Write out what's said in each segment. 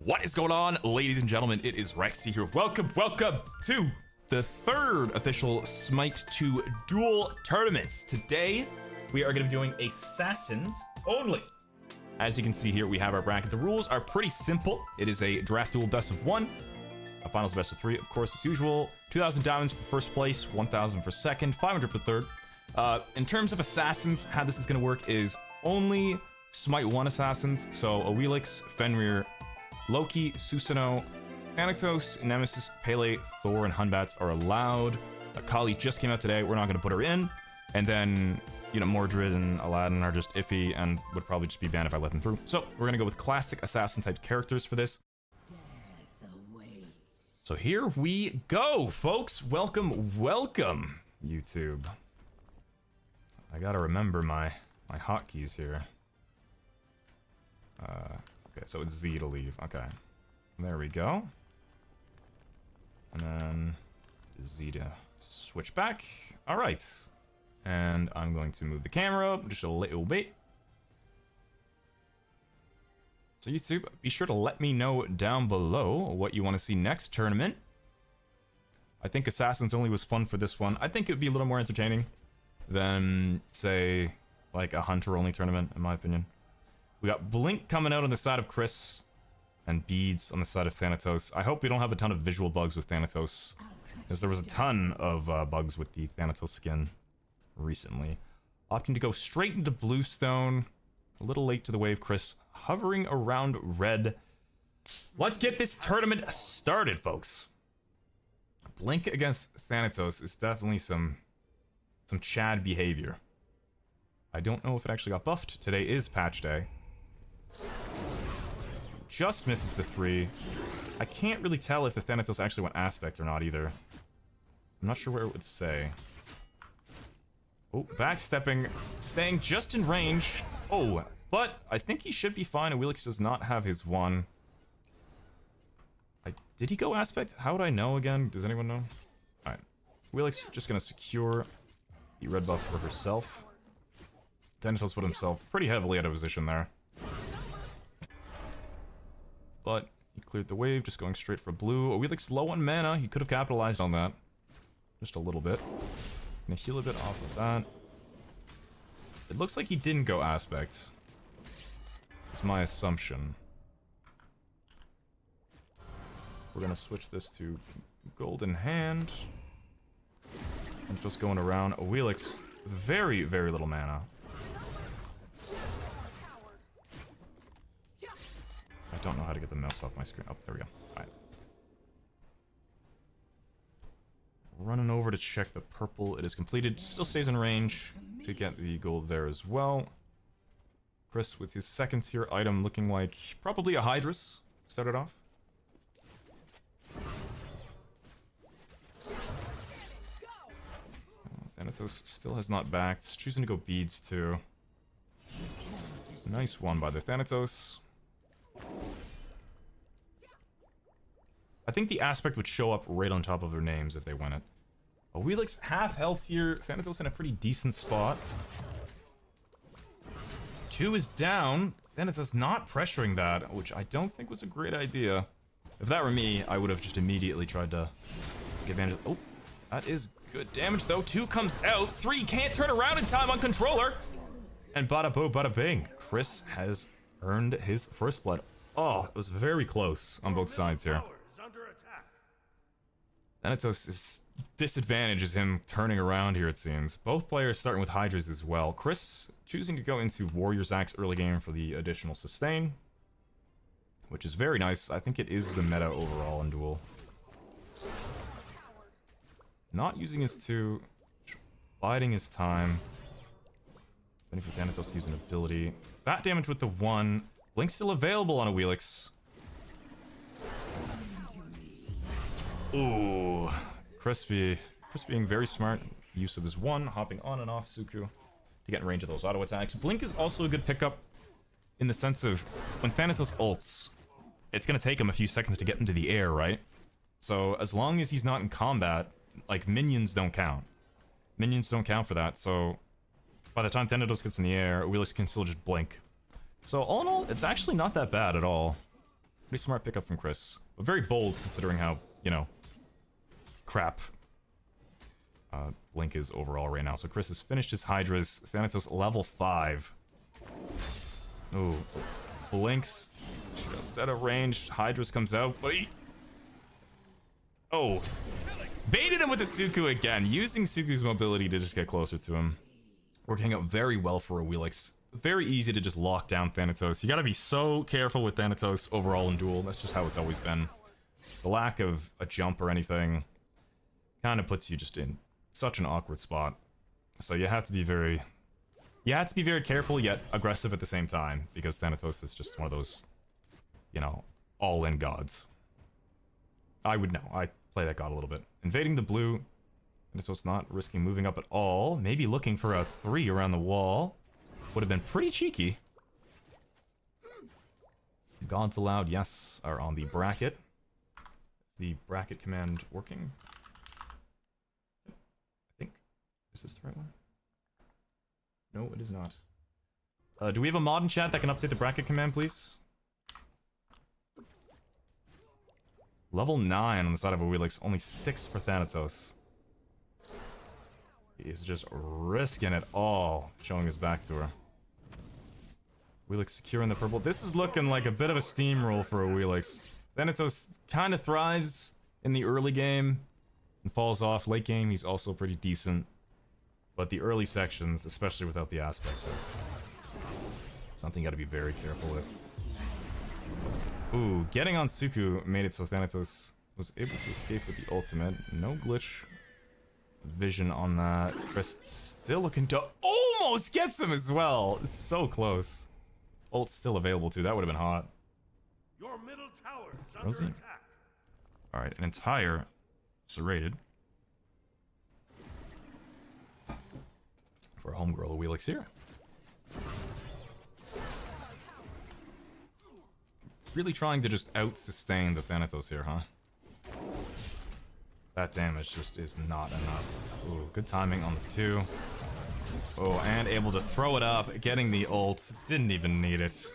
What is going on, ladies and gentlemen? It is Rexsi here. Welcome to the third official Smite 2 Duel tournaments. Today, we are going to be doing Assassins only. As you can see here, we have our bracket. The rules are pretty simple. It is a draft duel best of 1, a finals best of 3, of course, as usual. 2,000 diamonds for first place, 1,000 for second, 500 for third. In terms of Assassins, how this is going to work is only Smite 1 Assassins. So Awilix, Fenrir, Loki, Susanoo, Thanatos, Nemesis, Pele, Thor, and Hunbats are allowed. Kali just came out today. We're not going to put her in. And then, you know, Mordred and Aladdin are just iffy and would probably just be banned if I let them through. So we're going to go with classic assassin type characters for this. So here we go, folks. Welcome, YouTube. I got to remember my hotkeys here. Okay, so it's Z to leave. Okay. There we go. And then Z to switch back. Alright. And I'm going to move the camera up just a little bit. So YouTube, be sure to let me know down below what you want to see next tournament. I think Assassins only was fun for this one. I think it would be a little more entertaining than, say, like a Hunter only tournament, in my opinion. We got Blink coming out on the side of Chris, and Beads on the side of Thanatos. I hope we don't have a ton of visual bugs with Thanatos, because there was a ton of bugs with the Thanatos skin recently. Opting to go straight into Bluestone. A little late to the wave, Chris. Hovering around red. Let's get this tournament started, folks. Blink against Thanatos is definitely some Chad behavior. I don't know if it actually got buffed. Today is patch day. Just misses the 3. I can't really tell if the Thanatos actually went aspect or not either. I'm not sure where it would say. Oh, backstepping, staying just in range. Oh, but I think he should be fine. Awilix does not have his 1. Did he go aspect? How would I know again? Does anyone know? Alright. Awilix just gonna secure the red buff for herself. Thanatos put himself pretty heavily out of position there. But he cleared the wave, just going straight for blue. Awilix low on mana. He could have capitalized on that. Just a little bit. Gonna heal a bit off of that. It looks like he didn't go aspect. Is my assumption. We're gonna switch this to Golden Hand. And just going around. Awilix with very, very little mana. I don't know how to get the mouse off my screen. Oh, there we go. Alright. Running over to check the purple. It is completed. Still stays in range to get the gold there as well. Chris with his second tier item looking like probably a Hydrus. Started off. Thanatos still has not backed. Choosing to go Beads too. Nice one by the Thanatos. I think the aspect would show up right on top of their names if they win it. Awilix half health here. Thanatos in a pretty decent spot. 2 is down. Thanatos not pressuring that, which I don't think was a great idea. If that were me, I would have just immediately tried to get advantage. Oh, that is good damage though. 2 comes out. 3 can't turn around in time on controller. And bada boo, bada bing. Chris has earned his first blood. Oh, it was very close on both sides here. Thanatos' disadvantage is him turning around here, it seems. Both players starting with Hydras as well. Chris choosing to go into Warrior's Axe early game for the additional sustain, which is very nice. I think it is the meta overall in Duel. Not using his 2, biding his time. Waiting for Thanatos to use an ability. Bat damage with the 1. Blink still available on Awilix. Ooh, Chris being very smart. Use of his 1, hopping on and off Suku to get in range of those auto attacks. Blink is also a good pickup in the sense of when Thanatos ults, it's gonna take him a few seconds to get into the air, right? So as long as he's not in combat, like minions don't count. Minions don't count for that. So by the time Thanatos gets in the air, Awilix can still just blink. So all in all, it's actually not that bad at all. Pretty smart pickup from Chris. But very bold considering how, you know, crap Blink is overall right now. So Chris has finished his Hydras. Thanatos level 5. Ooh. Blink's just out of range. Hydras comes out, but he... Oh. Baited him with the Suku again, using Suku's mobility to just get closer to him. Working out very well for a Wheelix. Very easy to just lock down Thanatos. You gotta be so careful with Thanatos overall in Duel. That's just how it's always been. The lack of a jump or anything kind of puts you just in such an awkward spot. So you have to be very... You have to be very careful yet aggressive at the same time, because Thanatos is just one of those, you know, all-in gods. I would know. I play that god a little bit. Invading the blue. Thanatos not risking moving up at all. Maybe looking for a 3 around the wall. Would have been pretty cheeky. Gods allowed, yes, are on the bracket. The bracket command working? I think. Is this the right one? No, it is not. Do we have a mod in chat that can update the bracket command, please? Level 9 on the side of a Wheelix, only 6 for Thanatos. He's just risking it all, showing his back to her. Wheelix securing the purple. This is looking like a bit of a steamroll for a Wheelix. Thanatos kind of thrives in the early game and falls off. Late game, he's also pretty decent. But the early sections, especially without the aspect, something you gotta be very careful with. Ooh, getting on Suku made it so Thanatos was able to escape with the ultimate. No glitch vision on that. Chris still looking to almost gets him as well. It's so close. Ult's still available too. That would have been hot. Your middle tower is under attack. Alright, an entire serrated. For a homegirl, a Wheelix here. Really trying to just out-sustain the Thanatos here, huh? That damage just is not enough. Ooh, good timing on the 2. Oh, and able to throw it up, getting the ult. Didn't even need it.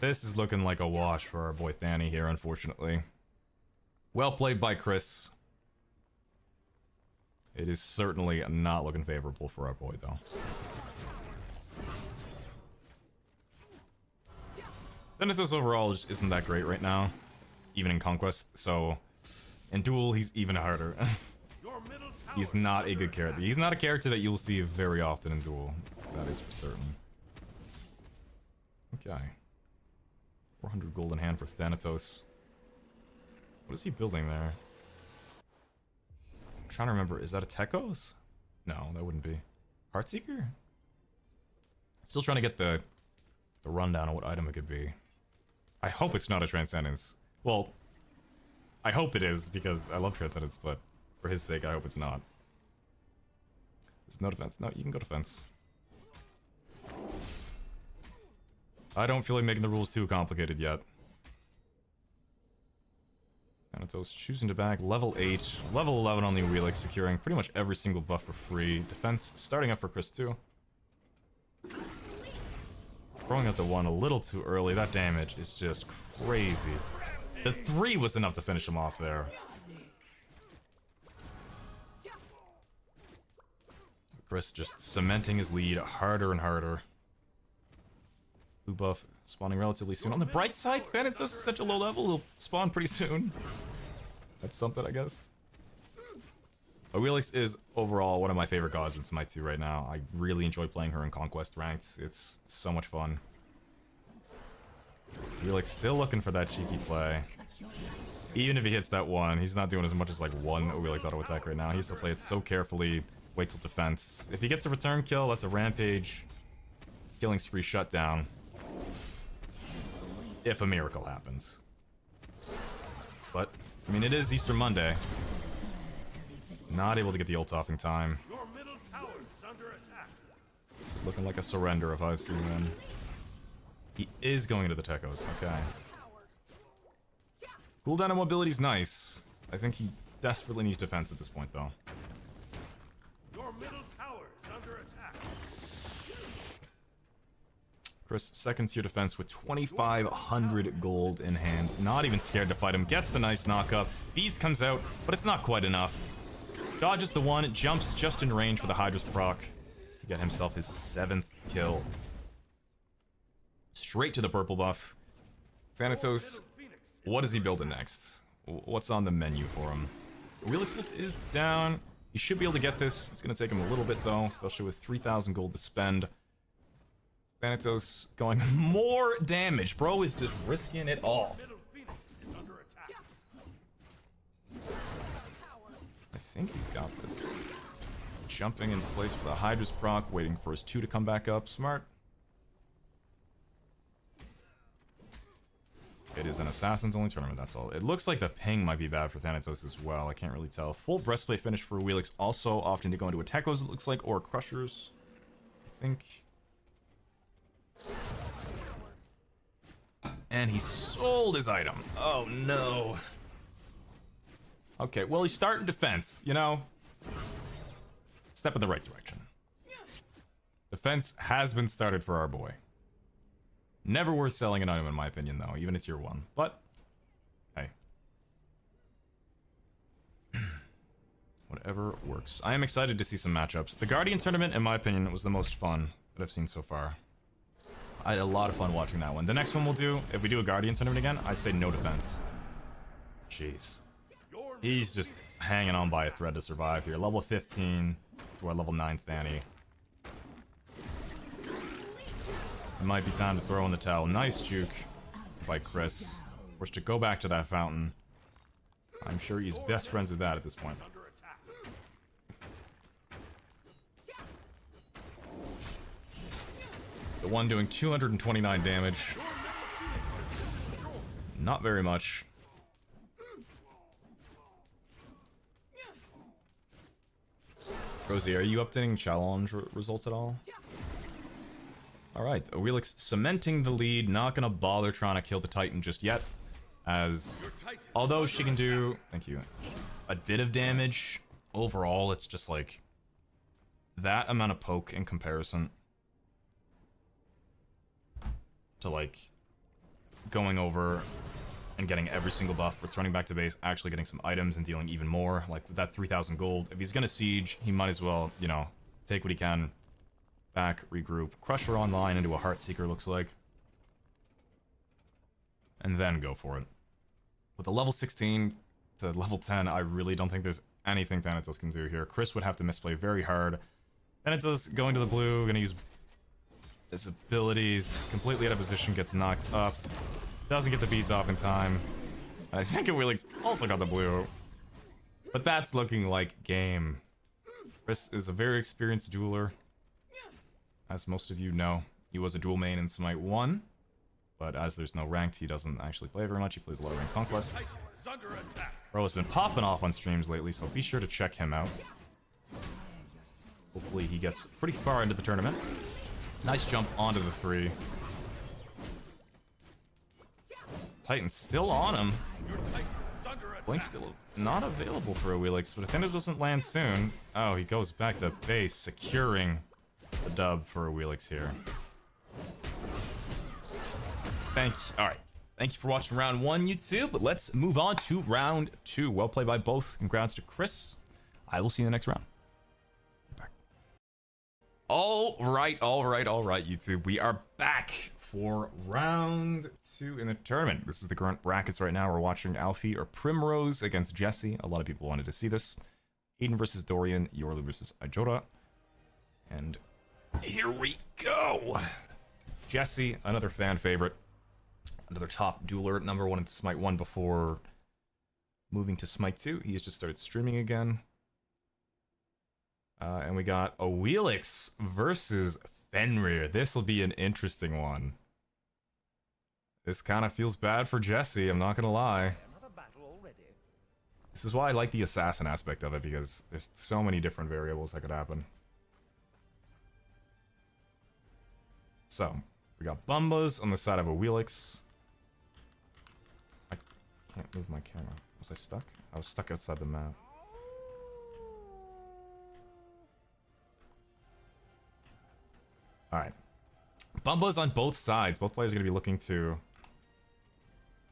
This is looking like a wash for our boy Thani here, unfortunately. Well played by Chris. It is certainly not looking favorable for our boy, though. Thanatos overall just isn't that great right now, even in Conquest, so in Duel he's even harder. He's not a good character. He's not a character that you'll see very often in Duel, that is for certain. Okay. 400 gold in hand for Thanatos. What is he building there? I'm trying to remember, is that a Tekos? No, that wouldn't be. Heartseeker? Still trying to get the rundown on what item it could be. I hope it's not a Transcendence. Well, I hope it is, because I love Transcendence, but for his sake, I hope it's not. There's no defense. No, you can go defense. I don't feel like making the rules too complicated yet. Thanatos choosing to back level 8, level 11 on the Wheelix, securing pretty much every single buff for free. Defense starting up for Chris too. Throwing out the 1 a little too early. That damage is just crazy. The 3 was enough to finish him off there. Chris just cementing his lead harder and harder. Blue buff spawning relatively soon. On the bright side, Thanatos is such a low level, he'll spawn pretty soon. That's something, I guess. But Wheelix is overall one of my favorite gods in Smite 2 right now. I really enjoy playing her in Conquest ranked. It's so much fun. Wheelix still looking for that cheeky play. Even if he hits that 1, he's not doing as much as like 1 Wheelix auto attack right now. He has to play it so carefully. Wait till defense. If he gets a return kill, that's a rampage. Killing spree shutdown. If a miracle happens. But, I mean, it is Easter Monday. Not able to get the ult off in time. Your middle tower is under attack. This is looking like a surrender if I've seen one. He is going into the Tekos, okay. Cooldown and mobility's nice. I think he desperately needs defense at this point, though. Your middle tower is under attack. Chris, second tier defense with 2,500 gold in hand. Not even scared to fight him. Gets the nice knockup. Beast comes out, but it's not quite enough. Dodges the one, jumps just in range for the Hydra's proc to get himself his 7th kill. Straight to the purple buff. Thanatos, what is he building next? What's on the menu for him? Wheel Assault is down. He should be able to get this. It's going to take him a little bit though, especially with 3,000 gold to spend. Thanatos going more damage. Bro is just risking it all. I think he's got this. Jumping in place for the Hydra's proc, waiting for his 2 to come back up. Smart. It is an Assassin's only tournament, that's all. It looks like the ping might be bad for Thanatos as well. I can't really tell. Full breastplate finish for Wheelix, also often to go into Atekos, it looks like, or Crushers. I think. And he sold his item. Oh no. Okay, well, he's starting defense, you know? Step in the right direction. Defense has been started for our boy. Never worth selling an item in my opinion though, even at tier 1. But, hey. Whatever works. I am excited to see some matchups. The Guardian tournament, in my opinion, was the most fun that I've seen so far. I had a lot of fun watching that one. The next one we'll do, if we do a Guardian tournament again, I say no defense. Jeez. He's just hanging on by a thread to survive here. Level 15 to our level 9 Thani. It might be time to throw in the towel. Nice juke by Chris. Forced to go back to that fountain. I'm sure he's best friends with that at this point. The one doing 229 damage. Not very much. Rosie, are you updating challenge results at all? Alright, Wheelix cementing the lead, not gonna bother trying to kill the Titan just yet. As, although she can do, thank you, a bit of damage, overall it's just like, that amount of poke in comparison to like, going over and getting every single buff, returning back to base, actually getting some items and dealing even more, like with that 3,000 gold. If he's gonna siege, he might as well, you know, take what he can. Back, regroup, Crusher online into a Heartseeker, looks like. And then go for it. With a level 16 to level 10, I really don't think there's anything Thanatos can do here. Chris would have to misplay very hard. Thanatos going to the blue, gonna use his abilities, completely out of position, gets knocked up. Doesn't get the beads off in time. And I think Wheelix also got the blue. But that's looking like game. Chris is a very experienced dueler. As most of you know, he was a dual main in Smite 1, but as there's no ranked, he doesn't actually play very much. He plays a lot of ranked conquests. Bro has been popping off on streams lately, so be sure to check him out. Hopefully he gets pretty far into the tournament. Nice jump onto the 3. Titan's still on him. Blink's still not available for a Wheelix, but if it doesn't land soon... Oh, he goes back to base, securing the dub for a Wheelix here. Alright. Thank you for watching round 1, YouTube. But let's move on to round 2. Well played by both. Congrats to Chris. I will see you in the next round. Back. Alright, YouTube. We are back for round 2 in the tournament. This is the current brackets right now. We're watching Alfie or Primrose against Jesse. A lot of people wanted to see this. Aiden versus Dorian. Yorlu versus Ajora. And here we go. Jesse, another fan favorite. Another top dueler, number 1 in Smite 1 before moving to Smite 2. He has just started streaming again. And we got a Wheelix versus Fenrir. This will be an interesting one. This kind of feels bad for Jesse, I'm not gonna lie. This is why I like the assassin aspect of it, because there's so many different variables that could happen. So, we got Bumbas on the side of a Wheelix. I can't move my camera. Was I stuck? I was stuck outside the map. Alright. Bumbas on both sides. Both players are going to be looking to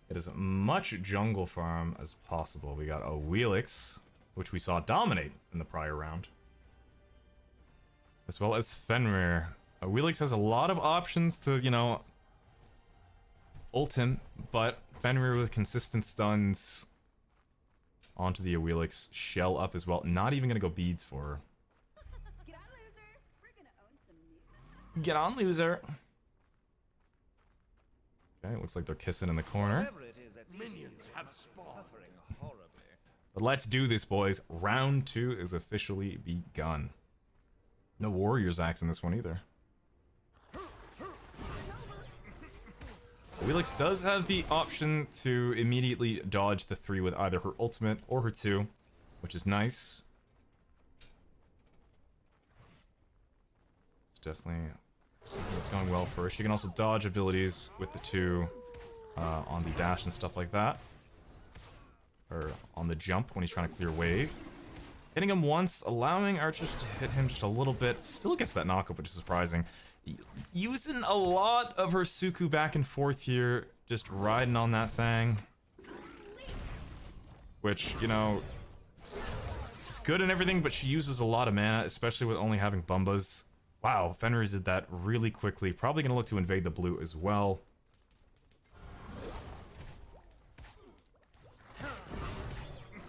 get as much jungle farm as possible. We got a Wheelix, which we saw dominate in the prior round, as well as Fenrir. Wheelix has a lot of options to, you know, ult him, but Fenrir with consistent stuns onto the Wheelix, shell up as well. Not even gonna go beads for her. Get on, loser. We're gonna own some new. Get on, loser. Okay, looks like they're kissing in the corner. Minions have spawned. But let's do this, boys. Round 2 is officially begun. No Warriors axe in this one either. Wheelix does have the option to immediately dodge the 3 with either her ultimate or her 2, which is nice. It's going well for her. She can also dodge abilities with the 2 on the dash and stuff like that. Or on the jump when he's trying to clear wave. Hitting him once, allowing archers to hit him just a little bit. Still gets that knockup, which is surprising. Using a lot of her Suku back and forth here, just riding on that thing. Which, you know, it's good and everything, but she uses a lot of mana, especially with only having Bumbas. Wow, Fenrir did that really quickly. Probably going to look to invade the blue as well.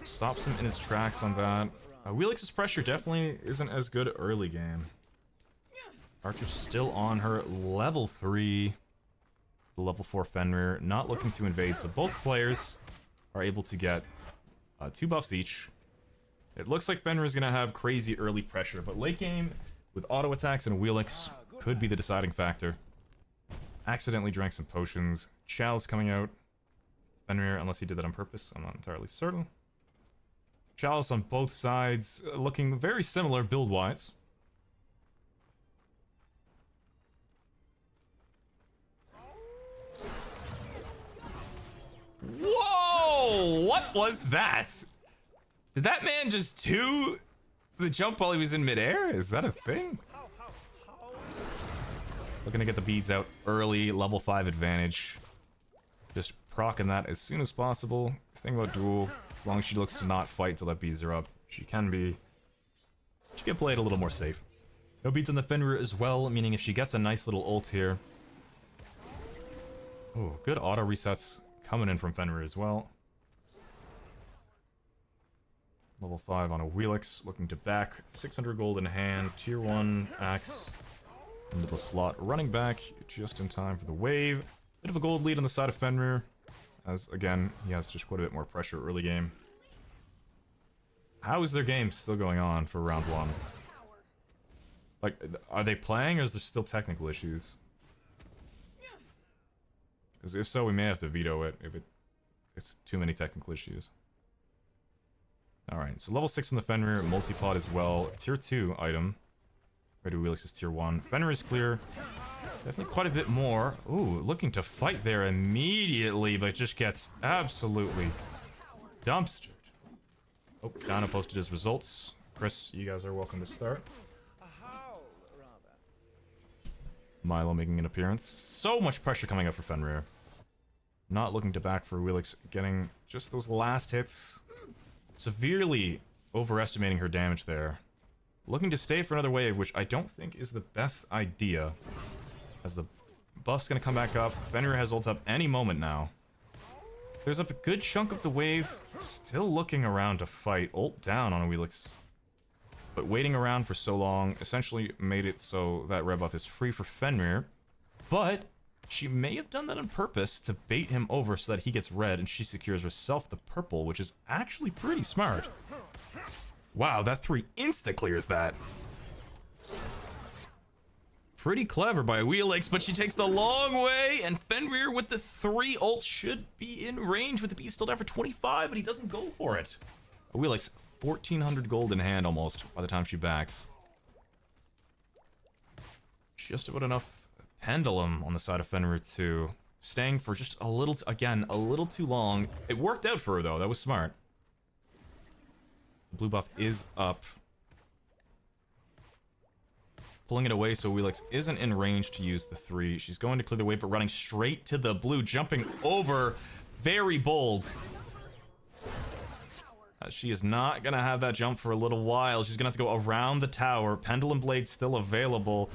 Stops him in his tracks on that. Wheelix's pressure definitely isn't as good early game. Archer's still on her. Level 3. Level 4 Fenrir. Not looking to invade, so both players are able to get 2 buffs each. It looks like Fenrir is going to have crazy early pressure, but late game, with auto attacks and Wheelix, could be the deciding factor. Accidentally drank some potions. Chalice coming out. Fenrir, unless he did that on purpose, I'm not entirely certain. Chalice on both sides, looking very similar build-wise. Whoa! What was that? Did that man just do the jump while he was in midair? Is that a thing? Looking to get the beads out early, level 5 advantage. Just proccing that as soon as possible. Thing about Duel, as long as she looks to not fight till that beads are up, she can play it a little more safe. No beads on the Fenrir as well, meaning if she gets a nice little ult here. Oh, good auto resets coming in from Fenrir as well. Level 5 on a Wheelix, looking to back. 600 gold in hand, tier 1 axe into the slot. Running back just in time for the wave. Bit of a gold lead on the side of Fenrir, as again, he has just quite a bit more pressure early game. How is their game still going on for round 1? Like, are they playing or is there still technical issues? Because if so, we may have to veto it if it's too many technical issues. Alright, so level 6 on the Fenrir, multi-pod as well. Tier 2 item. Ready Wheelix is tier 1. Fenrir is clear. Definitely quite a bit more. Ooh, looking to fight there immediately, but just gets absolutely dumpstered. Oh, Dano posted his results. Chris, you guys are welcome to start. Milo making an appearance. So much pressure coming up for Fenrir. Not looking to back for Wheelix, getting just those last hits. Severely overestimating her damage there. Looking to stay for another wave, which I don't think is the best idea. As the buff's gonna come back up. Fenrir has ult up any moment now. There's a good chunk of the wave still looking around to fight. Ult down on a Wheelix. But waiting around for so long essentially made it so that red buff is free for Fenrir. But she may have done that on purpose to bait him over so that he gets red and she secures herself the purple, which is actually pretty smart. Wow, that 3 insta-clears that. Pretty clever by Wheelix, but she takes the long way, and Fenrir with the 3 ults should be in range with the beast still down for 25, but he doesn't go for it. Wheelix, 1,400 gold in hand almost by the time she backs. Just about enough pendulum on the side of Fenrir too. Staying for just a little, again, a little too long. It worked out for her though, that was smart. Blue buff is up. pulling it away so Wheelix isn't in range to use the 3. She's going to clear the way, but running straight to the blue, jumping over. Very bold. She is not going to have that jump for a little while. She's going to have to go around the tower. Pendulum Blade still available.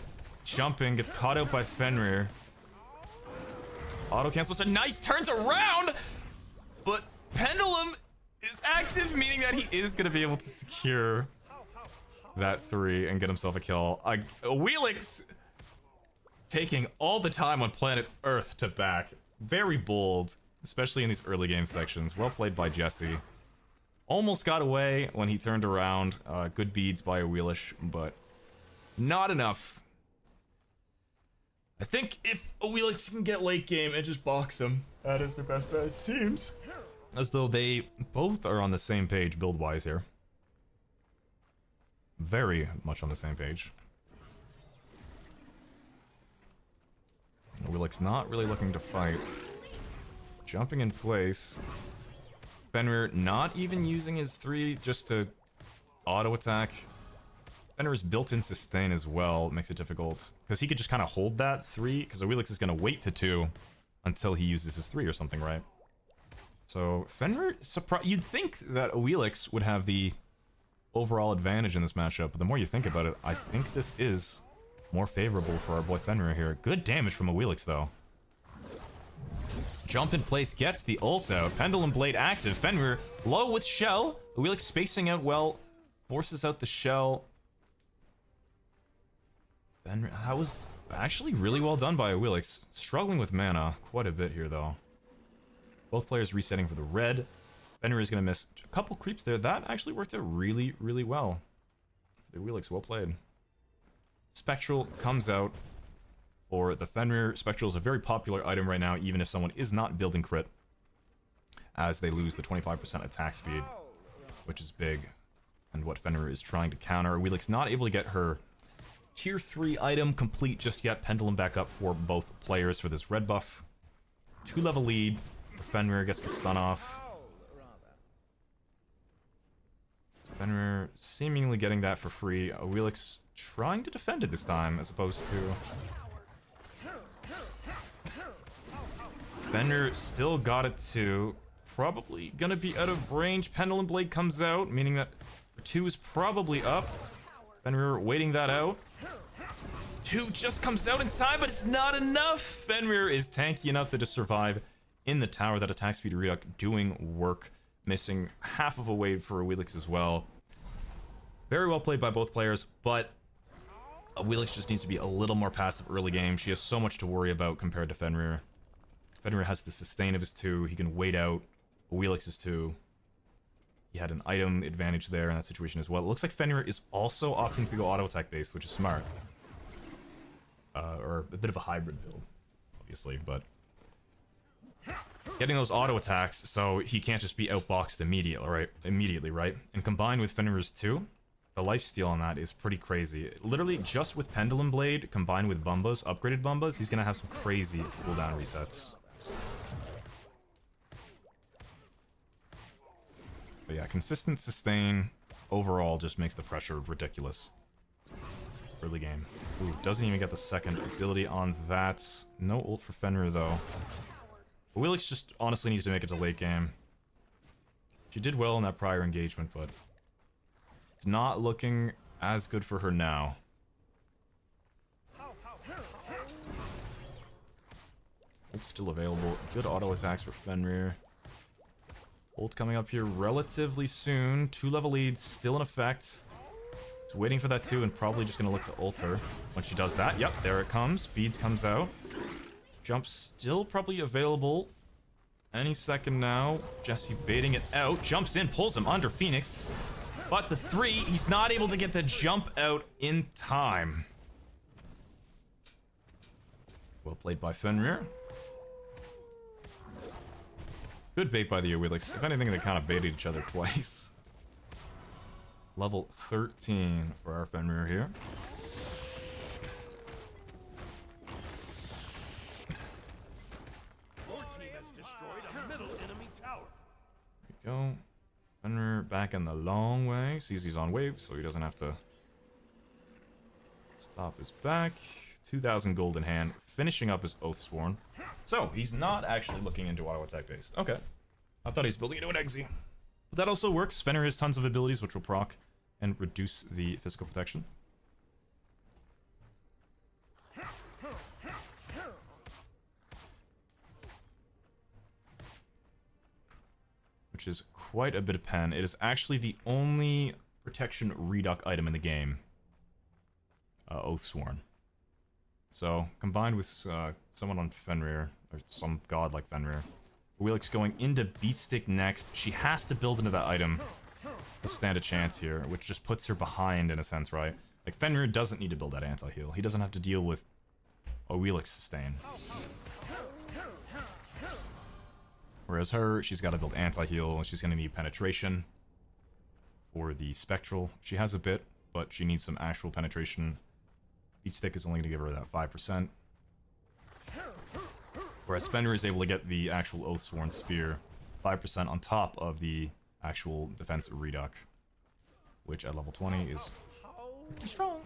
Jumping, gets caught out by Fenrir. Auto cancels. A nice turns around, but Pendulum is active, meaning that he is going to be able to secure that 3 and get himself a kill. Wheelix taking all the time on planet Earth to back. Very bold, especially in these early game sections. Well played by Jesse. Almost got away when he turned around. Good beads by Wheelish, but not enough. I think if Wheelix can get late game and just box him, that is the best bet. It seems as though they both are on the same page build-wise here. Very much on the same page. Wheelix not really looking to fight. Jumping in place. Fenrir not even using his 3 just to auto attack. Fenrir's built-in sustain as well makes it difficult because he could just kind of hold that 3 because Wheelix is going to wait to 2 until he uses his 3 or something, right? So Fenrir, you'd think that Wheelix would have the overall advantage in this matchup, but the more you think about it, I think this is more favorable for our boy Fenrir here. Good damage from a Wheelix though. Jump in place, gets the ult out. Pendulum Blade active. Fenrir low with shell. Wheelix spacing out well, forces out the shell. Fenrir, that was actually really well done by Wheelix. Struggling with mana quite a bit here though. Both players resetting for the red. Fenrir is going to miss a couple creeps there. That actually worked out really, really well. The Wheelix, well played. Spectral comes out for the Fenrir. Spectral is a very popular item right now, even if someone is not building crit, as they lose the 25% attack speed, which is big, and what Fenrir is trying to counter. Wheelix not able to get her tier 3 item complete just yet. Pendulum back up for both players for this red buff. 2-level lead. Fenrir gets the stun off. Fenrir seemingly getting that for free. Wheelix trying to defend it this time, as opposed to... Fenrir still got it too. Probably gonna be out of range. Pendulum Blade comes out, meaning that 2 is probably up. Fenrir waiting that out. 2 just comes out in time, but it's not enough. Fenrir is tanky enough to just survive in the tower. That attack speed reduct doing work. Missing half of a wave for Wheelix as well. Very well played by both players, but Wheelix just needs to be a little more passive early game. She has so much to worry about compared to Fenrir. Fenrir has the sustain of his 2. He can wait out. Wheelix is 2. He had an item advantage there in that situation as well. It looks like Fenrir is also opting to go auto attack based, which is smart. Or a bit of a hybrid build, obviously, but getting those auto attacks so he can't just be outboxed immediately, right? And combined with Fenrir's 2, the lifesteal on that is pretty crazy. Literally, just with Pendulum Blade combined with Bumbas, upgraded Bumbas, he's gonna have some crazy cooldown resets. But yeah, consistent sustain overall just makes the pressure ridiculous. Early game. Ooh, doesn't even get the second ability on that. No ult for Fenrir though. Wheelix just honestly needs to make it to late game. She did well in that prior engagement, but it's not looking as good for her now. Ult's still available. Good auto attacks for Fenrir. Ult's coming up here relatively soon. 2-level leads still in effect. It's waiting for that 2 and probably just gonna look to ult her when she does that. Yep, there it comes. Beads comes out. Jump still probably available any second now. Jesse baiting it out. Jumps in, pulls him under Phoenix. But the 3, he's not able to get the jump out in time. Well played by Fenrir. Good bait by the Wheelix. If anything, they kind of baited each other twice. Level 13 for our Fenrir here. There we go. Fenrir back in the long way. Sees he's on wave, so he doesn't have to Stop is back. 2,000 gold in hand. Finishing up his Oathsworn. So, he's not actually looking into auto attack based. Okay. I thought he was building into an Rexsi. But that also works. Fenrir has tons of abilities which will proc and reduce the physical protection. Which is quite a bit of pen. It is actually the only protection reduc item in the game. Oathsworn. So, combined with someone on Fenrir, or some god like Fenrir, Wheelix going into Beatstick next. She has to build into that item to stand a chance here, which just puts her behind in a sense, right? Like, Fenrir doesn't need to build that anti-heal. He doesn't have to deal with a Wheelix sustain. Whereas her, she's got to build anti-heal, she's going to need penetration for the Spectral. She has a bit, but she needs some actual penetration. Beatstick is only going to give her that 5%. Whereas Fenrir is able to get the actual Oathsworn Spear 5% on top of the actual defense reduc, which at level 20 is pretty strong.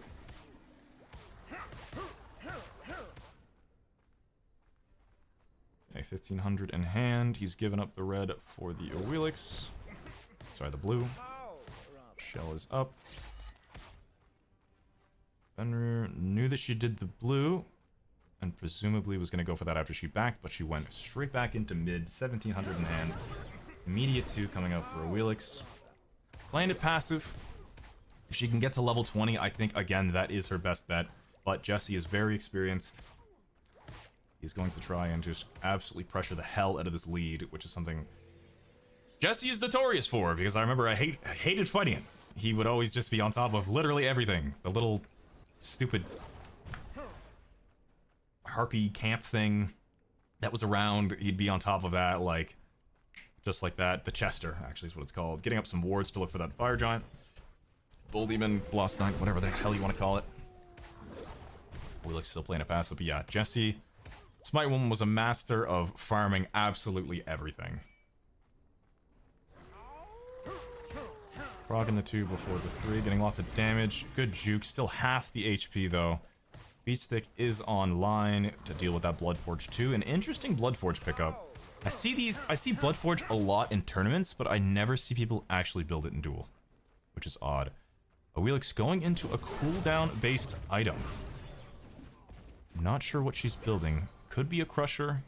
Okay, 1,500 in hand. He's given up the red for the Wheelix. Sorry, the blue. Shell is up. Fenrir knew that she did the blue, and presumably was going to go for that after she backed, but she went straight back into mid, 1,700 in hand. Immediate 2 coming up for a Wheelix. Playing it passive. If she can get to level 20, I think, again, that is her best bet. But Jesse is very experienced. He's going to try and just absolutely pressure the hell out of this lead, which is something Jesse is notorious for, because I remember I hated fighting him. He would always just be on top of literally everything. The little stupid harpy camp thing that was around, he'd be on top of that, like, just like that. The Chester, actually, is what it's called. Getting up some wards to look for that fire giant. Bull Demon, Blast Knight, whatever the hell you want to call it. Wheelix still playing a passive, but yeah, Jesse, Smite Woman was a master of farming absolutely everything. Progging the 2 before the 3, getting lots of damage. Good juke, still half the HP though. Beatstick is online to deal with that Bloodforge too. An interesting Bloodforge pickup. I see Bloodforge a lot in tournaments, but I never see people actually build it in Duel, which is odd. A Wheelix going into a cooldown based item. Not sure what she's building. Could be a Crusher,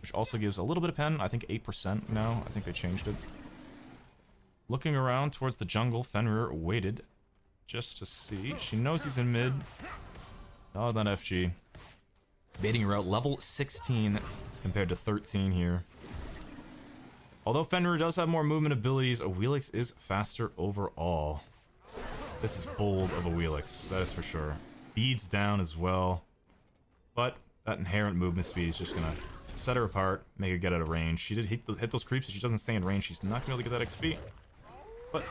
which also gives a little bit of pen. I think 8% now. I think they changed it. Looking around towards the jungle, Fenrir waited just to see. She knows he's in mid. Oh, that FG. Baiting her out. Level 16 compared to 13 here. Although Fenrir does have more movement abilities, a Wheelix is faster overall. This is bold of a Wheelix, that is for sure. Beads down as well. But that inherent movement speed is just gonna set her apart, make her get out of range. She did hit those creeps. If she doesn't stay in range, she's not gonna be able to get that XP. But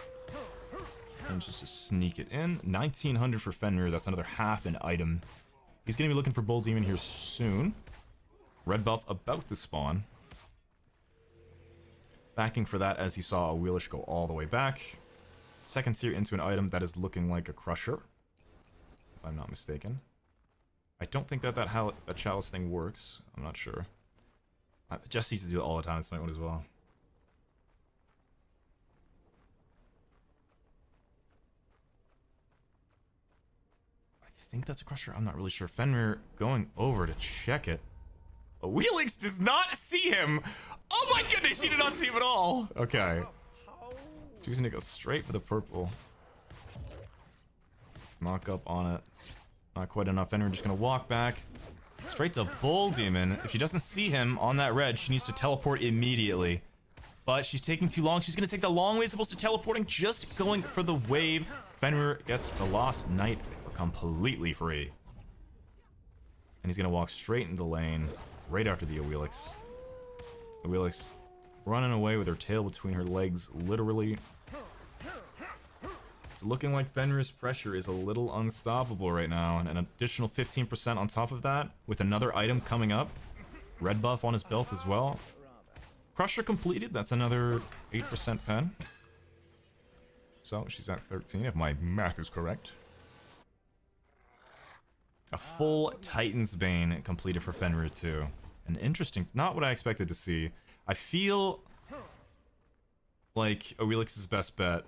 manages to sneak it in. 1,900 for Fenrir. That's another half an item. He's gonna be looking for Bull Demon here soon. Red buff about to spawn. Backing for that as he saw a Wheelish go all the way back. Second tier into an item that is looking like a Crusher, if I'm not mistaken. I don't think that Chalice thing works. I'm not sure. Jesse used to do it all the time. It's my one as well. I think that's a Crusher. I'm not really sure. Fenrir going over to check it. A Wheelix does not see him. Oh my goodness, she did not see him at all. Okay. Choosing to go straight for the purple. Knock up on it. Not quite enough. Fenrir just gonna walk back. Straight to Bull Demon. If she doesn't see him on that red, she needs to teleport immediately. But she's taking too long. She's gonna take the long way as opposed to teleporting. Just going for the wave. Fenrir gets the Lost Knight completely free. And he's gonna walk straight into the lane. Right after the Wheelix. The Wheelix running away with her tail between her legs, literally. It's looking like Fenrir's pressure is a little unstoppable right now, and an additional 15% on top of that, with another item coming up. Red buff on his belt as well. Crusher completed, that's another 8% pen. So she's at 13, if my math is correct. A full Titan's Bane completed for Fenrir too. An interesting, not what I expected to see. I feel like Awilix's best bet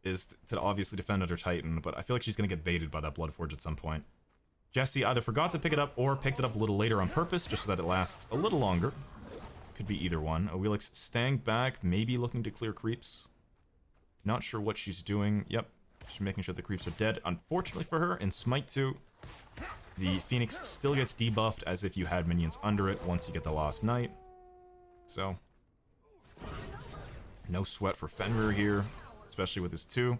is to obviously defend under Titan, but I feel like she's going to get baited by that Bloodforge at some point. Jessie either forgot to pick it up or picked it up a little later on purpose, just so that it lasts a little longer. Could be either one. Awilix staying back, maybe looking to clear creeps. Not sure what she's doing. Yep, she's making sure the creeps are dead. Unfortunately for her, in Smite 2, the Phoenix still gets debuffed as if you had minions under it once you get the last Knight. So, no sweat for Fenrir here, especially with his 2.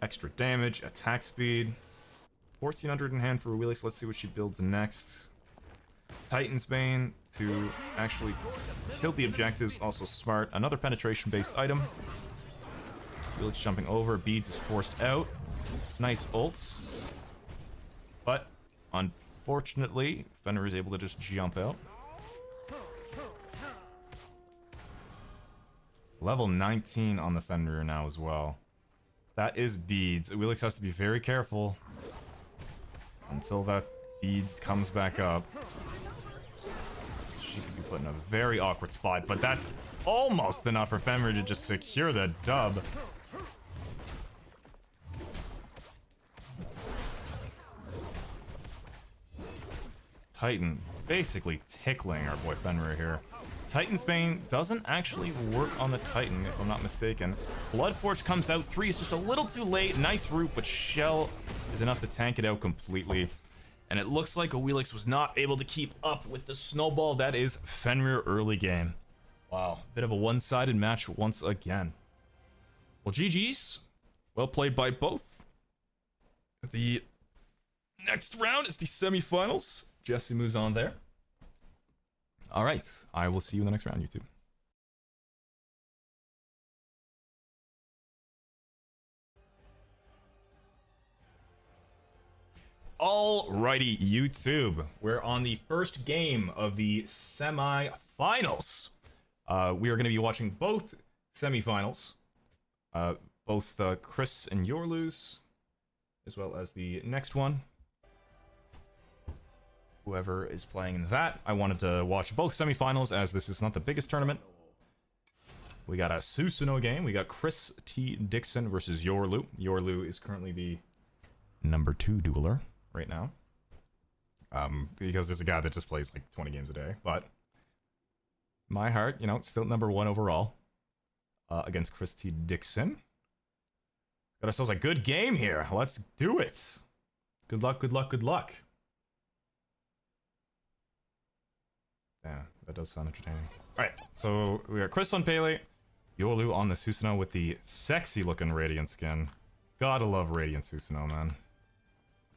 Extra damage, attack speed. 1400 in hand for Awilix. Let's see what she builds next. Titan's Bane to actually kill the objectives. Also smart. Another penetration-based item. Awilix jumping over. Beads is forced out. Nice ults. But, unfortunately, Fenrir is able to just jump out. Level 19 on the Fenrir now as well. That is Beads. Awilix has to be very careful until that Beads comes back up. She could be put in a very awkward spot, but that's almost enough for Fenrir to just secure the dub. Titan basically tickling our boy Fenrir here. Titan's Bane doesn't actually work on the Titan, if I'm not mistaken. Bloodforge comes out. 3 is just a little too late. Nice root, but Shell is enough to tank it out completely. And it looks like Awilix was not able to keep up with the snowball that is Fenrir early game. Wow, bit of a one-sided match once again. Well, GG's. Well played by both. The next round is the semifinals. Jessie moves on there. All right, I will see you in the next round, YouTube. Alrighty, YouTube. We're on the first game of the semifinals. We are going to be watching both semifinals. Both Chris and Yorlu's, as well as the next one. Whoever is playing in that. I wanted to watch both semifinals as this is not the biggest tournament. We got a Susanoo game. We got Chris T. Dixon versus Yorlu. Yorlu is currently the number 2 dueler right now. Because there's a guy that just plays like 20 games a day. But my heart, you know, it's still number 1 overall against Chris T. Dixon. Got ourselves a good game here. Let's do it. Good luck, good luck, good luck. Yeah, that does sound entertaining. Alright, so we got Chris on Pele, Yorlu on the Susanoo with the sexy looking Radiant skin. Gotta love Radiant Susanoo, man.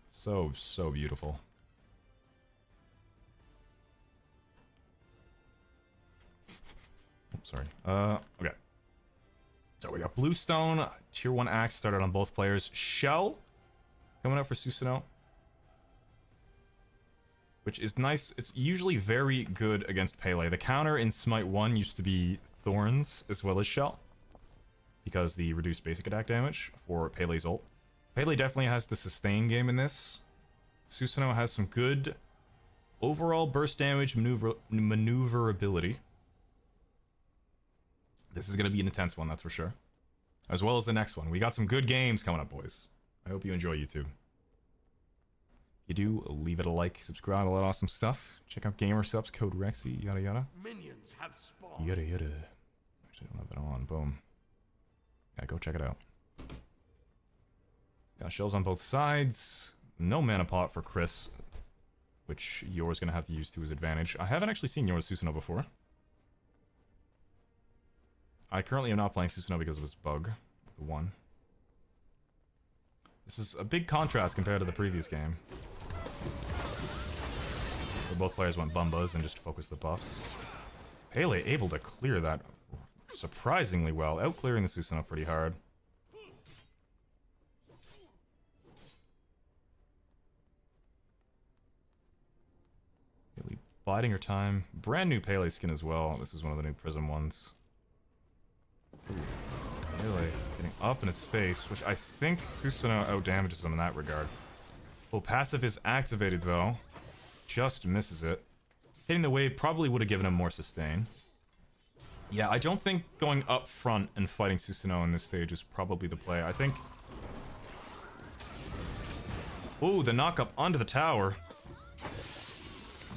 So, so beautiful. Oops, sorry. Okay. So we got Bluestone, tier 1 axe started on both players. Shell coming out for Susanoo, which is nice. It's usually very good against Pele. The counter in Smite 1 used to be Thorns as well as Shell, because the reduced basic attack damage for Pele's ult. Pele definitely has the sustain game in this. Susanoo has some good overall burst damage, maneuverability. This is going to be an intense one, that's for sure. As well as the next one. We got some good games coming up, boys. I hope you enjoy YouTube. If you do, leave it a like, subscribe, all that awesome stuff. Check out Gamer Subs, code Rexsi, yada yada. Minions have spawned. Yada yada. Actually, I don't have it on. Boom. Yeah, go check it out. Got shells on both sides. No mana pot for Chris, which Yor's gonna have to use to his advantage. I haven't actually seen Yor's Susanoo before. I currently am not playing Susanoo because of his bug, the 1. This is a big contrast compared to the previous game, where both players went Bumbas and just focused the buffs. Pele able to clear that surprisingly well, out-clearing the Susanoo pretty hard. Pele biding her time. Brand new Pele skin as well. This is one of the new Prism ones. Ooh, Pele getting up in his face, which I think Susanoo out-damages him in that regard. Oh, passive is activated though. Just misses it. Hitting the wave probably would have given him more sustain. Yeah, I don't think going up front and fighting Susanoo in this stage is probably the play. I think... Ooh, the knock up onto the tower.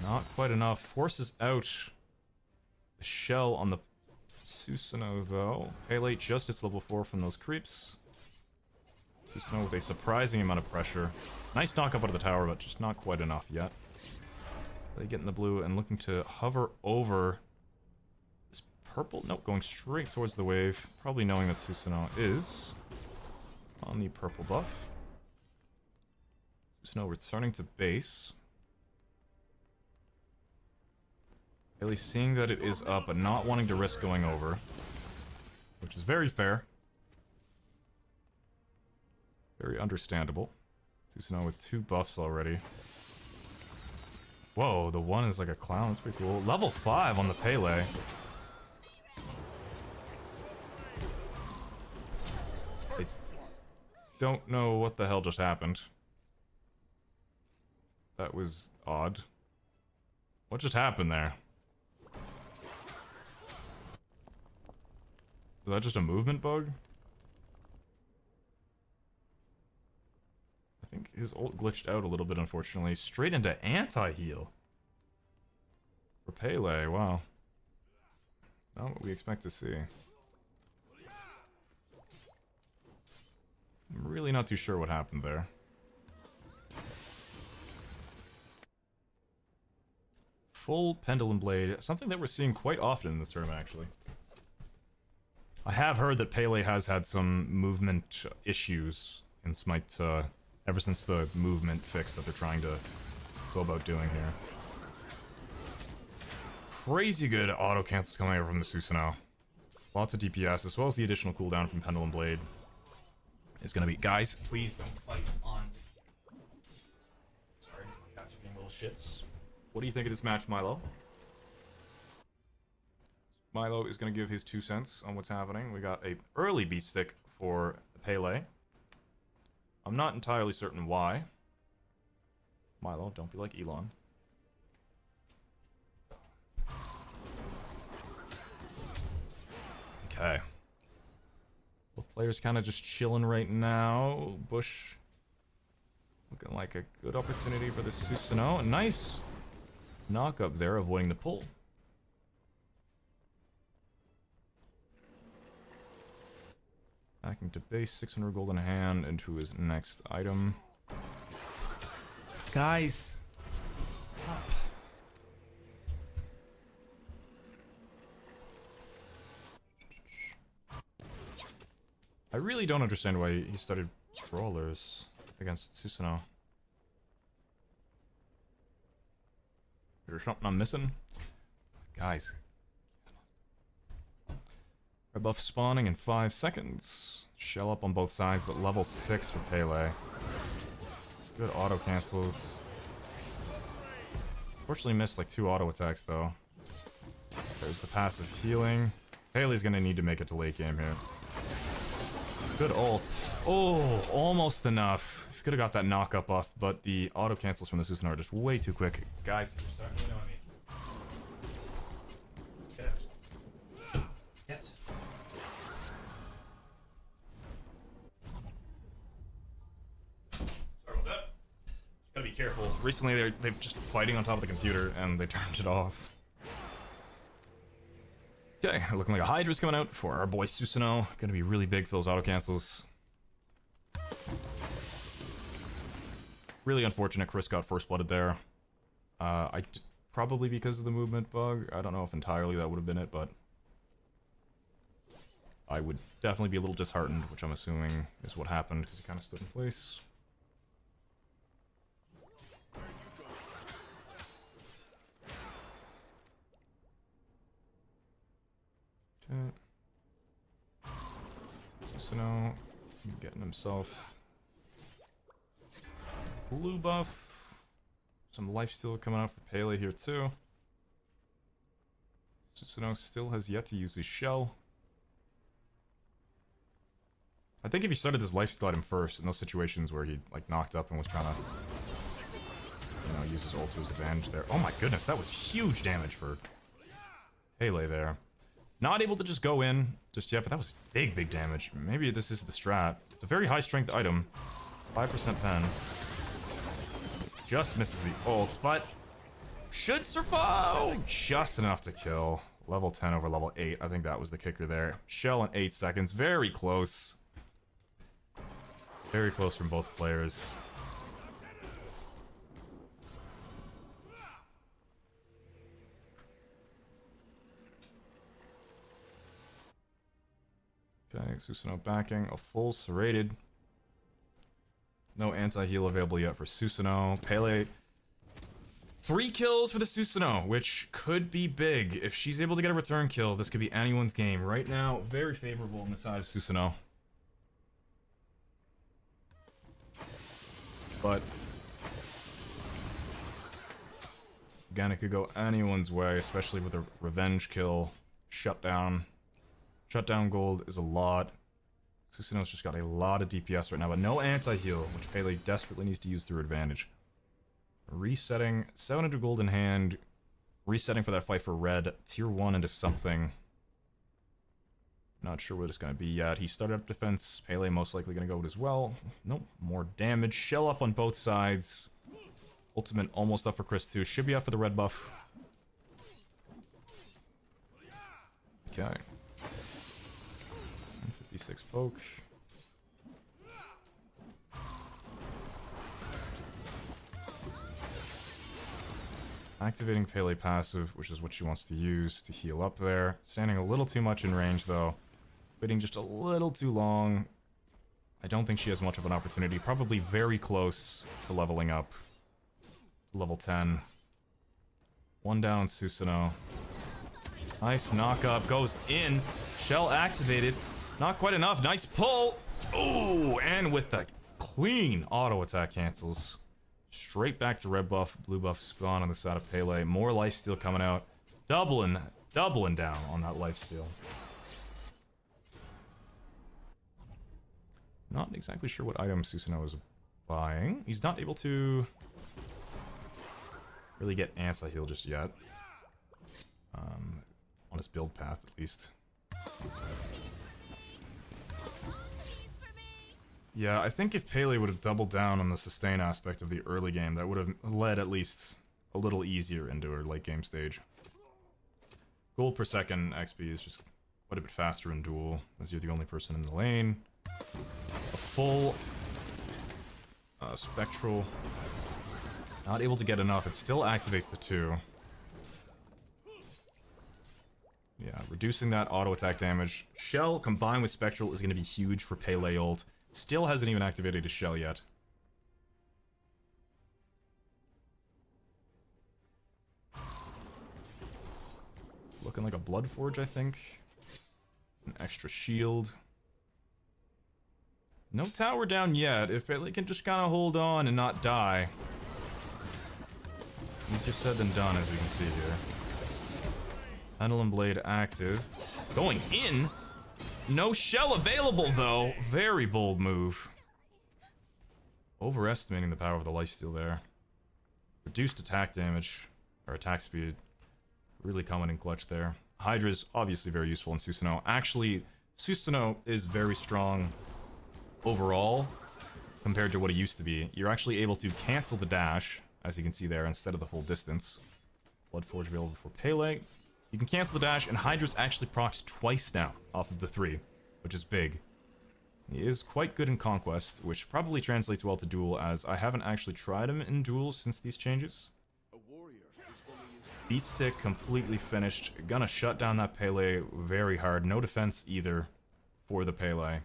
Not quite enough. Forces out the shell on the Susanoo, though. Pele just hits level 4 from those creeps. Susanoo with a surprising amount of pressure. Nice knock up out of the tower, but just not quite enough yet. They get in the blue and looking to hover over this purple. Nope, going straight towards the wave. Probably knowing that Susanoo is on the purple buff. Susanoo returning to base. At least seeing that it is up, but not wanting to risk going over. Which is very fair. Very understandable. Susanoo with 2 buffs already. Whoa, the one is like a clown. That's pretty cool. Level 5 on the Pele. I don't know what the hell just happened. That was odd. What just happened there? Was that just a movement bug? I think his ult glitched out a little bit, unfortunately. Straight into anti-heal. For Pele, wow. Not what we expect to see. I'm really not too sure what happened there. Full Pendulum Blade, something that we're seeing quite often in this tournament, actually. I have heard that Pele has had some movement issues in Smite ever since the movement fix that they're trying to go about doing here. Crazy good auto cancels coming over from the Susanoo. Lots of DPS, as well as the additional cooldown from Pendulum Blade. It's gonna be... Guys, please don't fight on... Sorry, my cats are being little shits. What do you think of this match, Milo? Milo is going to give his 2 cents on what's happening. We got a early beat stick for Pele. I'm not entirely certain why. Milo, don't be like Elon. Okay. Both players kind of just chilling right now. Bush looking like a good opportunity for the Susanoo. Nice knock up there, avoiding the pull. Backing to base, 600 gold in hand into his next item. Guys! Stop. I really don't understand why he started brawlers against Susanoo. There's something I'm missing? Guys. Red buff spawning in 5 seconds. Shell up on both sides, but level 6 for Pele. Good auto cancels. Fortunately missed like 2 auto attacks though. There's the passive healing. Pele's gonna need to make it to late game here. Good ult. Oh, almost enough. Could have got that knock up off, but the auto cancels from the Susanoo are just way too quick. Guys, you're starting to annoy me. Get out. Get. Sorry about that. Gotta be careful. Recently, they've just fighting on top of the computer, and they turned it off. Okay, looking like a Hydra's coming out for our boy Susanoo. Gonna be really big for those auto cancels. Really unfortunate Chris got first blooded there. Probably because of the movement bug. I don't know if entirely that would have been it, but I would definitely be a little disheartened, which I'm assuming is what happened because he kind of stood in place. Okay. Susanoo getting himself blue buff. Some lifesteal coming out for Pele here too. Susanoo still has yet to use his shell. I think if he started his lifesteal at him first in those situations where he like knocked up and was trying to you know, uses ult to his advantage there. Oh my goodness, that was huge damage for Pele there. Not able to just go in just yet, but that was big, big damage. Maybe this is the strat. It's a very high strength item. 5% pen. Just misses the ult, but should survive. Oh, just enough to kill. Level 10 over level 8. I think that was the kicker there. Shell in 8 seconds. Very close. Very close from both players. Okay, Susanoo backing. A full serrated. No anti-heal available yet for Susanoo. Pele. 3 kills for the Susanoo, which could be big. If she's able to get a return kill, this could be anyone's game. Right now, very favorable on the side of Susanoo. But again, it could go anyone's way, especially with a revenge kill. Shutdown. Shutdown gold is a lot. Susanoo's just got a lot of DPS right now, but no anti-heal, which Pele desperately needs to use through advantage. Resetting, 700 gold in hand. Resetting for that fight for red. Tier 1 into something. Not sure what it's going to be yet. He started up defense. Pele most likely going to go as well. Nope, more damage. Shell up on both sides. Ultimate almost up for Chris too. Should be up for the red buff. Okay. 56 poke. Activating Pele passive, which is what she wants to use to heal up there. Standing a little too much in range though. Waiting just a little too long. I don't think she has much of an opportunity. Probably very close to leveling up. Level 10. One down, Susanoo. Nice knock up. Goes in. Shell activated. Not quite enough. Nice pull. Oh, and with the clean auto attack cancels. Straight back to red buff, blue buff spawn on the side of Pele. More lifesteal coming out. Doubling down on that lifesteal. Not exactly sure what item Susanoo is buying. He's not able to really get anti-heal just yet. On his build path, at least. Yeah, I think if Pele would have doubled down on the sustain aspect of the early game, that would have led at least a little easier into her late game stage. Gold per second XP is just quite a bit faster in Duel, as you're the only person in the lane. A full Spectral. Not able to get enough. It still activates the 2. Yeah, reducing that auto attack damage. Shell combined with Spectral is going to be huge for Pele ult. Still hasn't even activated his Shell yet. Looking like a Bloodforge, I think. An extra shield. No tower down yet. If Pele can just kind of hold on and not die. Easier said than done, as we can see here. Pendulum Blade active. Going in! No shell available, though. Very bold move. Overestimating the power of the lifesteal there. Reduced attack damage, or attack speed. Really coming in clutch there. Hydra's obviously very useful in Susanoo. Actually, Susanoo is very strong overall compared to what it used to be. You're actually able to cancel the dash, as you can see there, instead of the full distance. Bloodforge available for Pele. You can cancel the dash, and Hydra's actually procs twice now off of the 3, which is big. He is quite good in Conquest, which probably translates well to Duel, as I haven't actually tried him in Duel since these changes. Beat stick completely finished. Gonna shut down that Pele very hard. No defense either for the Pele.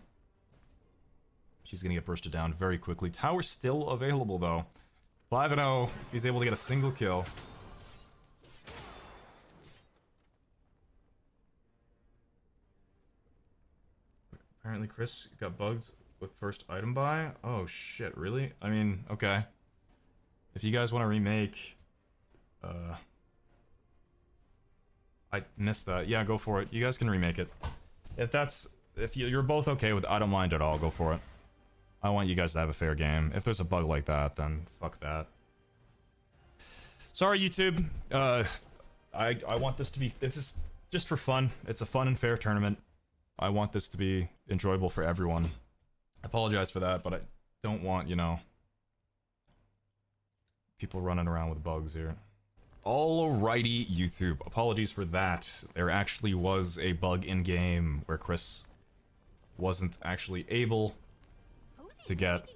She's gonna get bursted down very quickly. Tower still available though. 5-0 if he's able to get a single kill. Apparently Chris got bugged with first item buy. Oh shit, really? I mean, okay. If you guys want to remake... I missed that. Yeah, go for it. You guys can remake it. If you're both okay with it, I don't mind at all, go for it. I want you guys to have a fair game. If there's a bug like that, then fuck that. Sorry, YouTube. I want this to be. It's just for fun. It's a fun and fair tournament. I want this to be enjoyable for everyone. I apologize for that, but I don't want, you know, people running around with bugs here. Alrighty, YouTube. Apologies for that. There actually was a bug in game where Chris wasn't actually able to get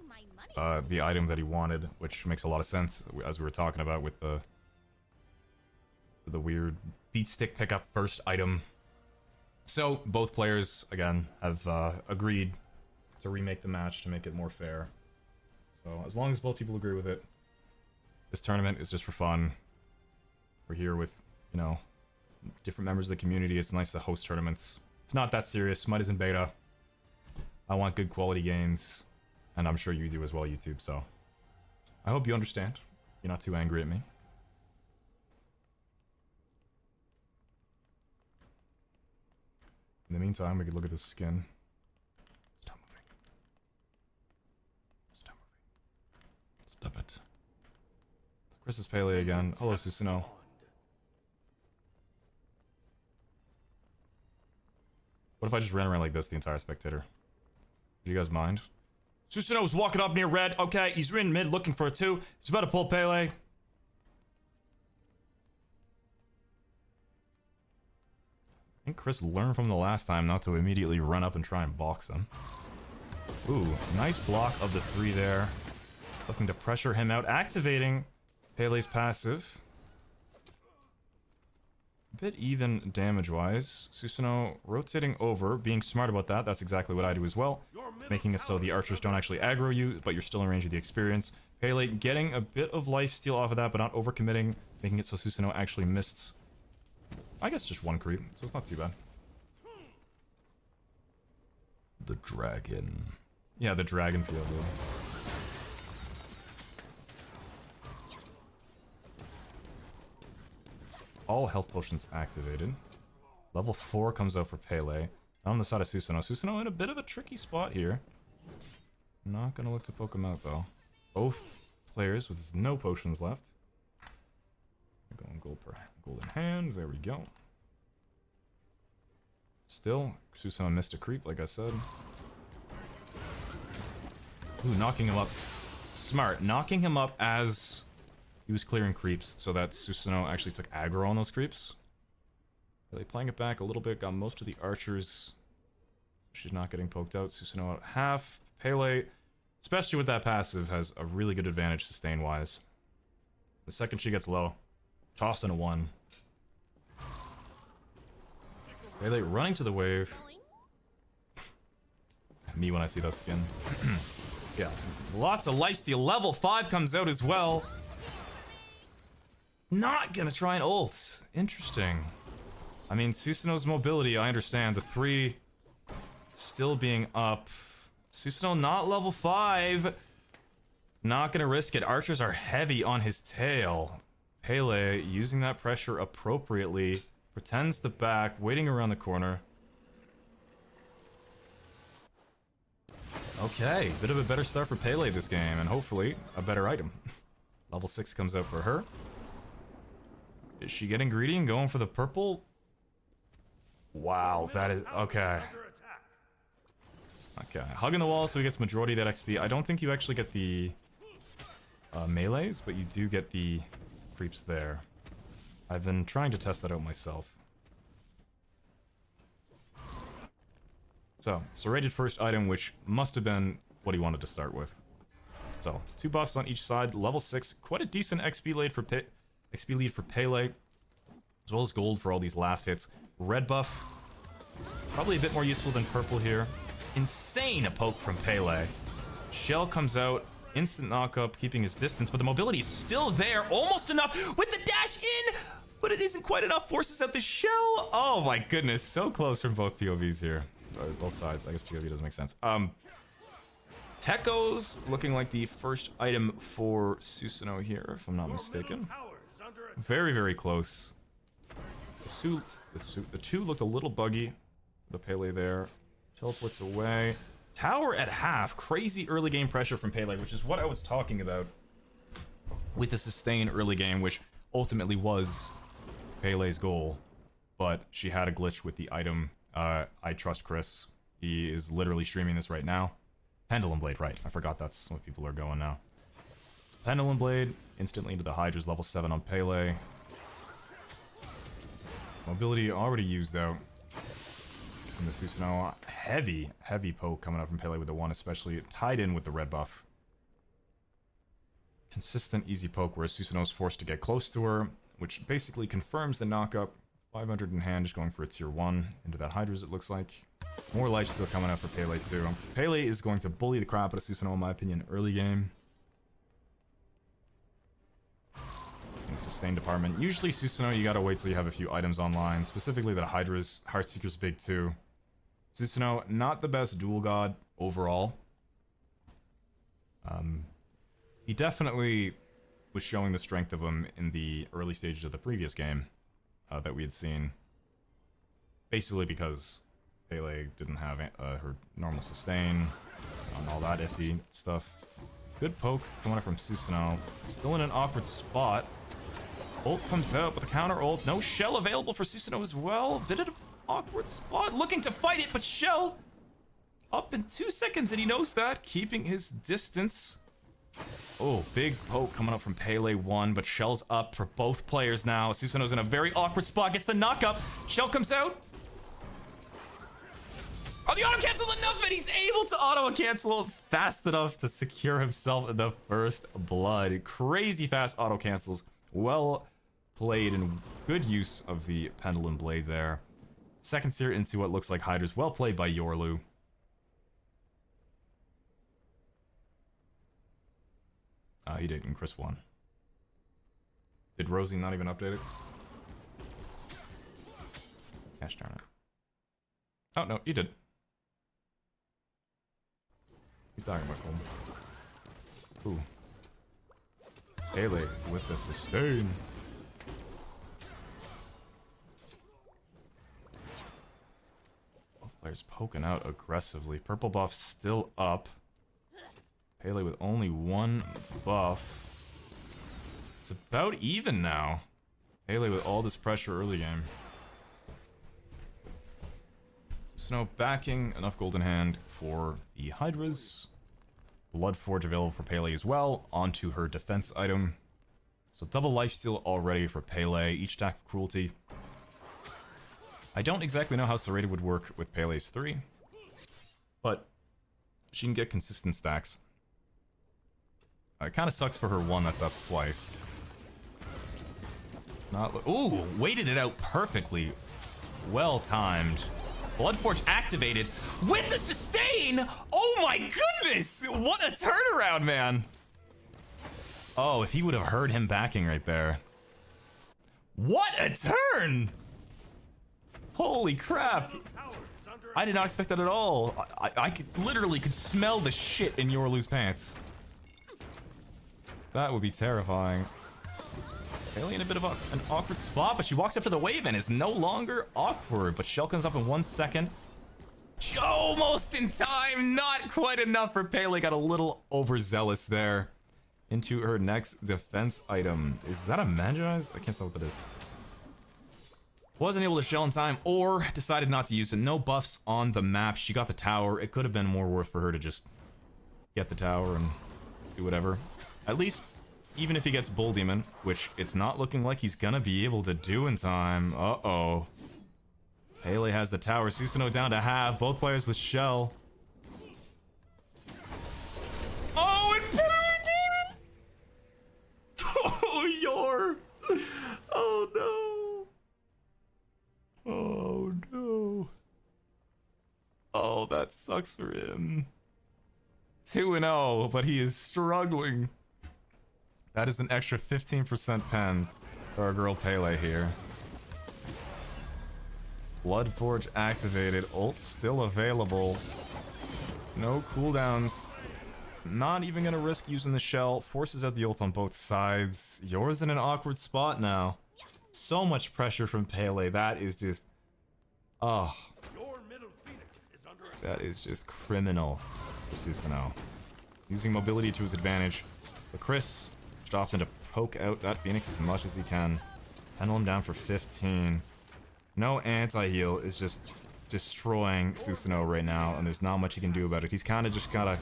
the item that he wanted, which makes a lot of sense as we were talking about with the weird beat stick pickup first item. So both players again have agreed to remake the match to make it more fair. So as long as both people agree with it, this tournament is just for fun. We're here with, you know, different members of the community. It's nice to host tournaments. It's not that serious. Smite is in beta. I want good quality games, and I'm sure you do as well, YouTube, so I hope you understand. You're not too angry at me. In the meantime, we could look at this skin. Stop moving. Stop moving. Stop it. Chris is Pele again. Hello, Susanoo. What if I just ran around like this the entire spectator? Do you guys mind? Susanoo's walking up near red. Okay, he's in mid looking for a 2. He's about to pull Pele. I think Chris learned from the last time not to immediately run up and try and box him. Ooh, nice block of the 3 there. Looking to pressure him out, activating Pele's passive. A bit even damage-wise. Susanoo rotating over, being smart about that. That's exactly what I do as well. Making it so the archers don't actually aggro you, but you're still in range of the experience. Pele getting a bit of lifesteal off of that, but not overcommitting. Making it so Susanoo actually missed, I guess, just 1 creep, so it's not too bad. The dragon. Yeah, the dragon field. All health potions activated. Level 4 comes out for Pele. On the side of Susanoo. Susanoo in a bit of a tricky spot here. Not gonna look to poke him out though. Both players with no potions left. Going gold in hand. There we go. Still, Susanoo missed a creep, like I said. Ooh, knocking him up. Smart. Knocking him up as he was clearing creeps, so that Susanoo actually took aggro on those creeps. Really playing it back a little bit, got most of the archers. She's not getting poked out. Susanoo at half. Pele, especially with that passive, has a really good advantage sustain-wise. The second she gets low, tossing a 1. Pele running to the wave. Me when I see that skin. Yeah, lots of lifesteal. Level 5 comes out as well. Not gonna try and ult. Interesting. I mean, Susanoo's mobility, I understand. The 3 still being up. Susanoo not level 5. Not gonna risk it. Archers are heavy on his tail. Pele using that pressure appropriately. Pretends to back, waiting around the corner. Okay, bit of a better start for Pele this game, and hopefully a better item. Level 6 comes out for her. Is she getting greedy and going for the purple? Wow, that is... okay. Okay, hugging the wall so he gets majority of that XP. I don't think you actually get the melees, but you do get the creeps there. I've been trying to test that out myself. So, serrated first item, which must have been what he wanted to start with. So, 2 buffs on each side, level 6, quite a decent XP lead for Pele, as well as gold for all these last hits. Red buff, probably a bit more useful than purple here. Insane a poke from Pele. Shell comes out, instant knock-up, keeping his distance, but the mobility is still there, almost enough with the dash in, but it isn't quite enough, forces out the shell. Oh my goodness, so close from both POVs here. Or both sides, I guess POV doesn't make sense. Tekko's looking like the first item for Susanoo here, if I'm not mistaken. Very, very close. The 2 looked a little buggy. The Pele there. Teleports away. Tower at half. Crazy early game pressure from Pele, which is what I was talking about with the sustain early game, which ultimately was Pele's goal, but she had a glitch with the item. I trust Chris. He is literally streaming this right now. Pendulum Blade, right. I forgot that's what people are going now. Pendulum Blade, instantly into the Hydra's level 7 on Pele. Mobility already used out. And the Susanoo, heavy poke coming out from Pele with the 1, especially tied in with the red buff. Consistent easy poke where Susanoo is forced to get close to her, which basically confirms the knockup. 500 in hand, just going for a tier 1 into that Hydra's, it looks like. More life still coming out for Pele too. Pele is going to bully the crap out of Susanoo in my opinion early game. In the sustain department, usually Susanoo you gotta wait till you have a few items online, specifically the Hydra's. Heartseeker's big too. Susanoo, not the best duel god overall. He definitely was showing the strength of him in the early stages of the previous game that we had seen. Basically because Pele didn't have her normal sustain and all that iffy stuff. Good poke coming up from Susanoo. Still in an awkward spot. Ult comes out, but the counter ult. No shell available for Susanoo as well. Bit of an awkward spot. Looking to fight it, but shell up in 2 seconds, and he knows that. Keeping his distance. Oh, big poke coming up from Pele 1, but shell's up for both players now. Susanoo's in a very awkward spot. Gets the knockup. Shell comes out. Oh, the auto cancels enough, and he's able to auto cancel fast enough to secure himself the first blood. Crazy fast auto cancels. Well played and good use of the Pendulum Blade there. Second tier into what looks like Hydra's. Well played by Yorlu. He did, and Chris won. Did Rosie not even update it? Gosh darn it. Oh, no, you did. What are you talking about, Colm? Ooh. Pele with the sustain. Both players poking out aggressively. Purple buff still up. Pele with only 1 buff. It's about even now. Pele with all this pressure early game. Snow backing, enough gold in hand for the Hydra's. Bloodforge available for Pele as well, onto her defense item. So double lifesteal already for Pele, each attack of cruelty. I don't exactly know how Serrated would work with Pele's 3, but she can get consistent stacks. It kind of sucks for her 1 that's up twice. Ooh, waited it out perfectly. Well timed. Bloodforge activated with the sustain! Oh my goodness! What a turnaround, man! Oh, if he would have heard him backing right there. What a turn! Holy crap! I did not expect that at all. I literally could smell the shit in Yorlu's pants. That would be terrifying. Pele in a bit of an awkward spot, but she walks up to the wave and is no longer awkward. But shell comes up in 1 second. Almost in time, not quite enough for Pele. Got a little overzealous there. Into her next defense item. Is that a Magi's? I can't tell what that is. Wasn't able to shell in time, or decided not to use it. No buffs on the map. She got the tower. It could have been more worth for her to just get the tower and do whatever. At least, even if he gets Bull Demon, which it's not looking like he's gonna be able to do in time. Uh-oh. Pele has the tower. Susanoo down to half. Both players with shell. Oh, and Pele! Oh, Yor! Oh, no. Oh, no. Oh, that sucks for him. 2-0, but he is struggling. That is an extra 15% pen for our girl Pele here. Bloodforge activated. Ult still available. No cooldowns. Not even gonna risk using the shell. Forces out the ult on both sides. Yours in an awkward spot now. So much pressure from Pele. That is just... Oh. That is just criminal for Susanoo. Using mobility to his advantage. But Chris... opted to poke out that Phoenix as much as he can. Pendulum down for 15. No anti-heal is just destroying Susanoo right now, and there's not much he can do about it. He's kind of just gotta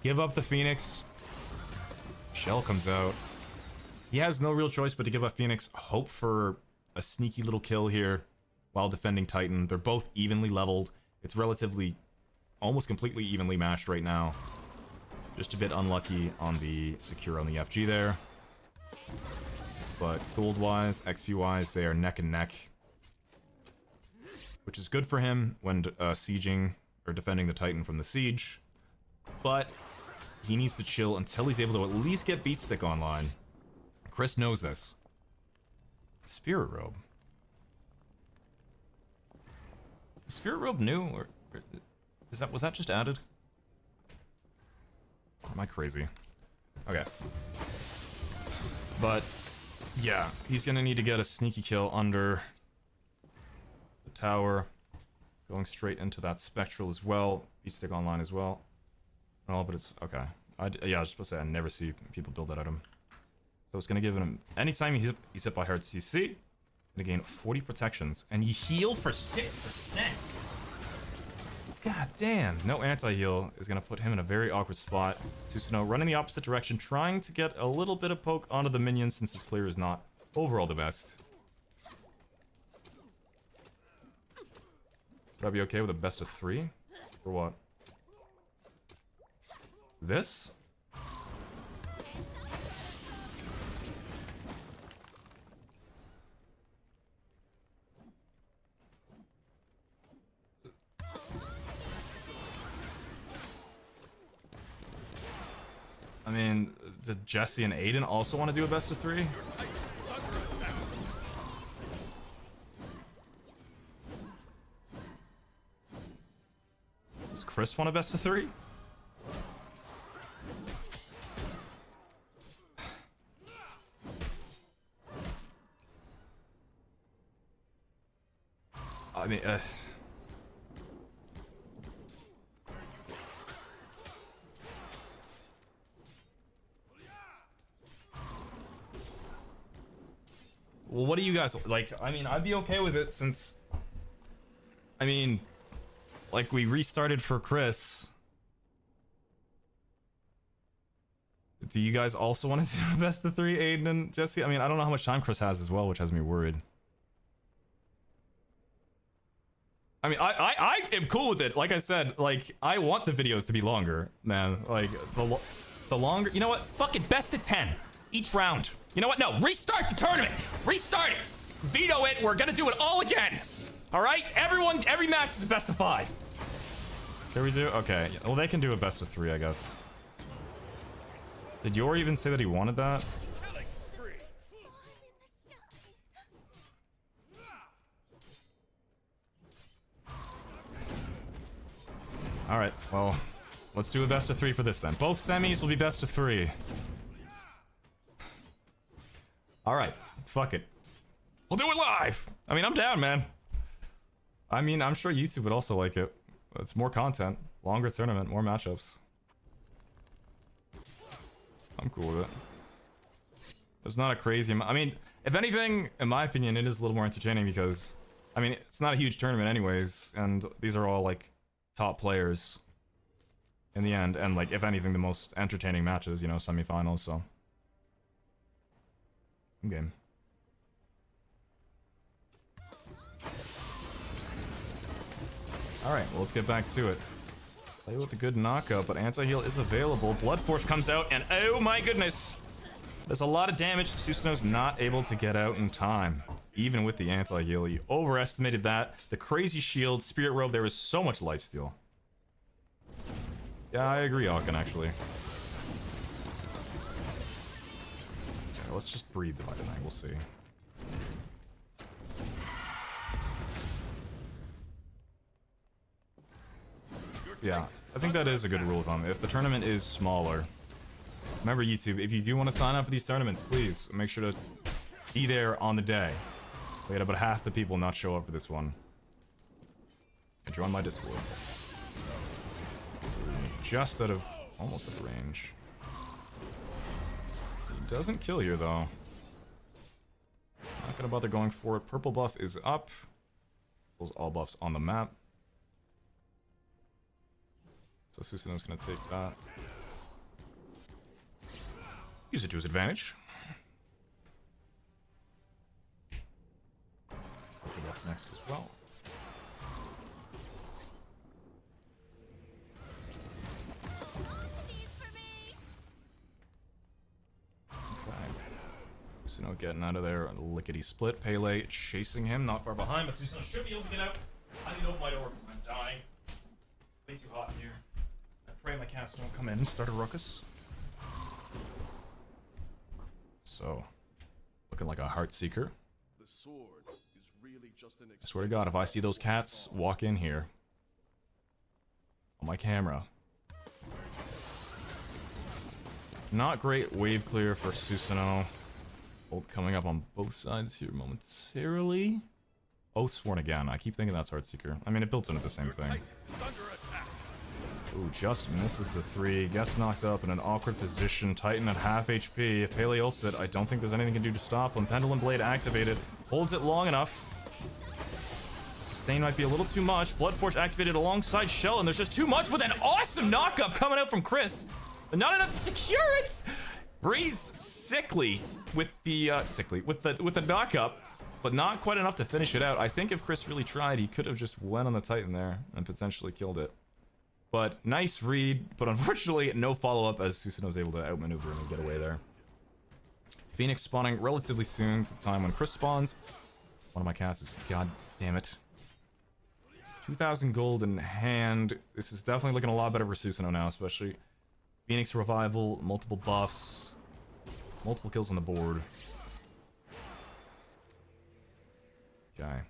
give up the Phoenix. Shell comes out. He has no real choice but to give up Phoenix. Hope for a sneaky little kill here while defending Titan. They're both evenly leveled. It's relatively, almost completely evenly matched right now. Just a bit unlucky on the secure on the FG there. But gold-wise, XP-wise, they are neck and neck. Which is good for him when sieging or defending the Titan from the siege. But he needs to chill until he's able to at least get Beat Stick online. Chris knows this. Spirit Robe. Is Spirit Robe new, or was that just added? Or am I crazy? Okay. But yeah, he's gonna need to get a sneaky kill under the tower, going straight into that Spectral as well. Beat Stick online as well. Oh, but it's okay. Yeah, I was supposed to say I never see people build that item. So it's gonna give him anytime he's hit by hard CC, gonna gain 40 protections, and you heal for 6%. God damn! No anti-heal is gonna put him in a very awkward spot. Susanoo running the opposite direction, trying to get a little bit of poke onto the minions since his clear is not overall the best. Would I be okay with a best of 3? Or what? This? I mean, did Jesse and Aiden also want to do a best of 3? Does Chris want a best of 3? I mean, well, what do you guys like? I mean, I'd be okay with it since, I mean, like we restarted for Chris. Do you guys also want to do the best of 3, Aiden and Jesse? I mean, I don't know how much time Chris has as well, which has me worried. I mean, I am cool with it. Like I said, like, I want the videos to be longer, man. Like, the longer... You know what? Fuck it, best of 10. Each round. You know what? No, restart the tournament. Restart it. Veto it. We're gonna do it all again. All right? Everyone, every match is a best of 5. Can we do? Okay. Well, they can do a best of 3, I guess. Did Yor even say that he wanted that? Alright, well, let's do a best of 3 for this then. Both semis will be best of 3. Alright, fuck it. We'll do it live! I mean, I'm down, man. I mean, I'm sure YouTube would also like it. It's more content, longer tournament, more matchups. I'm cool with it. There's not a crazy amount. I mean, if anything, in my opinion, it is a little more entertaining because, I mean, it's not a huge tournament anyways, and these are all, like, top players in the end, and like if anything the most entertaining matches, you know, semifinals, so game. Alright, well, let's get back to it. Play with a good knockup, but anti-heal is available. Blood Force comes out, and oh my goodness, there's a lot of damage. Susanoo's not able to get out in time. Even with the anti-heal, you overestimated that. The crazy shield, Spirit Robe, there is so much lifesteal. Yeah, I agree, Alkin, actually. Okay, let's just breathe the vitamin, we'll see. Yeah, I think that is a good rule of thumb. If the tournament is smaller, remember YouTube, if you do want to sign up for these tournaments, please make sure to be there on the day. We had about half the people not show up for this one. And join my Discord. Just out of almost out of range. Doesn't kill you, though. Not gonna bother going for it. Purple buff is up. Pulls all buffs on the map. So Susanoo's gonna take that. Use it to his advantage. Purple buff next as well. Susanoo getting out of there. Lickety split. Pele chasing him, not far behind, but Susanoo should be able to get out. I need to open my door because I'm dying. Way too hot in here. I pray my cats don't come in and start a ruckus. So, looking like a heart seeker. The sword is really just an I swear to God, if I see those cats walk in here on my camera. Not great wave clear for Susanoo. Ult coming up on both sides here momentarily. Oh, Sworn again. I keep thinking that's Heartseeker. I mean, it builds into the same thing. Ooh, just misses the 3. Gets knocked up in an awkward position. Titan at half HP. If Pele ults it, I don't think there's anything he can do to stop him. Pendulum Blade activated. Holds it long enough. Sustain might be a little too much. Blood Force activated alongside Shell, and there's just too much with an awesome knockup coming out from Chris. But not enough to secure it! Breeze sickly with the with the knockup, but not quite enough to finish it out. I think if Chris really tried, he could have just went on the Titan there and potentially killed it. But nice read, but unfortunately no follow-up as Susanoo's able to outmaneuver him and get away there. Phoenix spawning relatively soon to the time when Chris spawns. One of my cats is, god damn it. 2,000 gold in hand. This is definitely looking a lot better for Susanoo now, especially Phoenix revival, multiple buffs. Multiple kills on the board. Okay.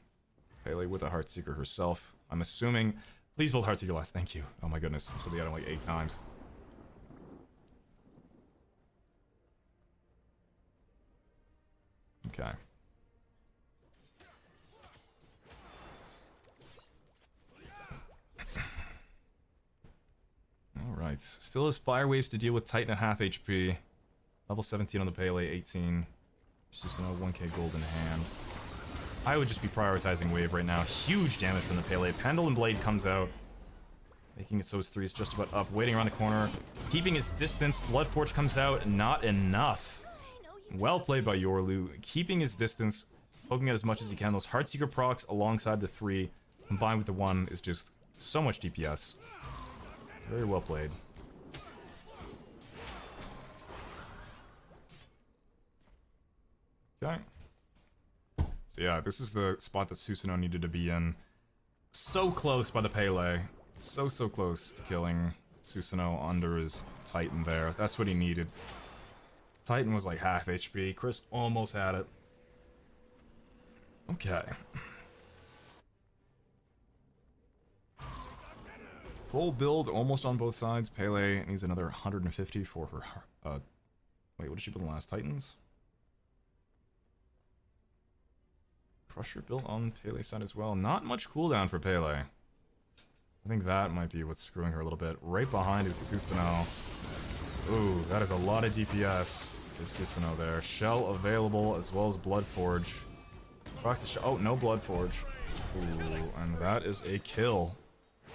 Pele with a Heartseeker herself. I'm assuming... Please build Heartseeker last. Thank you. Oh my goodness. So they got him like 8 times. Okay. Alright. Still has Fire Waves to deal with Titan at half HP. Level 17 on the Pele, 18. Just another 1k gold in hand. I would just be prioritizing wave right now. Huge damage from the Pele. Pendulum Blade comes out, making it so his 3 is just about up. Waiting around the corner, keeping his distance. Blood Forge comes out, not enough. Well played by Yorlu, keeping his distance, poking out as much as he can. Those Heartseeker procs alongside the 3, combined with the 1, is just so much DPS. Very well played. Okay. So yeah, this is the spot that Susanoo needed to be in. So close by the Pele. So close to killing Susanoo under his Titan there. That's what he needed. Titan was like half HP. Chris almost had it. Okay. Full build almost on both sides. Pele needs another 150 for her... wait, what did she build in the last Titans? Crusher built on Pele's side as well. Not much cooldown for Pele. I think that might be what's screwing her a little bit. Right behind is Susanoo. Ooh, that is a lot of DPS for Susanoo there. Shell available as well as Blood Forge. Oh, no Blood Forge. Ooh, and that is a kill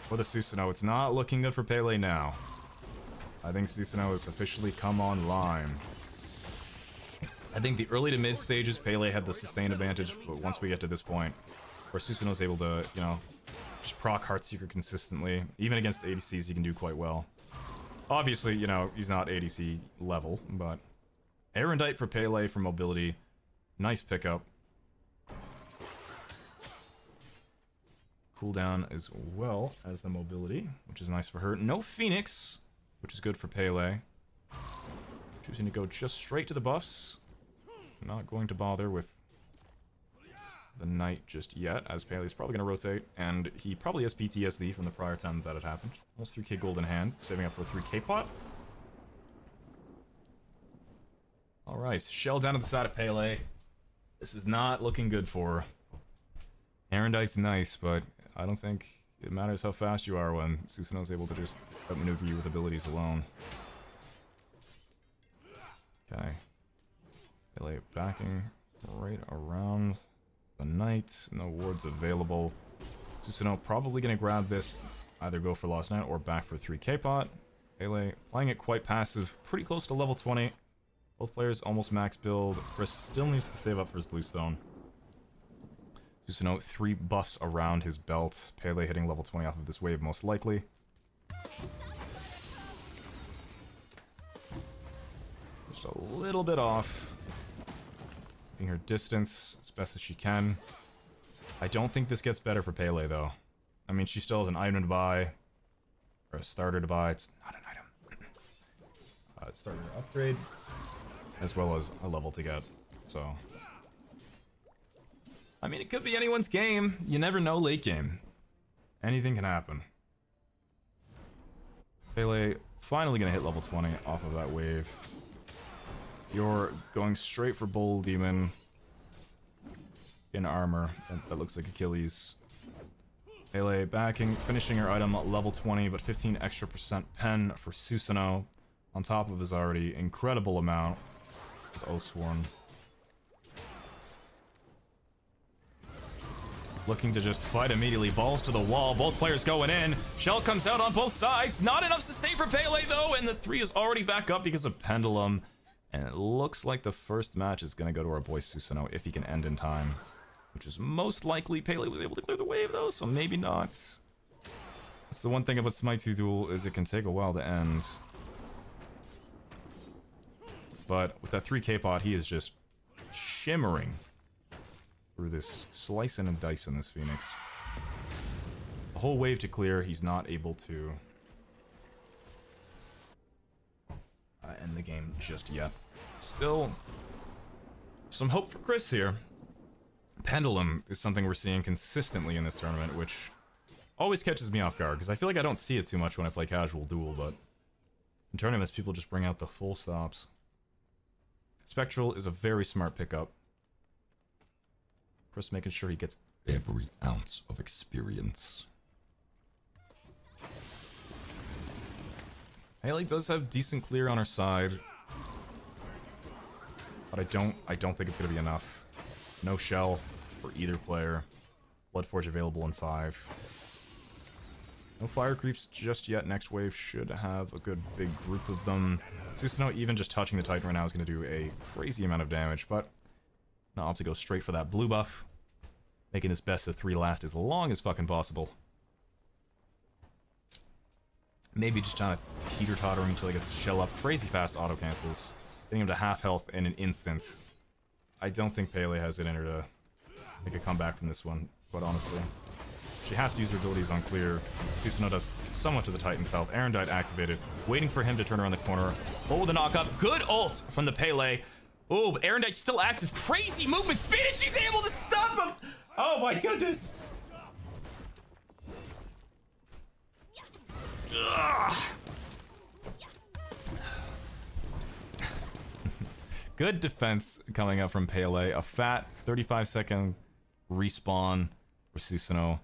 for the Susanoo. It's not looking good for Pele now. I think Susanoo has officially come online. I think the early to mid stages, Pele had the sustain advantage, but once we get to this point, where Susanoo's able to, you know, just proc Heartseeker consistently, even against ADCs, he can do quite well. Obviously, you know, he's not ADC level, but Erendite for Pele for mobility. Nice pickup. Cooldown as well as the mobility, which is nice for her. No Phoenix, which is good for Pele. Choosing to go just straight to the buffs. Not going to bother with the Knight just yet, as Pele's probably going to rotate, and he probably has PTSD from the prior time that it happened. Almost 3k gold in hand, saving up for a 3k pot. Alright, Shell down to the side of Pele. This is not looking good for her. Erendite's nice, but I don't think it matters how fast you are when Susanoo's able to just outmaneuver you with abilities alone. Okay. Pele backing right around the knight. No wards available. Susanoo probably going to grab this, either go for Lost Knight or back for 3k pot. Pele playing it quite passive, pretty close to level 20. Both players almost max build. Chris still needs to save up for his blue stone. Susanoo 3 buffs around his belt. Pele hitting level 20 off of this wave most likely. Just a little bit off. Keeping her distance as best as she can. I don't think this gets better for Pele though. I mean, she still has an item to buy. Or a starter to buy. It's not an item. Starter to upgrade. As well as a level to get. So... I mean, it could be anyone's game. You never know late game. Anything can happen. Pele finally gonna hit level 20 off of that wave. You're going straight for Bull Demon in armor. That looks like Achilles. Pele backing, finishing her item at level 20, but 15 extra % pen for Susanoo on top of his already incredible amount with Oathsworn. Looking to just fight immediately. Balls to the wall. Both players going in. Shell comes out on both sides. Not enough to stay for Pele, though. And the 3 is already back up because of Pendulum. And it looks like the first match is going to go to our boy Susanoo if he can end in time. Which is most likely. Pele was able to clear the wave, though, so maybe not. That's the one thing about Smite 2 Duel is it can take a while to end. But with that 3k pot, he is just shimmering through this slicing and dicing this Phoenix. A whole wave to clear, he's not able to end the game just yet. Still, some hope for Chris here. Pendulum is something we're seeing consistently in this tournament, which always catches me off guard, because I feel like I don't see it too much when I play casual Duel, but in tournaments people just bring out the full stops. Spectral is a very smart pickup. Chris making sure he gets every ounce of experience. Haley does have decent clear on her side, but I don't think it's gonna be enough. No shell for either player. Bloodforge available in 5. No fire creeps just yet. Next wave should have a good big group of them. Susanoo even just touching the Titan right now is going to do a crazy amount of damage, but I'll have to go straight for that blue buff. Making this best of 3 last as long as fucking possible. Maybe just trying to teeter-totter him until he gets his shell up. Crazy fast auto cancels. Getting him to half health in an instant. I don't think Pele has it in her to make a comeback from this one, but honestly. She has to use her abilities on clear. Susanoo does somewhat to the Titan's health. Erendite activated, waiting for him to turn around the corner. Bull with a knock up. Good ult from the Pele. Oh, but Erendite's still active. Crazy movement speed, and she's able to stop him. Oh my goodness. Ugh. Good defense coming up from Pele. A fat 35-second respawn for Susanoo.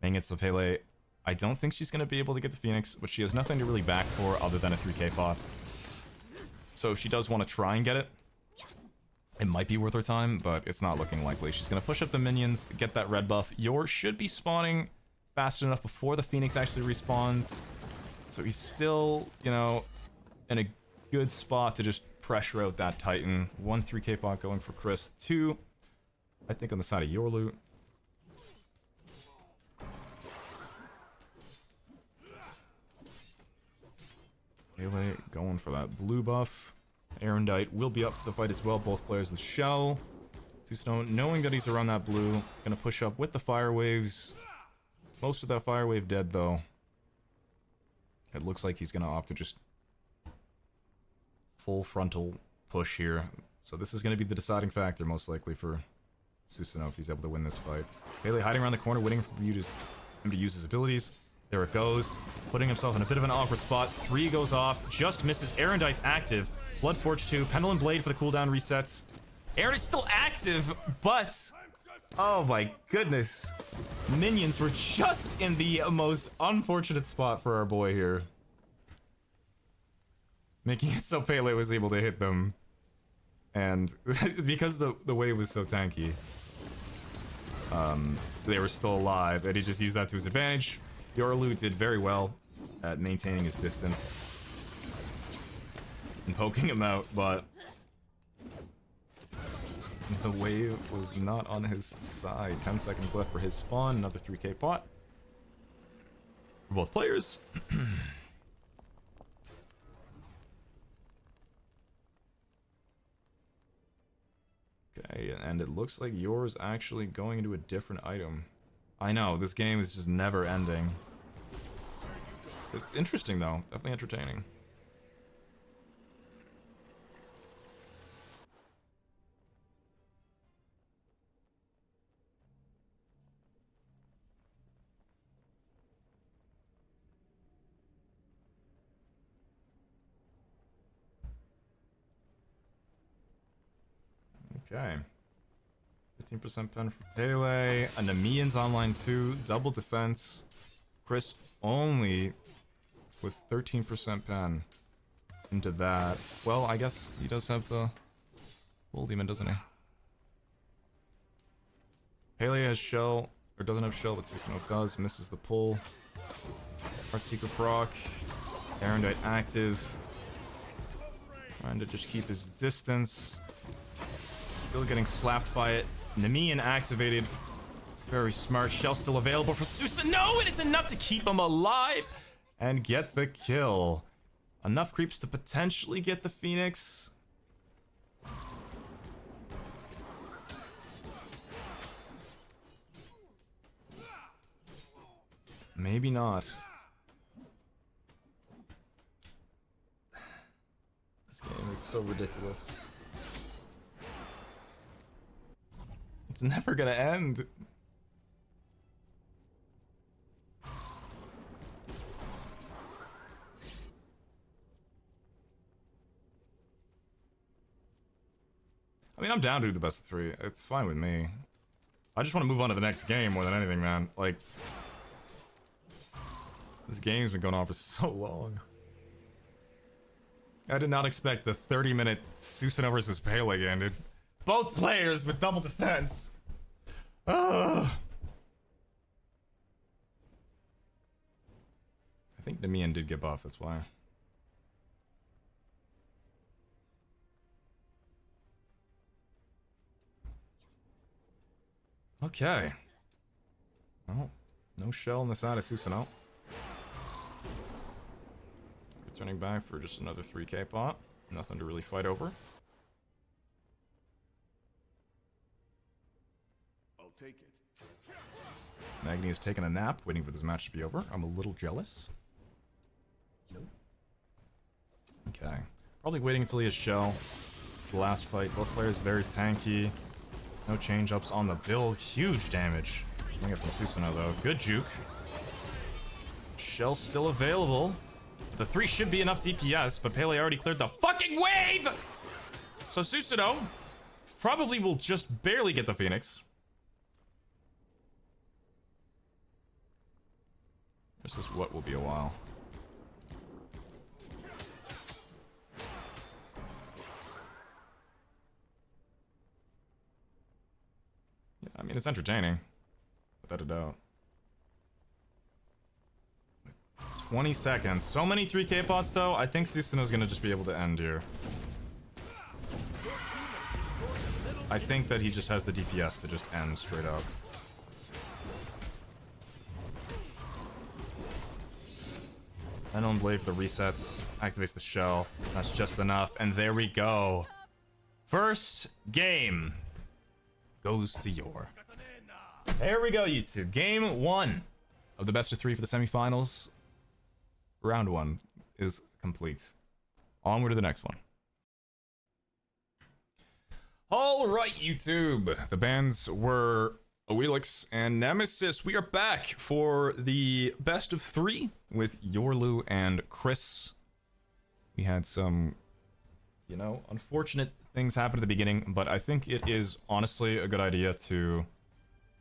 Making it so Pele, I don't think she's going to be able to get the Phoenix, but she has nothing to really back for other than a 3k pot. So if she does want to try and get it, it might be worth her time, but it's not looking likely. She's going to push up the minions, get that red buff. Yor should be spawning fast enough before the Phoenix actually respawns. So he's still, you know, in a good spot to just pressure out that Titan. 1 3k pot going for Chris. 2, I think, on the side of Yor loot. Pele going for that blue buff. Erendite will be up for the fight as well. Both players with shell. Susanoo, knowing that he's around that blue, gonna push up with the fire waves. Most of that fire wave dead though. It looks like he's gonna opt to just full frontal push here. So this is gonna be the deciding factor most likely for Susanoo if he's able to win this fight. Pele hiding around the corner, waiting for him to use his abilities. There it goes. Putting himself in a bit of an awkward spot. 3 goes off. Just misses. Erendite's active. Bloodforge 2. Pendulum Blade for the cooldown resets. Erendite's still active, but... oh my goodness. Minions were just in the most unfortunate spot for our boy here. Making it so Pele was able to hit them. And because the wave was so tanky, they were still alive, and he just used that to his advantage. Yorlu did very well at maintaining his distance and poking him out, but the wave was not on his side. 10 seconds left for his spawn. Another 3k pot for both players. Okay, and it looks like yours actually going into a different item. I know, this game is just never ending. It's interesting though, definitely entertaining. Okay. 15% pen for Pele. And Namian's online too. Double defense. Chris only with 13% pen into that. Well, I guess he does have the Bull Demon, doesn't he? Pele has shell, or doesn't have shell, but Susanoo does. Misses the pull. Heartseeker proc. Erendite active. Trying to just keep his distance. Still getting slapped by it. Namian activated. Very smart. Shell still available for Susanoo, and it's enough to keep him alive and get the kill. Enough creeps to potentially get the Phoenix. Maybe not. This game is so ridiculous. It's never gonna end. I mean, I'm down to do the best of 3. It's fine with me. I just want to move on to the next game more than anything, man. Like, this game's been going on for so long. I did not expect the 30-minute Susanoo versus Pele ended. Both players with double defense. I think Namian did get buffed, that's why. Okay. Well, no shell on the side of Susanoo. Returning back for just another 3k pot. Nothing to really fight over. Take it. Magni has taken a nap, waiting for this match to be over. I'm a little jealous. Nope. Okay. Probably waiting until he has shell. The last fight. Both players very tanky. No change-ups on the build. Huge damage. Getting it from Susanoo though. Good juke. Shell still available. The 3 should be enough DPS, but Pele already cleared the fucking wave! So Susanoo probably will just barely get the Phoenix. This is what will be a while. Yeah, I mean, it's entertaining. Without a doubt. 20 seconds. So many 3k pots, though. I think Susanoo's gonna just be able to end here. I think that he just has the DPS to just end straight up. Unknown Blade for the resets, activates the shell. That's just enough, and there we go. First game goes to Yor. There we go, YouTube. Game 1 of the best of 3 for the semifinals. Round 1 is complete. Onward to the next one. Alright, YouTube. The bands were Awilix and Nemesis. We are back for the best of 3 with Yorlu and Chris. We had some, you know, unfortunate things happen at the beginning, but I think it is honestly a good idea to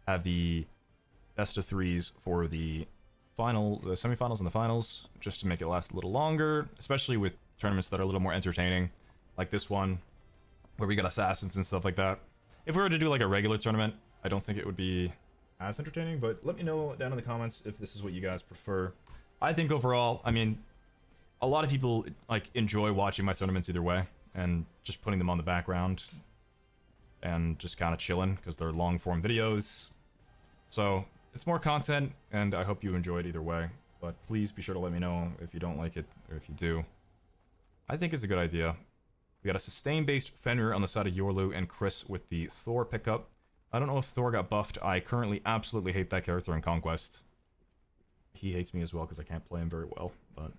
have the best of 3s for the semifinals and the finals, just to make it last a little longer, especially with tournaments that are a little more entertaining, like this one. where we got assassins and stuff like that. If we were to do like a regular tournament, I don't think it would be as entertaining, but let me know down in the comments if this is what you guys prefer. I think overall, I mean, a lot of people like enjoy watching my tournaments either way and just putting them on the background and just kind of chilling because they're long form videos. So it's more content and I hope you enjoy it either way, but please be sure to let me know if you don't like it or if you do. I think it's a good idea. We got a sustain based Fenrir on the side of Yorlu and Chris with the Thor pickup. I don't know if Thor got buffed. I currently absolutely hate that character in Conquest. He hates me as well because I can't play him very well, but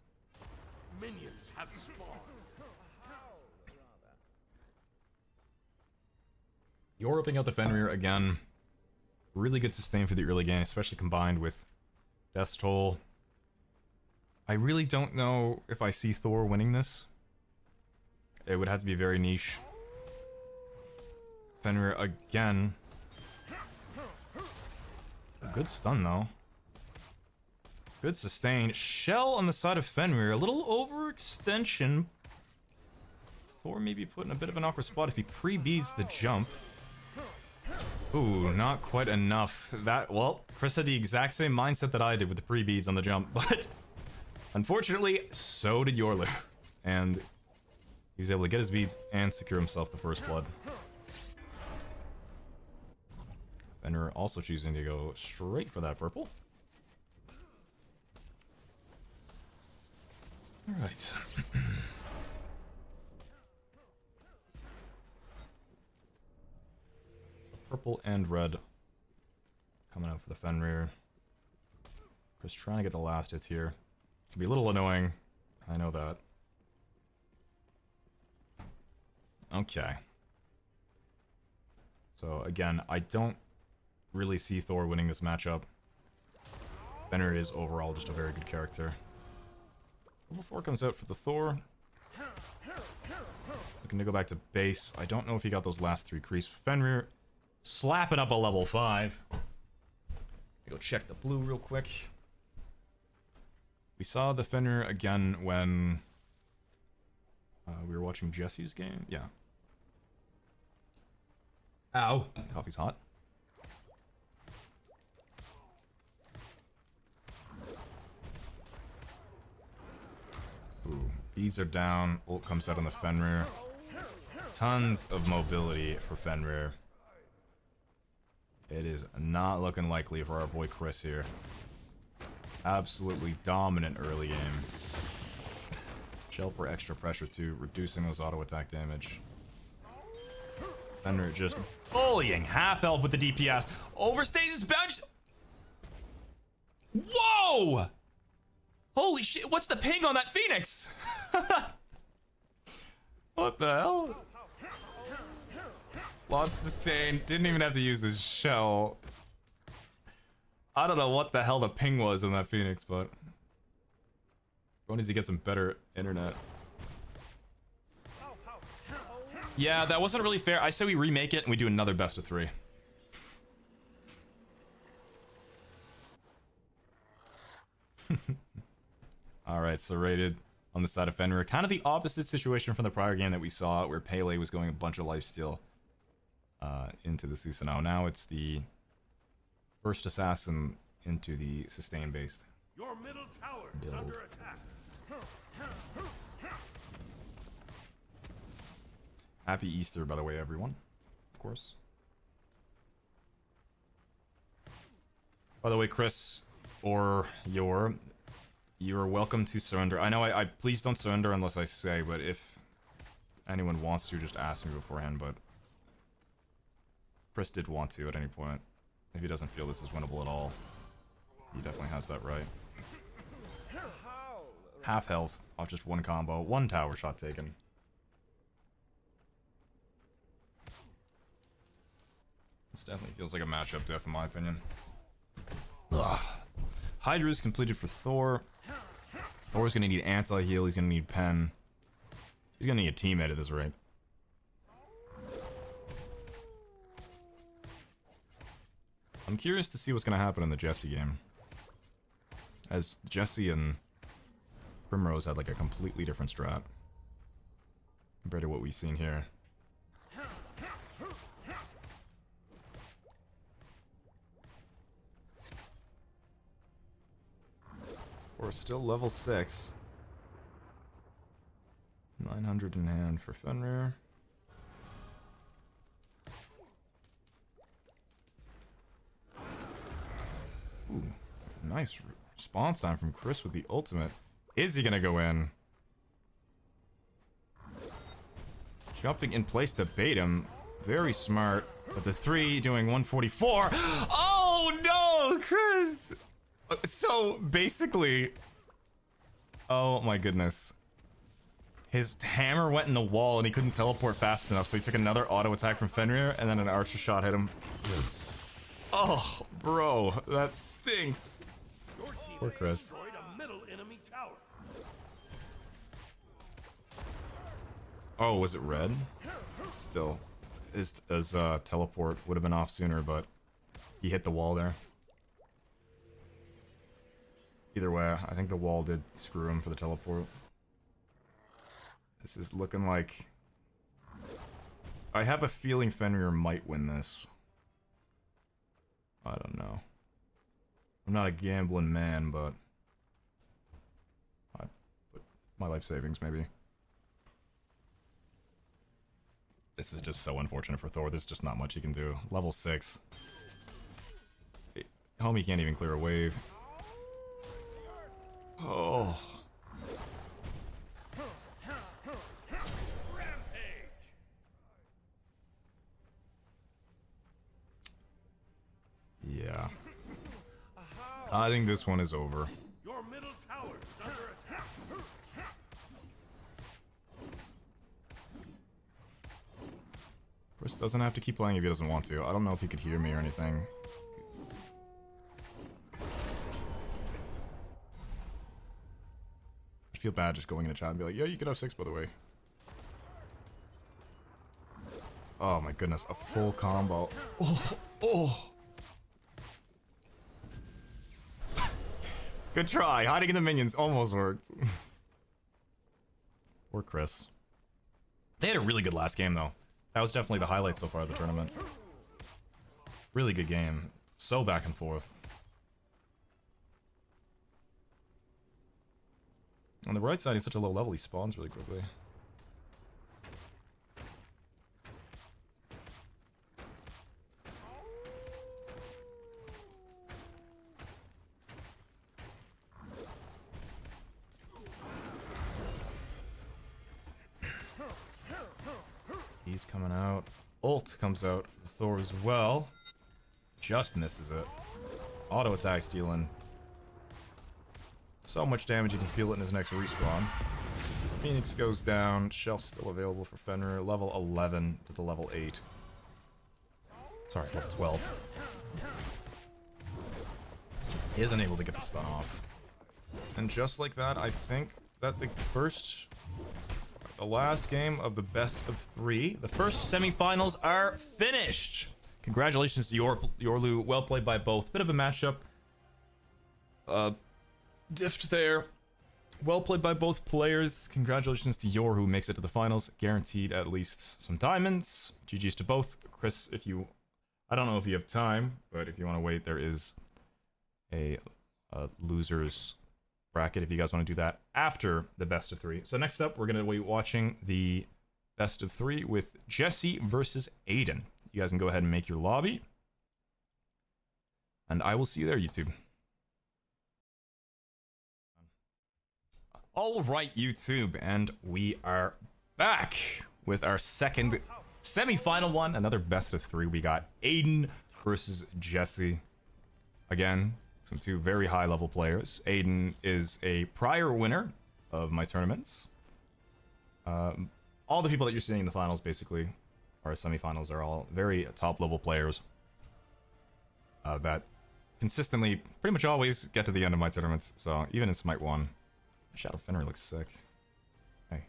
Minions have spawned. you're ripping out the Fenrir again. Really good sustain for the early game, especially combined with Death's Toll. I really don't know if I see Thor winning this. It would have to be very niche. Fenrir again. Good stun though. Good sustain. Shell on the side of Fenrir. A little overextension. Thor maybe put in a bit of an awkward spot if he pre-beads the jump. Ooh, not quite enough. That, well, Chris had the exact same mindset that I did with the pre-beads on the jump, but unfortunately, so did Yorlu. And he was able to get his beads and secure himself the first blood. Fenrir also choosing to go straight for that purple. Alright. Purple and red coming out for the Fenrir. Chris trying to get the last hits here. Could be a little annoying. I know that. Okay. So again, I don't really see Thor winning this matchup. Fenrir is overall just a very good character. Level 4 comes out for the Thor. Looking to go back to base. I don't know if he got those last 3 creeps. Fenrir slapping up a level 5. Go check the blue real quick. We saw the Fenrir again when we were watching Jesse's game. Yeah. Ow. Coffee's hot. Ooh, beads are down. Ult comes out on the Fenrir. Tons of mobility for Fenrir. It is not looking likely for our boy Chris here. Absolutely dominant early game. Shell for extra pressure too, reducing those auto attack damage. Fenrir just bullying half health with the DPS. Overstays his bounce. Whoa! Holy shit, what's the ping on that Phoenix? What the hell? Lost sustain, didn't even have to use his shell. I don't know what the hell the ping was on that Phoenix, but one needs to get some better internet. Yeah, that wasn't really fair. I say we remake it and we do another best of 3. Alright, so rated on the side of Fenrir. Kind of the opposite situation from the prior game that we saw where Pele was going a bunch of lifesteal into the Susanoo. Now it's the first assassin into the sustain based. Your middle tower is under attack. Happy Easter, by the way, everyone. Of course. By the way, Chris, or you're welcome to surrender. I know I please don't surrender unless I say, but if anyone wants to, just ask me beforehand, but Chris did want to at any point. If he doesn't feel this is winnable at all, he definitely has that right. Half health off just one combo, 1 tower shot taken. This definitely feels like a matchup diff in my opinion. Ugh. Hydra's completed for Thor. Thor's gonna need anti-heal, he's gonna need pen. He's gonna need a teammate at this rate. I'm curious to see what's gonna happen in the Jesse game. As Jesse and Primrose had like a completely different strat compared to what we've seen here. We're still level 6. 900 in hand for Fenrir. Ooh, nice response time from Chris with the ultimate. Is he gonna go in? Jumping in place to bait him. Very smart. But the 3 doing 144. Oh no, Chris! So basically... Oh my goodness. His hammer went in the wall and he couldn't teleport fast enough, so he took another auto attack from Fenrir and then an archer shot hit him. Oh, bro, that stinks. Poor Chris. Destroyed a middle enemy tower. Oh, was it red? Still, his teleport would have been off sooner, but he hit the wall there. Either way, I think the wall did screw him for the teleport. This is looking like... I have a feeling Fenrir might win this. I don't know. I'm not a gambling man, but... I put my life savings, maybe. This is just so unfortunate for Thor. There's just not much he can do. Level 6. Homie can't even clear a wave. Oh. Yeah. I think this one is over. Your middle tower is under attack. Chris doesn't have to keep playing if he doesn't want to. I don't know if he could hear me or anything. I feel bad just going in the chat and be like, yo, you could have 6 by the way. Oh my goodness, a full combo. Oh, oh. Good try. Hiding in the minions almost worked. Poor Chris. They had a really good last game though. That was definitely the highlight so far of the tournament. Really good game. So back and forth. On the right side, he's such a low level, he spawns really quickly. He's coming out. Ult comes out for Thor as well. Just misses it. Auto attack stealing. So much damage you can feel it in his next respawn. Phoenix goes down. Shelf's still available for Fenrir. Level 11 to the level 8. Sorry, level 12. He isn't able to get the stun off. And just like that, I think that the last game of the best of 3, the first semifinals are finished. Congratulations to Yorlu. Well played by both. Bit of a matchup. Diffed there. Well played by both players. Congratulations to Yor, who makes it to the finals. Guaranteed at least some diamonds. GG's to both. Chris, if you... I don't know if you have time, but if you want to wait, there is a losers bracket if you guys want to do that after the best of 3. So next up, we're going to be watching the best of 3 with Jesse versus Aiden. You guys can go ahead and make your lobby. And I will see you there, YouTube. All right, YouTube, and we are back with our second semi-final one. Another best of 3. We got Aiden versus Jesse. Again, some 2 very high-level players. Aiden is a prior winner of my tournaments. All the people that you're seeing in the finals, basically, our semi-finals, are all very top-level players that consistently, pretty much always, get to the end of my tournaments. So even in Smite 1. Shadow Fenrir looks sick. Hey.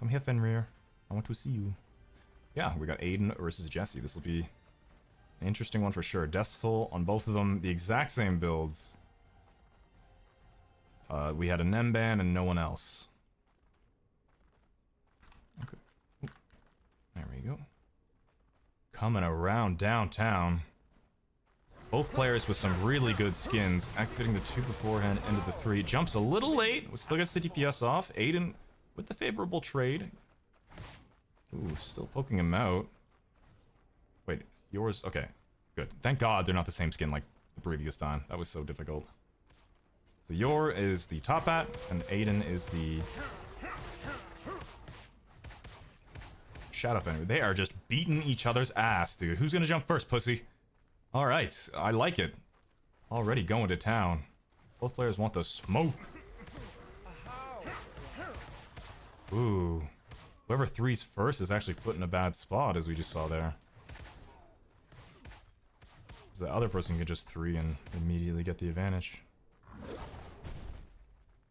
Come here, Fenrir. I want to see you. Yeah, we got Aiden versus Jesse. This will be an interesting one for sure. Death's Toll on both of them. The exact same builds. We had a Nemban and no one else. Okay. Ooh. There we go. Coming around downtown. Both players with some really good skins. Activating the 2 beforehand into the 3. Jumps a little late. Still gets the DPS off. Aiden with the favorable trade. Ooh, still poking him out. Wait, yours? Okay, good. Thank God they're not the same skin like the previous time. That was so difficult. So Yor is the top hat, and Aiden is the Shadow Fender. They are just beating each other's ass, dude. Who's gonna jump first, pussy? Alright, I like it. Already going to town. Both players want the smoke. Ooh. Whoever 3's first is actually put in a bad spot, as we just saw there. Because the other person could just 3 and immediately get the advantage.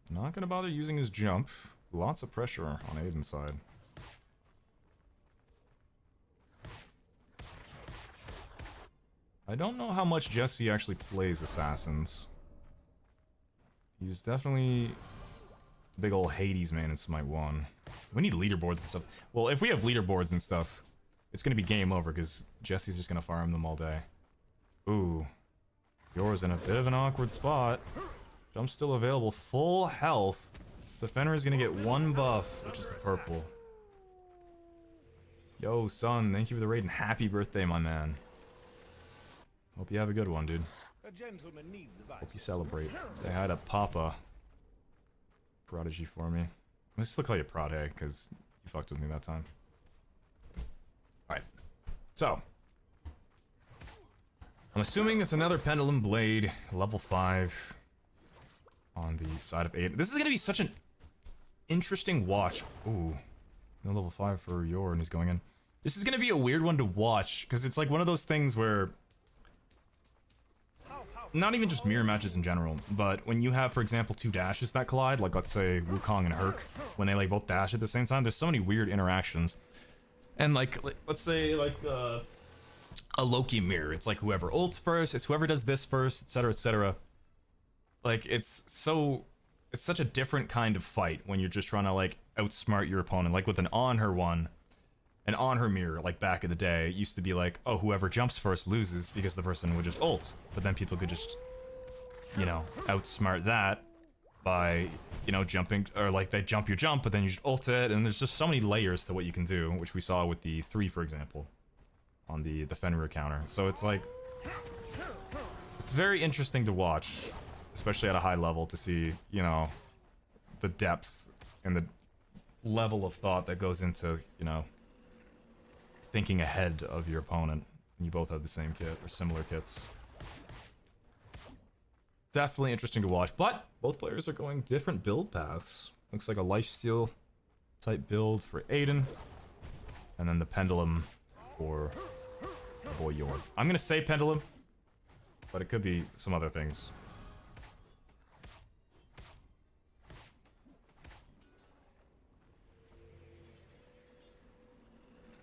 Not gonna bother using his jump. Lots of pressure on Aiden's side. I don't know how much Jesse actually plays Assassins. He was definitely a big old Hades man in Smite 1. We need leaderboards and stuff. Well, if we have leaderboards and stuff, it's gonna be game over because Jesse's just gonna farm them all day. Ooh. Yours in a bit of an awkward spot. Jump's still available. Full health. The Fenrir is gonna get 1 buff, which is the purple. Yo, son, thank you for the raid and happy birthday, my man. Hope you have a good one, dude. A gentleman needs advice. Hope you celebrate. Say hi to Papa Prodigy for me. Let's still call you Prod, because you fucked with me that time. Alright. So. I'm assuming it's another Pendulum Blade, level 5. On the side of 8. This is going to be such an interesting watch. Ooh. No level 5 for Yor, and he's going in. This is going to be a weird one to watch, because it's like one of those things where... Not even just mirror matches in general, but when you have, for example, 2 dashes that collide, like let's say Wukong and Herc, when they like both dash at the same time, there's so many weird interactions. And like let's say like a Loki mirror, it's like whoever ults first, it's whoever does this first, etc, etc. Like it's such a different kind of fight when you're just trying to like outsmart your opponent, like with an on her one. And on her mirror, like back in the day, it used to be like, oh, whoever jumps first loses because the person would just ult. But then people could just, you know, outsmart that by, you know, jumping, or like they jump your jump, but then you just ult it. And there's just so many layers to what you can do, which we saw with the 3, for example, on the Fenrir counter. So it's like, it's very interesting to watch, especially at a high level, to see, you know, the depth and the level of thought that goes into, you know, thinking ahead of your opponent. You both have the same kit or similar kits. Definitely interesting to watch, but both players are going different build paths. Looks like a lifesteal type build for Aiden, and then the pendulum for the boy Yor. I'm gonna say pendulum, but it could be some other things.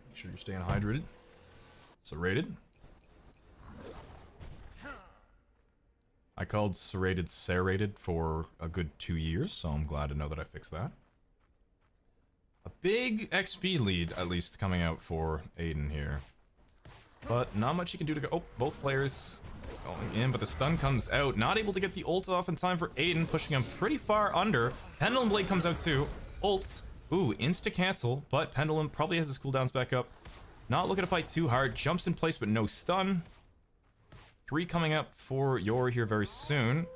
Make sure you're staying hydrated. Serrated. I called serrated serrated for a good 2 years, so I'm glad to know that I fixed that. A big XP lead, at least, coming out for Aiden here. But not much you can do to go. Oh, both players going in, but the stun comes out. Not able to get the ult off in time for Aiden, pushing him pretty far under. Pendulum Blade comes out too. Ults. Ooh, insta-cancel, but Pendulum probably has his cooldowns back up. Not looking to fight too hard. Jumps in place, but no stun. 3 coming up for Yor here very soon.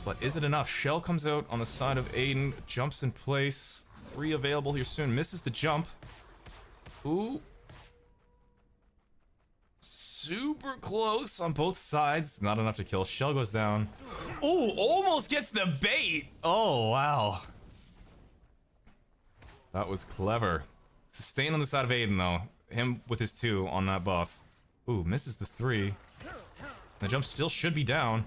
But is it enough? Shell comes out on the side of Aiden. Jumps in place. 3 available here soon. Misses the jump. Ooh. Super close on both sides. Not enough to kill. Shell goes down. Ooh, almost gets the bait. Oh, wow. That was clever. Sustain on the side of Aiden, though. Him with his 2 on that buff. Ooh, misses the 3. The jump still should be down.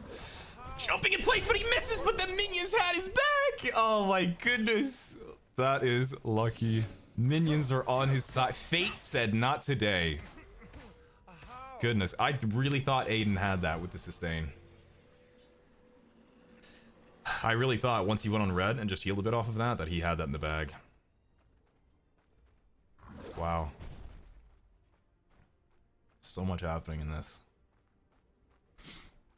Jumping in place, but he misses, but the minions had his back! Oh my goodness. That is lucky. Minions are on his side. Fate said not today. Goodness, I really thought Aiden had that with the sustain. I really thought once he went on red and just healed a bit off of that he had that in the bag. Wow. So much happening in this.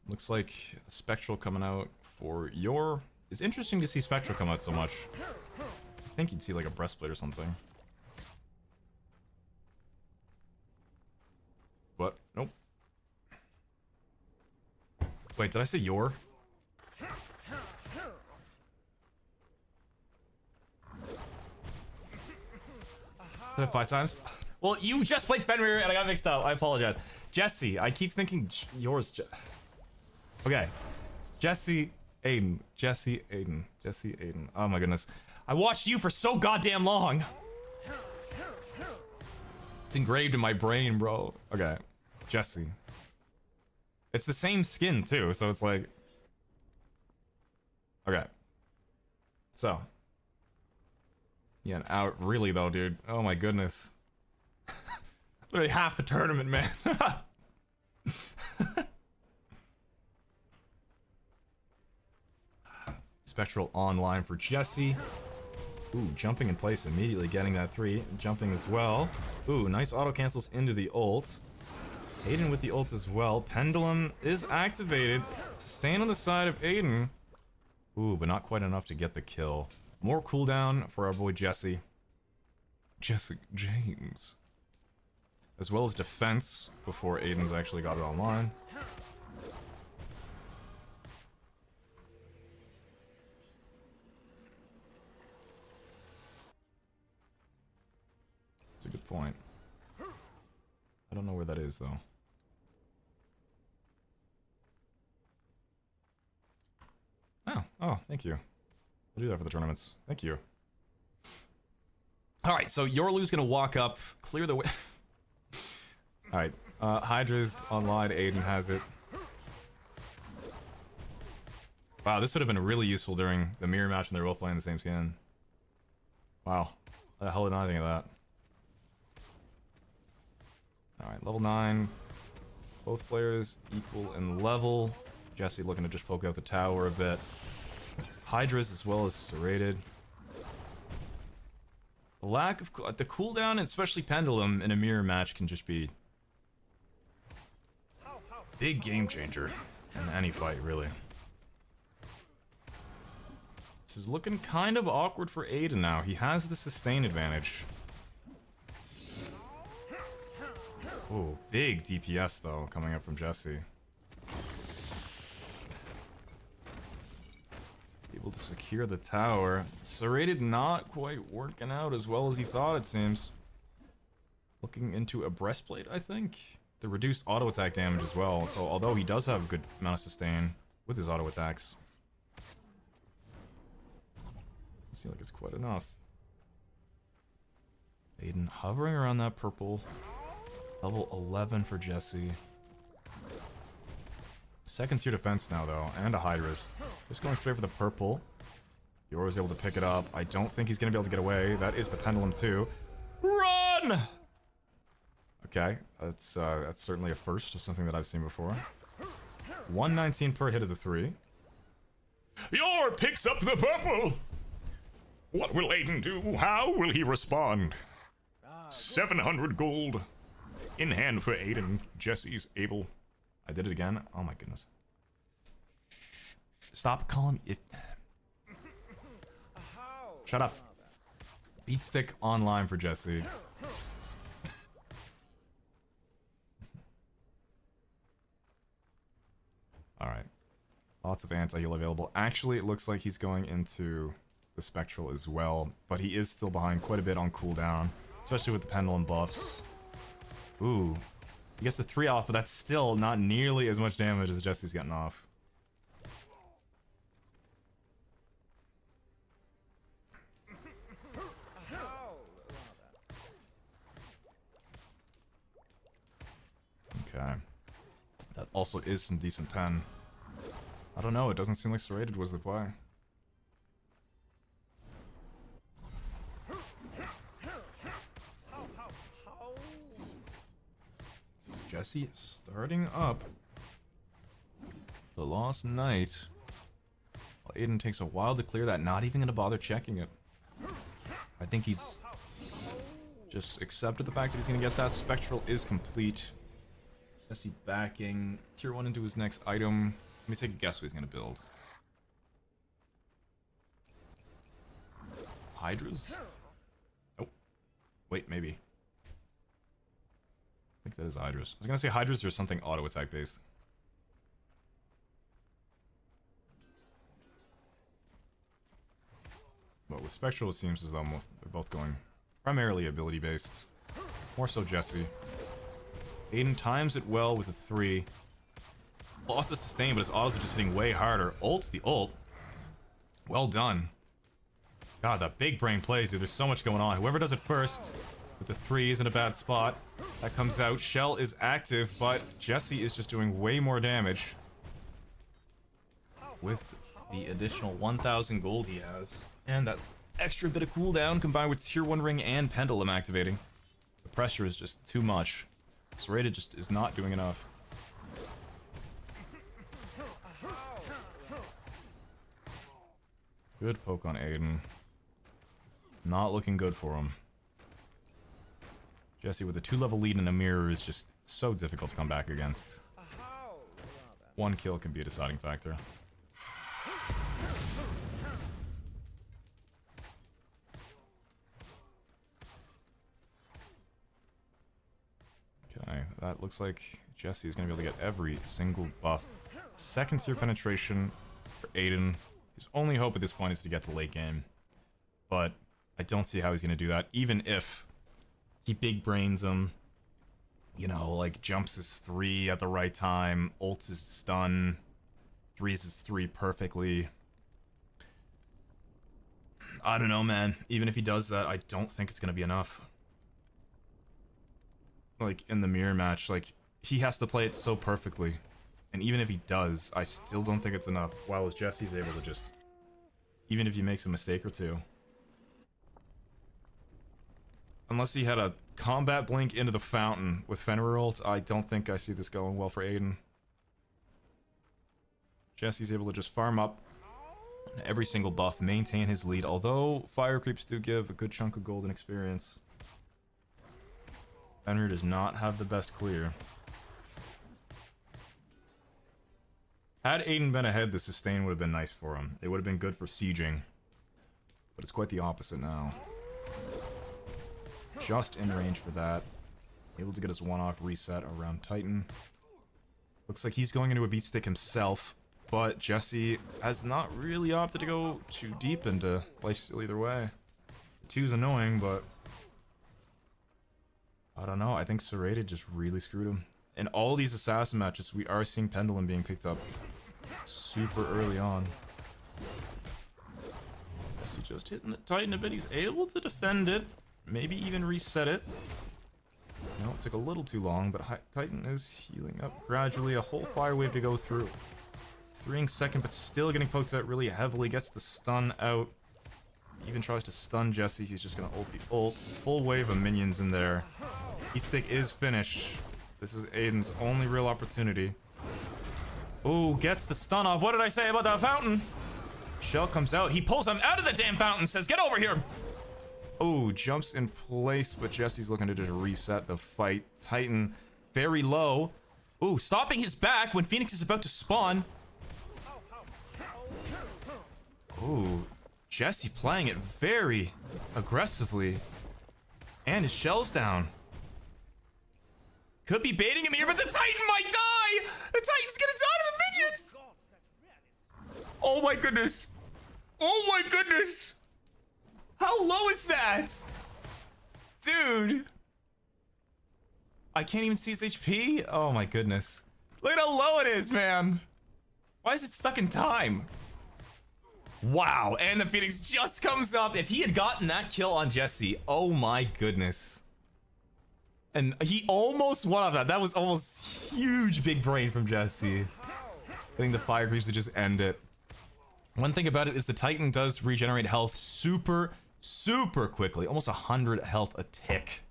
Looks like Spectral coming out for your... It's interesting to see Spectral come out so much. I think you'd see like a breastplate or something. What? Nope. Wait, did I say your? Did I 5 times? Well, you just played Fenrir and I got mixed up. I apologize. Jesse, I keep thinking yours. Okay. Jesse, Aiden. Jesse, Aiden. Jesse, Aiden. Oh my goodness. I watched you for so goddamn long. It's engraved in my brain, bro. Okay. Jesse. It's the same skin too, so it's like... Okay. So. Yeah, out really though, dude. Oh my goodness. Literally half the tournament, man. Spectral online for Jesse. Ooh, jumping in place immediately, getting that 3. Jumping as well. Ooh, nice auto cancels into the ult. Aiden with the ult as well. Pendulum is activated. Staying on the side of Aiden. Ooh, but not quite enough to get the kill. More cooldown for our boy Jesse. Jesse James. As well as defense before Aiden's actually got it online. That's a good point. I don't know where that is though. Oh, thank you. I'll do that for the tournaments. Thank you. Alright, so Yorlu's gonna walk up, clear the way. Alright, Hydra's online, Aiden has it. Wow, this would have been really useful during the mirror match when they were both playing the same skin. Wow. How the hell did I think of that? Alright, level 9. Both players equal in level. Jesse looking to just poke out the tower a bit. Hydra's as well as serrated. The lack of the cooldown, especially Pendulum in a mirror match, can just be big game changer in any fight, really. This is looking kind of awkward for Aiden now. He has the sustain advantage. Oh, big DPS though coming up from Jesse. Able to secure the tower. Serrated not quite working out as well as he thought, it seems. Looking into a breastplate, I think. The reduced auto attack damage as well, so although he does have a good amount of sustain with his auto attacks, doesn't seem like it's quite enough. Aiden hovering around that purple. Level 11 for Jesse. Second tier defense now though, and a Hydra's. Just going straight for the purple. Yora's able to pick it up. I don't think he's gonna be able to get away. That is the Pendulum too. Run! Okay, that's certainly a first of something that I've seen before. 119 per hit of the 3. Yor picks up the purple! What will Aiden do? How will he respond? 700 gold in hand for Aiden. Jesse's able. I did it again. Oh my goodness. Stop calling it. Shut up. Beat stick online for Jesse. Alright. Lots of anti-heal available. Actually, it looks like he's going into the Spectral as well, but he is still behind quite a bit on cooldown, especially with the Pendulum buffs. Ooh. He gets the 3 off, but that's still not nearly as much damage as Jesse's getting off. Okay. That also is some decent pen. I don't know, it doesn't seem like serrated was the play. Jesse starting up the Lost Knight. Well, Aiden takes a while to clear that, not even gonna bother checking it. I think he's just accepted the fact that he's gonna get that. Spectral is complete. Jesse backing tier 1 into his next item. Let me take a guess what he's gonna build. Hydras? Oh. Wait, maybe. I think that is Hydras. I was gonna say Hydras or something auto attack based. But with Spectral, it seems as though they're both going primarily ability based. More so Jesse. Aiden times it well with a 3. Lots of sustain, but his autos are just hitting way harder. Ult's the ult. Well done. God, that big brain plays, dude. There's so much going on. Whoever does it first with the 3 is in a bad spot. That comes out. Shell is active, but Jesse is just doing way more damage. With the additional 1,000 gold he has. And that extra bit of cooldown combined with tier 1 ring and pendulum activating. The pressure is just too much. Serrated just is not doing enough. Good poke on Aiden. Not looking good for him. Jesse with a 2-level lead in a mirror is just so difficult to come back against. 1 kill can be a deciding factor. Okay, that looks like Jesse is going to be able to get every single buff. Second tier penetration for Aiden. His only hope at this point is to get to late game. But I don't see how he's going to do that, even if he big brains him. You know, like jumps his 3 at the right time, ults his stun, 3s his 3 perfectly. I don't know, man. Even if he does that, I don't think it's going to be enough. Like, in the mirror match, like, he has to play it so perfectly. And even if he does, I still don't think it's enough. While Jesse's able to just... Even if he makes a mistake or two. Unless he had a combat blink into the fountain with Fenrir ult, I don't think I see this going well for Aiden. Jesse's able to just farm up every single buff, maintain his lead, although fire creeps do give a good chunk of golden experience. Fenrir does not have the best clear. Had Aiden been ahead, the sustain would have been nice for him. It would have been good for sieging. But it's quite the opposite now. Just in range for that. Able to get his one-off reset around Titan. Looks like he's going into a beat stick himself. But Jesse has not really opted to go too deep into lifesteal either way. The 2's annoying, but... I don't know, I think Serrated just really screwed him. In all these assassin matches, we are seeing Pendulum being picked up super early on. Jesse just hitting the Titan a bit. He's able to defend it. Maybe even reset it. No, it took a little too long, but Titan is healing up gradually. A whole fire wave to go through. 3ing second, but still getting poked out really heavily. Gets the stun out. Even tries to stun Jesse. He's just gonna ult the ult. Full wave of minions in there. E-stick is finished. This is Aiden's only real opportunity. Oh, gets the stun off. What did I say about that fountain? Shell comes out. He pulls him out of the damn fountain. Says, get over here. Oh, jumps in place, but Jesse's looking to just reset the fight. Titan very low. Oh, stopping his back when Phoenix is about to spawn. Oh, Jesse playing it very aggressively. And his shell's down. Could be baiting him here, but the Titan might die! The Titan's gonna die to the minions! Oh my goodness! Oh my goodness! How low is that? Dude! I can't even see his HP? Oh my goodness. Look at how low it is, man! Why is it stuck in time? Wow, and the Phoenix just comes up. If he had gotten that kill on Jesse, oh my goodness. And he almost won off that. That was almost huge big brain from Jesse. I think the fire creeps to just end it. One thing about it is the Titan does regenerate health super quickly. Almost 100 health a tick.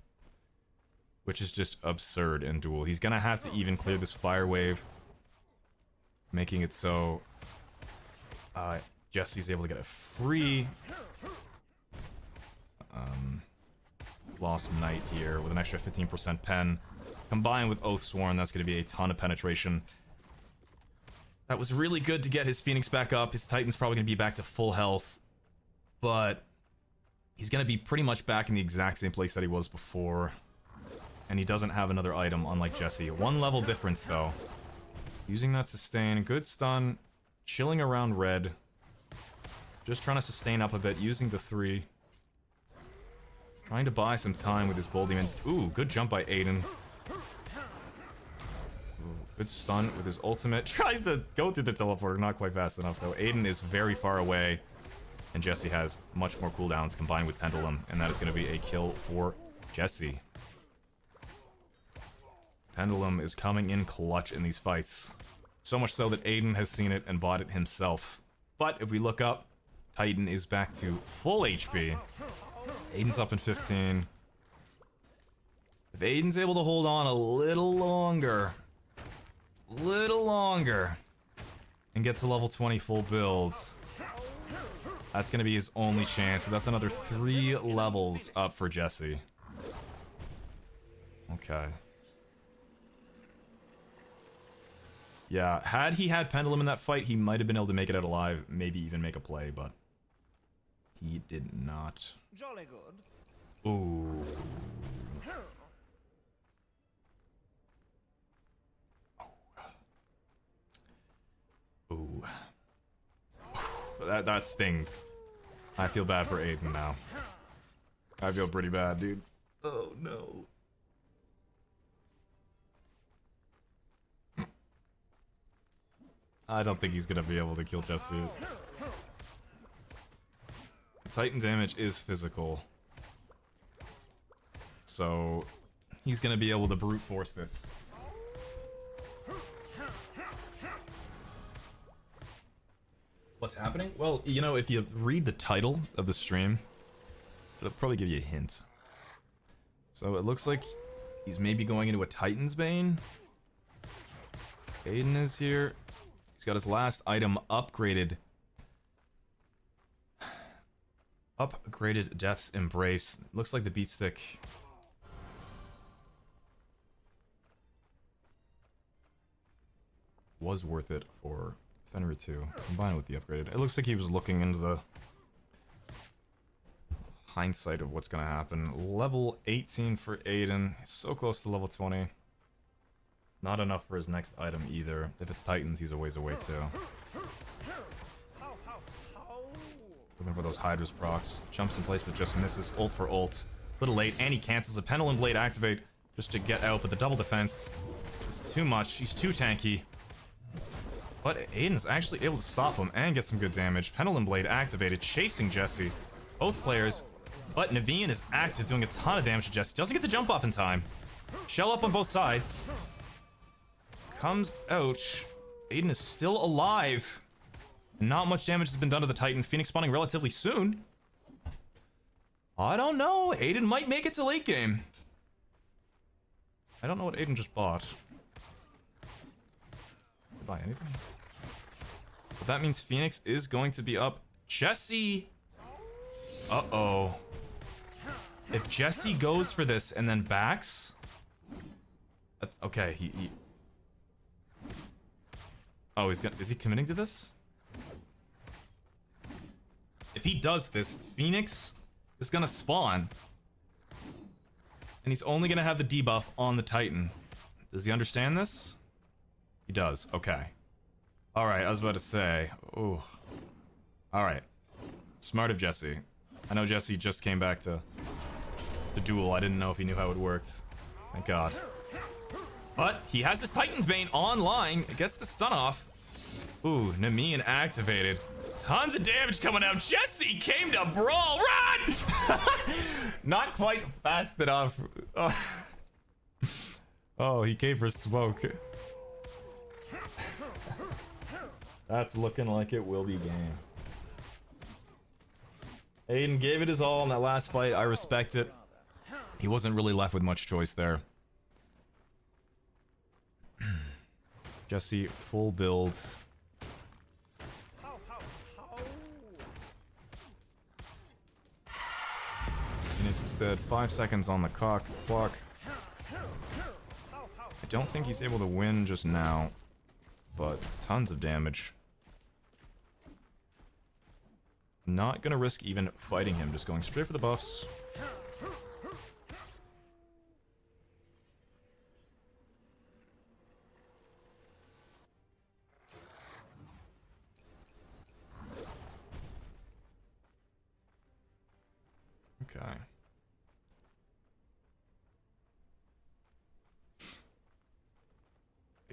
Which is just absurd in Duel. He's gonna have to even clear this fire wave. Making it so... Jesse's able to get a free... Lost Knight here with an extra 15% pen. Combined with Oathsworn, that's going to be a ton of penetration. That was really good to get his Phoenix back up. His Titan's probably going to be back to full health. But he's going to be pretty much back in the exact same place that he was before. And he doesn't have another item, unlike Jesse. 1 level difference, though. Using that sustain. Good stun. Chilling around red. Just trying to sustain up a bit, using the 3. Trying to buy some time with his Bull Demon. Ooh, good jump by Aiden. Good stun with his ultimate. Tries to go through the teleporter, not quite fast enough though. Aiden is very far away. And Jesse has much more cooldowns combined with Pendulum. And that is going to be a kill for Jesse. Pendulum is coming in clutch in these fights. So much so that Aiden has seen it and bought it himself. But if we look up, Titan is back to full HP. Aiden's up in 15. If Aiden's able to hold on a little longer, and get to level 20 full builds, that's going to be his only chance. But that's another 3 levels up for Jesse. Okay. Yeah, had he had Pendulum in that fight, he might have been able to make it out alive, maybe even make a play, but he did not. Jolly good. Ooh. Ooh. That stings. I feel bad for Aiden now. I feel pretty bad, dude. Oh no. I don't think he's gonna be able to kill Jesse. Titan damage is physical. So he's gonna be able to brute force this. What's happening? Well, you know, if you read the title of the stream, it'll probably give you a hint. So it looks like he's maybe going into a Titan's Bane. Aiden is here. He's got his last item upgraded. Upgraded Death's Embrace. Looks like the beat stick was worth it for Fenrir 2, combined with the upgraded. It looks like he was looking into the hindsight of what's gonna happen. Level 18 for Aiden. So close to level 20. Not enough for his next item either. If it's Titans, he's a ways away too. Looking for those Hydra's procs. Jumps in place but just misses. Ult for ult. Little late, and he cancels a Pendulum Blade activate just to get out, but the double defense is too much. He's too tanky. But Aiden's actually able to stop him and get some good damage. Pendulum Blade activated, chasing Jesse. Both players. But Naveen is active, doing a ton of damage to Jesse. Doesn't get the jump off in time. Shell up on both sides. Comes out. Aiden is still alive. Not much damage has been done to the Titan. Phoenix spawning relatively soon. I don't know. Aiden might make it to late game. I don't know what Aiden just bought. Did he buy anything? But that means Phoenix is going to be up. Jesse! Uh-oh. If Jesse goes for this and then backs... That's, okay, he... Oh, is he committing to this? If he does this, Phoenix is gonna spawn. And he's only gonna have the debuff on the Titan. Does he understand this? He does, okay. Alright, I was about to say. Ooh. Alright. Smart of Jesse. I know Jesse just came back to the Duel. I didn't know if he knew how it worked. Thank God. But he has his Titan's Bane online. It gets the stun off. Ooh, Nemean activated. Tons of damage coming out. Jesse came to brawl. Run! Not quite fast enough. Oh, he came for smoke. That's looking like it will be game. Aiden gave it his all in that last fight. I respect it. He wasn't really left with much choice there. Jesse, full build. Phoenix is dead. 5 seconds on the clock. I don't think he's able to win just now, but tons of damage. Not gonna risk even fighting him, just going straight for the buffs. Okay.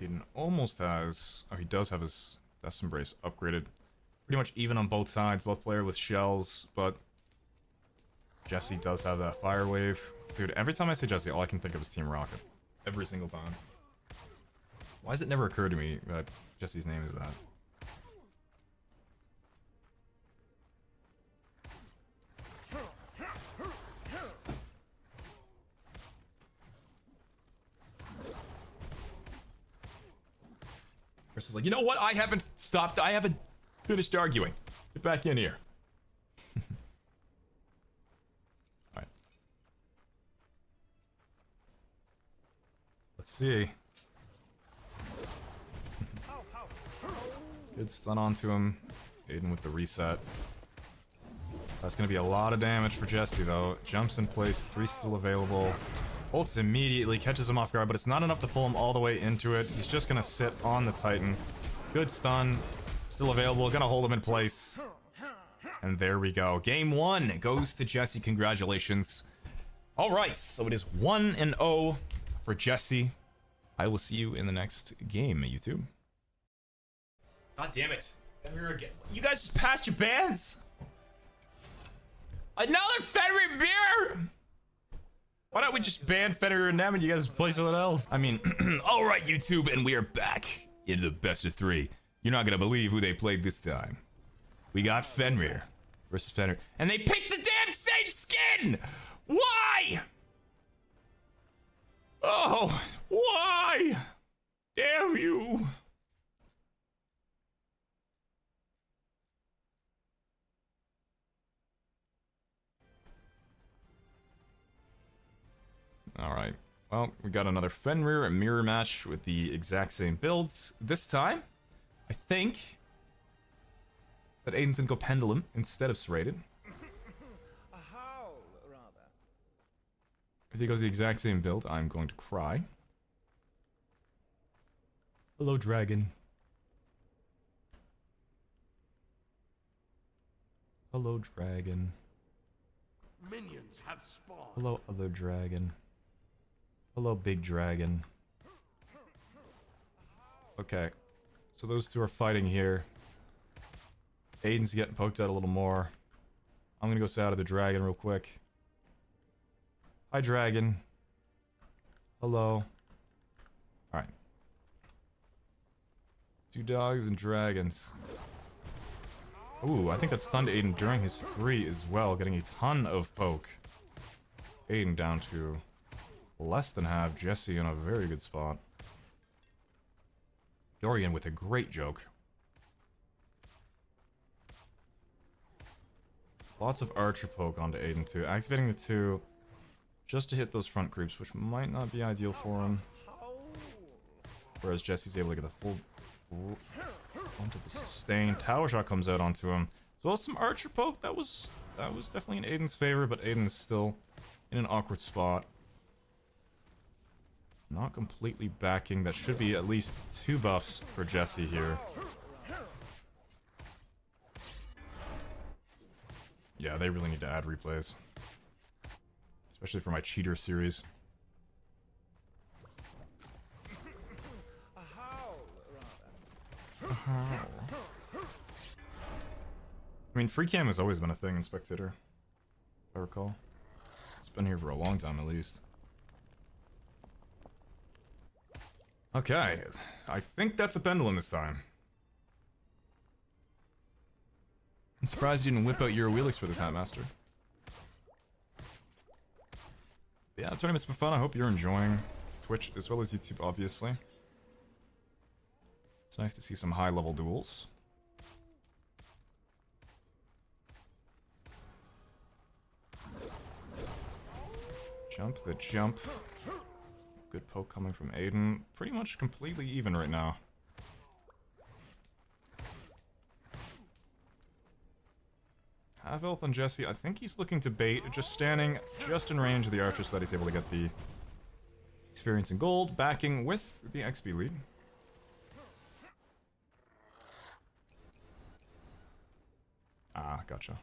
Aiden almost has... Oh, he does have his Death Embrace upgraded. Pretty much even on both sides, both player with shells, but... Jesse does have that Fire Wave. Dude, every time I say Jesse, all I can think of is Team Rocket. Every single time. Why does it never occur to me that Jesse's name is that? Chris is like, you know what? I haven't stopped. I haven't finished arguing. Get back in here. Alright. Let's see. Good stun onto him. Aiden with the reset. That's going to be a lot of damage for Jesse, though. Jumps in place. 3 still available. Ults immediately, catches him off guard, but it's not enough to pull him all the way into it. He's just gonna sit on the Titan. Good stun. Still available, gonna hold him in place. And there we go. Game 1 goes to Jesse. Congratulations. Alright, so it is 1-0 for Jesse. I will see you in the next game, YouTube. God damn it. You guys just passed your bans. Another Fenrir beer! Why don't we just ban Fenrir and them and you guys play something else? I mean, alright YouTube, and we are back into the best of 3. You're not gonna believe who they played this time. We got Fenrir versus Fenrir. And they picked the damn same skin! Why? Oh, why? Damn you. Alright, well, we got another Fenrir and mirror match with the exact same builds. This time, I think that Aiden's gonna go Pendulum instead of Serrated. A howl, rather. If he goes the exact same build, I'm going to cry. Hello, Dragon. Hello, Dragon. Minions have spawned. Hello, other dragon. Hello, big dragon. Okay, so those two are fighting here. Aiden's getting poked out a little more. I'm gonna go say out of the dragon real quick. Hi, dragon. Hello. Alright. 2 dogs and dragons. Ooh, I think that stunned Aiden during his 3 as well, getting a ton of poke. Aiden down to less than half. Jesse in a very good spot. Dorian with a great joke. Lots of archer poke onto Aiden too. Activating the 2 just to hit those front creeps, which might not be ideal for him. Whereas Jesse's able to get the full onto the sustain. Tower shot comes out onto him. As well as some archer poke. That was definitely in Aiden's favor, but Aiden is still in an awkward spot. Not completely backing. That should be at least 2 buffs for Jesse here. Yeah, they really need to add replays. Especially for my cheater series. A howl, rather. I mean, free cam has always been a thing in Spectator, if I recall. It's been here for a long time, at least. Okay, I think that's a Pendulum this time. I'm surprised you didn't whip out your Wheelix for this, Hatmaster. Yeah, the tournament's been fun. I hope you're enjoying Twitch as well as YouTube, obviously. It's nice to see some high-level duels. Jump the jump. Good poke coming from Aiden. Pretty much completely even right now. Half health on Jesse. I think he's looking to bait, just standing just in range of the archer so that he's able to get the experience and gold, backing with the XP lead. Ah, gotcha.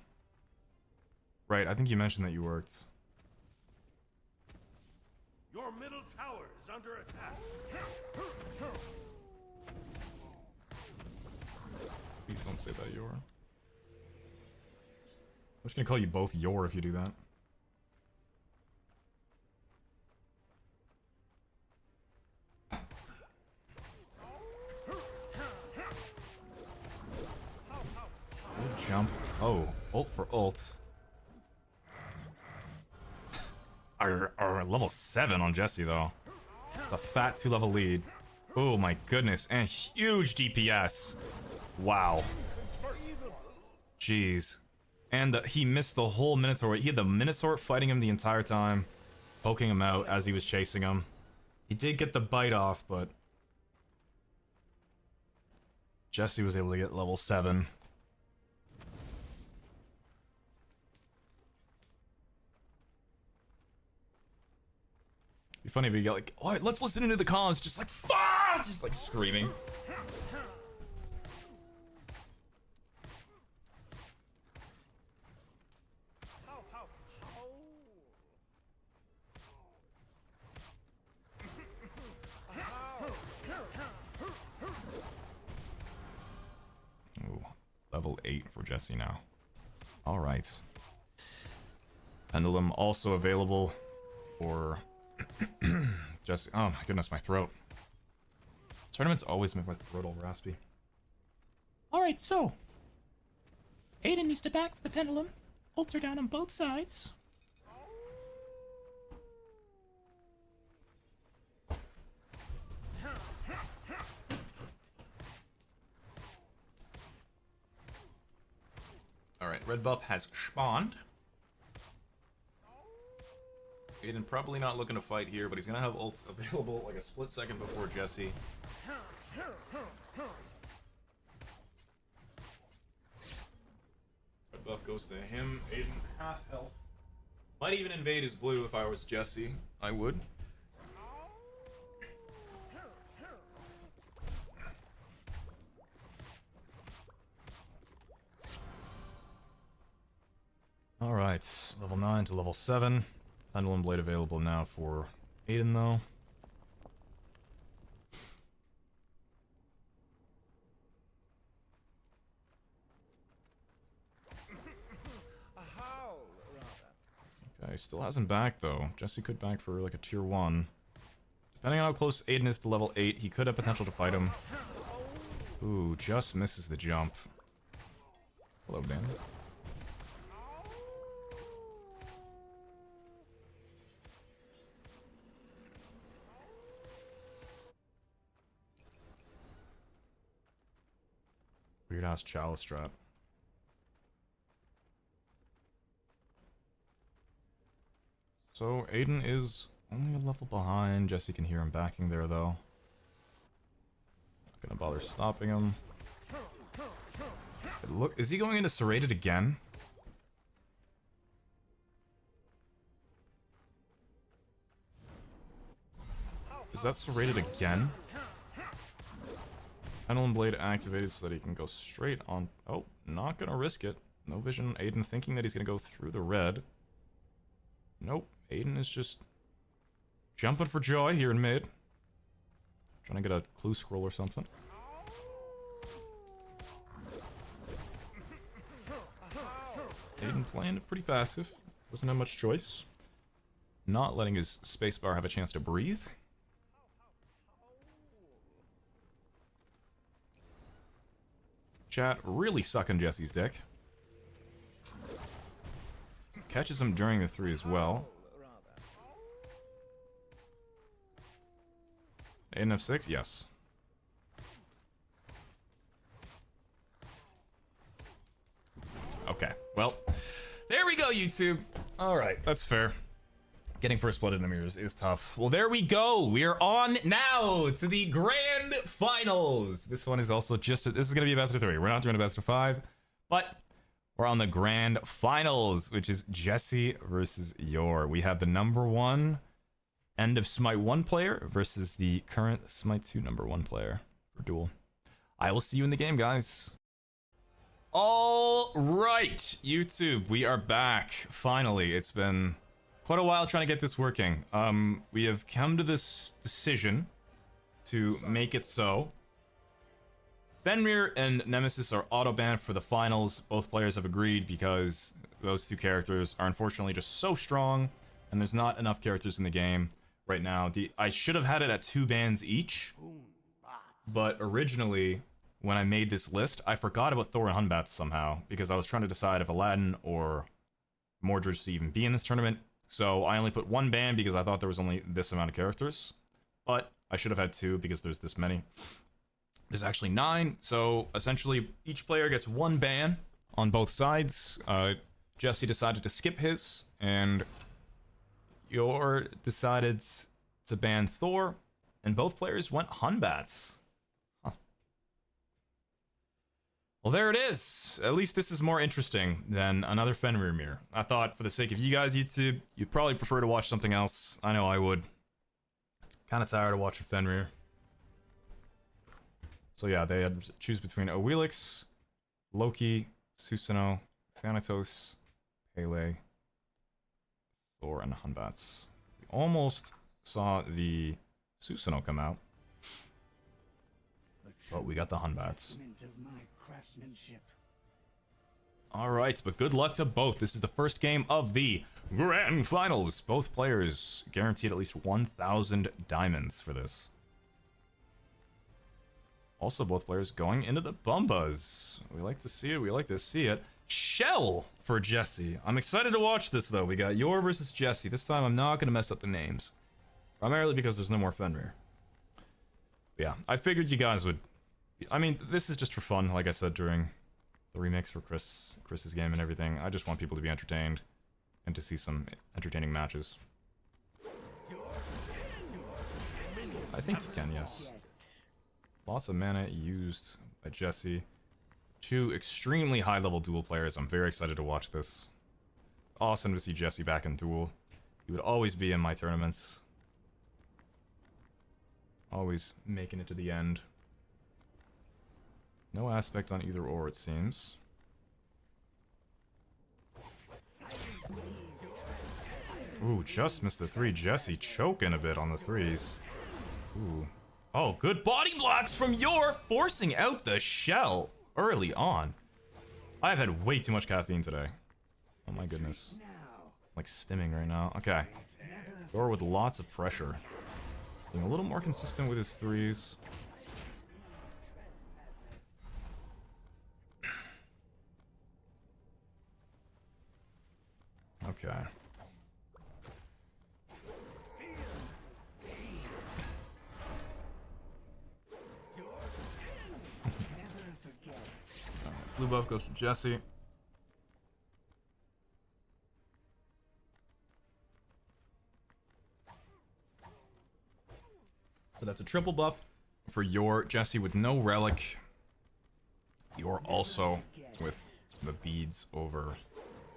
Right, I think you mentioned that you worked. Your middle tower is under attack. Please don't say that, Yor. I'm just gonna call you both Yor if you do that. Good jump. Oh, ult for ult. Our level 7 on Jesse, though. It's a fat 2-level lead. Oh my goodness, and huge DPS. Wow. Jeez. And he missed the whole Minotaur. He had the Minotaur fighting him the entire time, poking him out as he was chasing him. He did get the bite off, but Jesse was able to get level 7. Be funny if you get like, alright, let's listen into the comms, just like, fuck! Just like screaming. Ooh, level 8 for Jesse now. Alright. Pendulum also available for Jesse. Oh my goodness, my throat. Tournaments always make my throat all raspy. Alright, so. Aiden needs to back for the pendulum. Ults are down on both sides. Alright, red buff has spawned. Aiden probably not looking to fight here, but he's gonna have ult available like a split second before Jesse. Red buff goes to him. Aiden half health. Might even invade his blue if I was Jesse. I would. Alright, level 9 to level 7. Pendulum Blade available now for Aiden, though. A howl, rather. Okay, still hasn't backed, though. Jesse could back for, like, a tier 1. Depending on how close Aiden is to level 8, he could have potential to fight him. Ooh, just misses the jump. Hello, Dan. Weird ass chalice trap. So Aiden is only a level behind. Jesse can hear him backing there though. Not gonna bother stopping him. But look, is he going into serrated again? Is that serrated again? Pendulum Blade activated so that he can go straight on. Oh, not gonna risk it. No vision. Aiden thinking that he's gonna go through the red. Nope. Aiden is just jumping for joy here in mid. Trying to get a clue scroll or something. Aiden playing it pretty passive. Doesn't have much choice. Not letting his spacebar have a chance to breathe. Chat really sucking Jesse's dick. Catches him during the 3 as well. Aiden F6? Yes. Okay, well, there we go, YouTube. Alright, that's fair. Getting first blood in Ymir is tough. Well, there we go. We are on now to the grand finals. This one is also this is going to be a best of 3. We're not doing a best of 5, but we're on the grand finals, which is Jesse versus Yor. We have the #1 end of Smite 1 player versus the current Smite 2 #1 player for Duel. I will see you in the game, guys. All right, YouTube, we are back. Finally, it's been quite a while trying to get this working. We have come to this decision to make it so. Fenrir and Nemesis are auto-banned for the finals. Both players have agreed because those two characters are unfortunately just so strong, and there's not enough characters in the game right now. I should have had it at 2 bans each, but originally, when I made this list, I forgot about Thor and Hunbats somehow, because I was trying to decide if Aladdin or Mordred should even be in this tournament. So I only put 1 ban because I thought there was only this amount of characters, but I should have had 2 because there's this many. There's actually 9, so essentially each player gets 1 ban on both sides. Jesse decided to skip his, and Yor decided to ban Thor, and both players went Hunbats. Well, there it is. At least this is more interesting than another Fenrir mirror. I thought for the sake of you guys, YouTube, you'd probably prefer to watch something else. I know I would. Kind of tired of watching Fenrir. So yeah, they had to choose between Oelix, Loki, Susanoo, Thanatos, Pele, Thor, and Hunbats. We almost saw the Susanoo come out, but we got the Hunbats. Alright, but good luck to both. This is the first game of the grand finals. Both players guaranteed at least 1,000 diamonds for this. Also, both players going into the Bumbas. We like to see it. We like to see it. Shell for Jesse. I'm excited to watch this, though. We got Yor versus Jesse. This time, I'm not going to mess up the names. Primarily because there's no more Fenrir. But yeah, I figured you guys would... I mean, this is just for fun, like I said during the remix for Chris's game and everything. I just want people to be entertained and to see some entertaining matches. I think you can, yes. Lots of mana used by Jesse. 2 extremely high-level Duel players. I'm very excited to watch this. It's awesome to see Jesse back in Duel. He would always be in my tournaments. Always making it to the end. No aspect on either or, it seems. Ooh, just missed the 3. Jesse choking a bit on the 3s. Ooh. Oh, good body blocks from Yor, forcing out the shell early on. I've had way too much caffeine today. Oh my goodness. I'm like stimming right now. Okay. Yor with lots of pressure. Being a little more consistent with his 3s. Okay. Blue buff goes to Jesse. But that's a triple buff for Yor. Jesse with no relic. Yor also with the beads over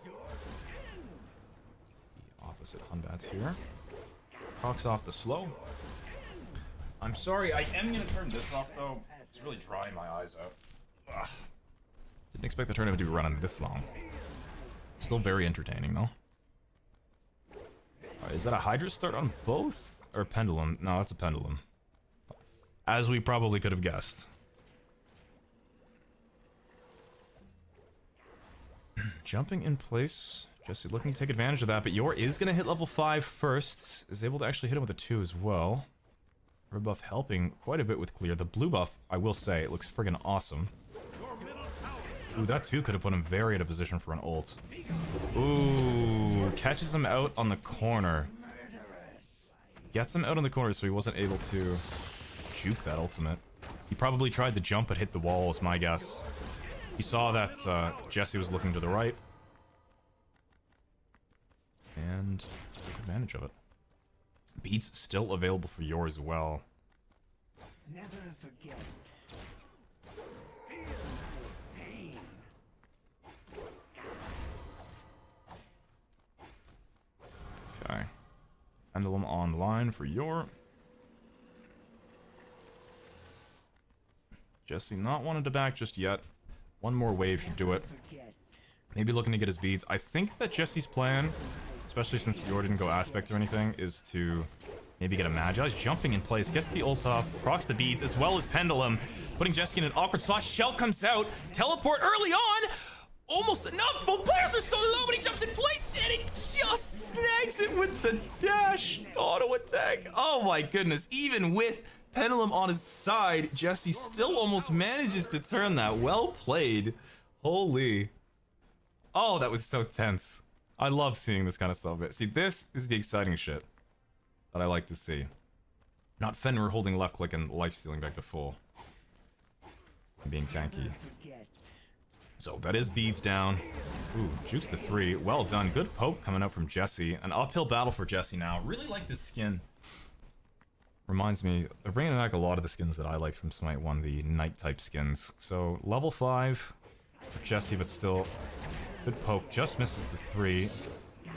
the opposite Hunbats here. Procs off the slow. I'm sorry, I am gonna turn this off though. It's really drying my eyes out. Ugh. Didn't expect the tournament to be running this long. Still very entertaining though. Alright, is that a Hydra start on both? Or Pendulum? No, that's a Pendulum. As we probably could have guessed. Jumping in place. Jesse looking to take advantage of that, but Yor is going to hit level 5 first. Is able to actually hit him with a 2 as well. Red buff helping quite a bit with clear. The blue buff, I will say, it looks friggin' awesome. Ooh, that 2 could have put him very in a position for an ult. Ooh, catches him out on the corner. Gets him out on the corner so he wasn't able to juke that ultimate. He probably tried to jump but hit the wall, is my guess. He saw that Jesse was looking to the right. And advantage of it. Beats still available for yours as well. Never forget. Feel pain. Okay. Pendulum online for your. Jesse not wanted to back just yet. One more wave should do it. Maybe looking to get his beads. I think that Jesse's plan, especially since Yor didn't go aspect or anything, is to maybe get a Magi. He's jumping in place, gets the ult off, procs the beads, as well as Pendulum, putting Jesse in an awkward spot. Shell comes out, teleport early on, almost enough. Both players are so low, but he jumps in place and he just snags it with the dash auto attack. Oh my goodness! Even with Pendulum on his side, Jesse still almost manages to turn that. Well played. Holy. Oh, that was so tense. I love seeing this kind of stuff. See, this is the exciting shit that I like to see. Not Fenrir holding left click and life stealing back to full. And being tanky. So that is beads down. Ooh, juice the 3. Well done. Good poke coming out from Jesse. An uphill battle for Jesse now. Really like this skin. Reminds me, they're bringing back a lot of the skins that I liked from Smite 1, the Knight type skins. So level 5 for Jesse, but still good poke. Just misses the 3.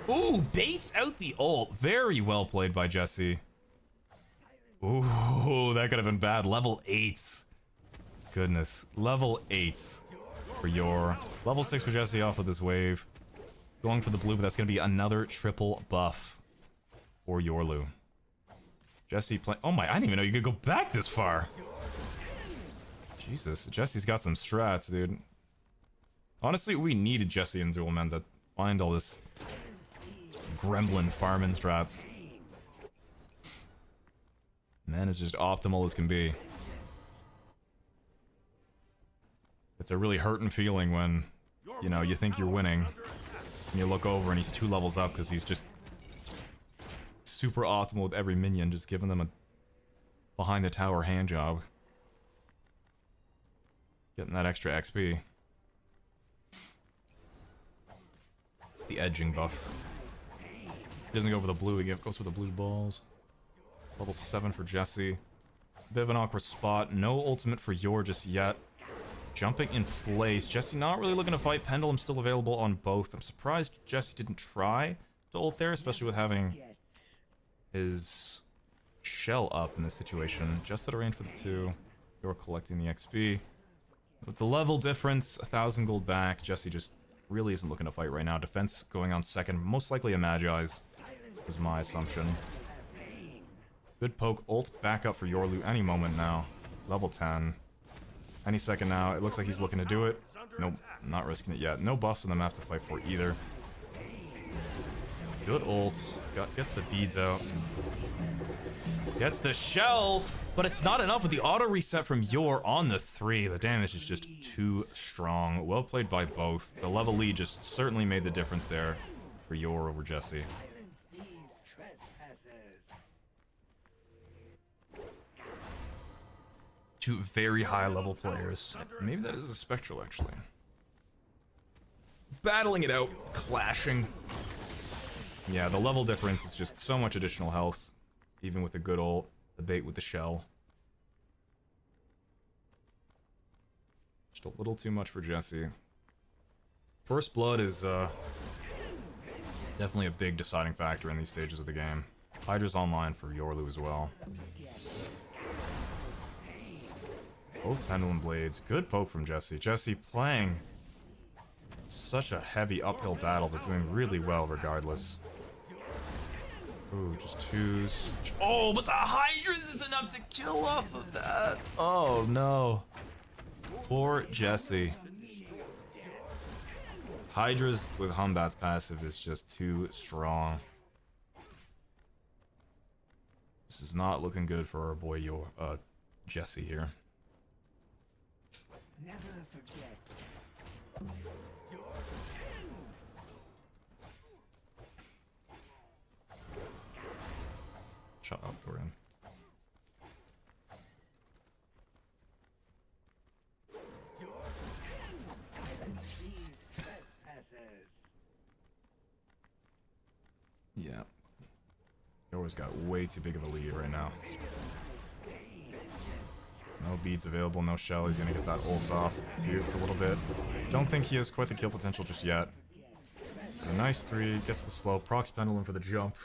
Ooh, baits out the ult. Very well played by Jesse. Ooh, that could have been bad. Level 8s. Goodness. Level 8s for your. Level 6 for Jesse off with this wave. Going for the blue, but that's going to be another triple buff for Yorlu. Jesse play. Oh my, I didn't even know you could go back this far. Jesus, Jesse's got some strats, dude. Honestly, we needed Jesse in Duel, man, to find all this gremlin farming strats. Man is just optimal as can be. It's a really hurting feeling when, you know, you think you're winning, and you look over and he's 2 levels up because he's just super optimal with every minion, just giving them a behind the tower hand job. Getting that extra XP. The edging buff. He doesn't go for the blue, he goes for the blue balls. Level 7 for Jesse. Bit of an awkward spot. No ultimate for Yor just yet. Jumping in place. Jesse not really looking to fight. Pendulum still available on both. I'm surprised Jesse didn't try to ult there, especially with having his shell up in this situation. Just out of range for the 2. Yor collecting the XP. With the level difference, 1,000 gold back. Jesse just really isn't looking to fight right now. Defense going on second. Most likely a Magi's, is my assumption. Good poke. Ult back up for Yorlu any moment now. Level 10. Any second now. It looks like he's looking to do it. Nope, not risking it yet. No buffs on the map to fight for either. Good ult. Gets the beads out. Gets the shell, but it's not enough with the auto reset from Yor on the 3. The damage is just too strong. Well played by both. The level lead just certainly made the difference there for Yor over Jesse. Two very high level players. Maybe that is a Spectral actually. Battling it out, clashing. Yeah, the level difference is just so much additional health. Even with a good ult, the bait with the shell. Just a little too much for Jesse. First blood is definitely a big deciding factor in these stages of the game. Hydra's online for Yorlu as well. Both Pendulum Blades. Good poke from Jesse. Jesse playing such a heavy uphill battle, but doing really well regardless. Ooh, just 2s. Oh, but the Hydras is enough to kill off of that. Oh, no. Poor Jesse. Hydras with Humbat's passive is just too strong. This is not looking good for our boy Jesse here. Never forget. Shut up, Dorian. Yeah. Yours got way too big of a lead right now. No beads available, no shell. He's gonna get that ult off here for a little bit. Don't think he has quite the kill potential just yet. A nice 3, gets the slow, procs Pendulum for the jump.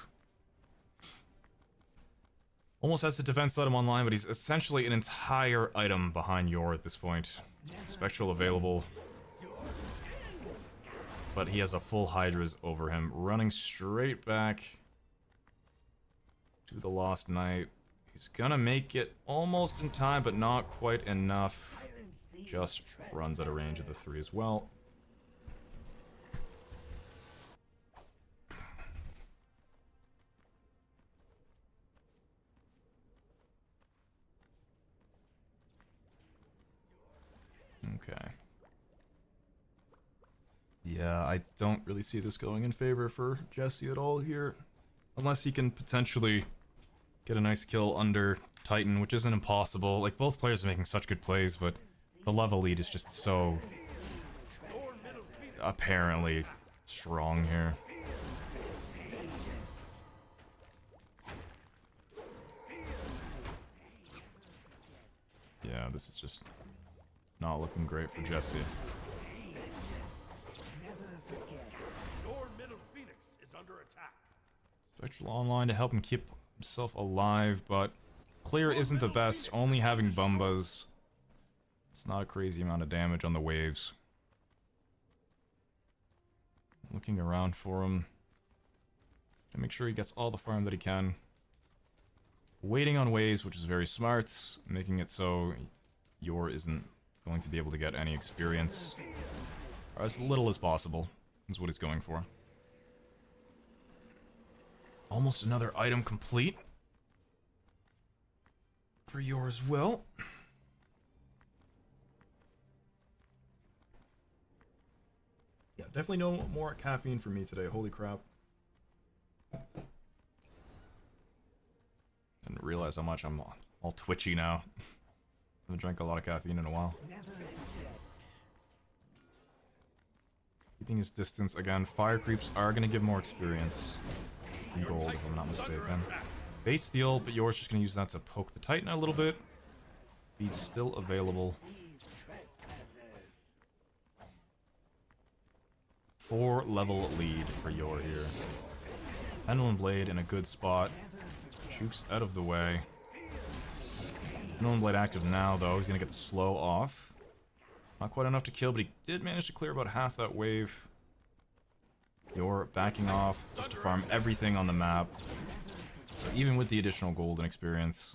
Almost has the defense item online, but he's essentially an entire item behind Yor at this point. Spectral available. But he has a full Hydra's over him, running straight back to the Lost Knight. He's gonna make it almost in time, but not quite enough. Just runs out of range of the 3 as well. Okay. Yeah, I don't really see this going in favor for Jesse at all here. Unless he can potentially get a nice kill under Titan, which isn't impossible. Like, both players are making such good plays, but the level lead is just so apparently strong here. Yeah, this is just not looking great for Jesse. Your middle phoenix is under attack. Spectral online to help him keep himself alive, but clear isn't the best. Only having Bumbas. It's not a crazy amount of damage on the waves. Looking around for him to make sure he gets all the farm that he can. Waiting on waves, which is very smart, making it so Yor isn't going to be able to get any experience. Or as little as possible is what he's going for. Almost another item complete for Yor as well. Yeah, definitely no more caffeine for me today. Holy crap. Didn't realize how much I'm all twitchy now. Haven't drank a lot of caffeine in a while. Keeping his distance again. Fire creeps are going to give more experience in gold, if I'm not mistaken. Baits the ult, but Yor's just going to use that to poke the Titan a little bit. He's still available. 4-level lead for Yor here. Pendulum Blade in a good spot. Jukes out of the way. Pendulum Blade active now, though. He's going to get the slow off. Not quite enough to kill, but he did manage to clear about half that wave. Yor backing off just to farm everything on the map. So even with the additional gold and experience,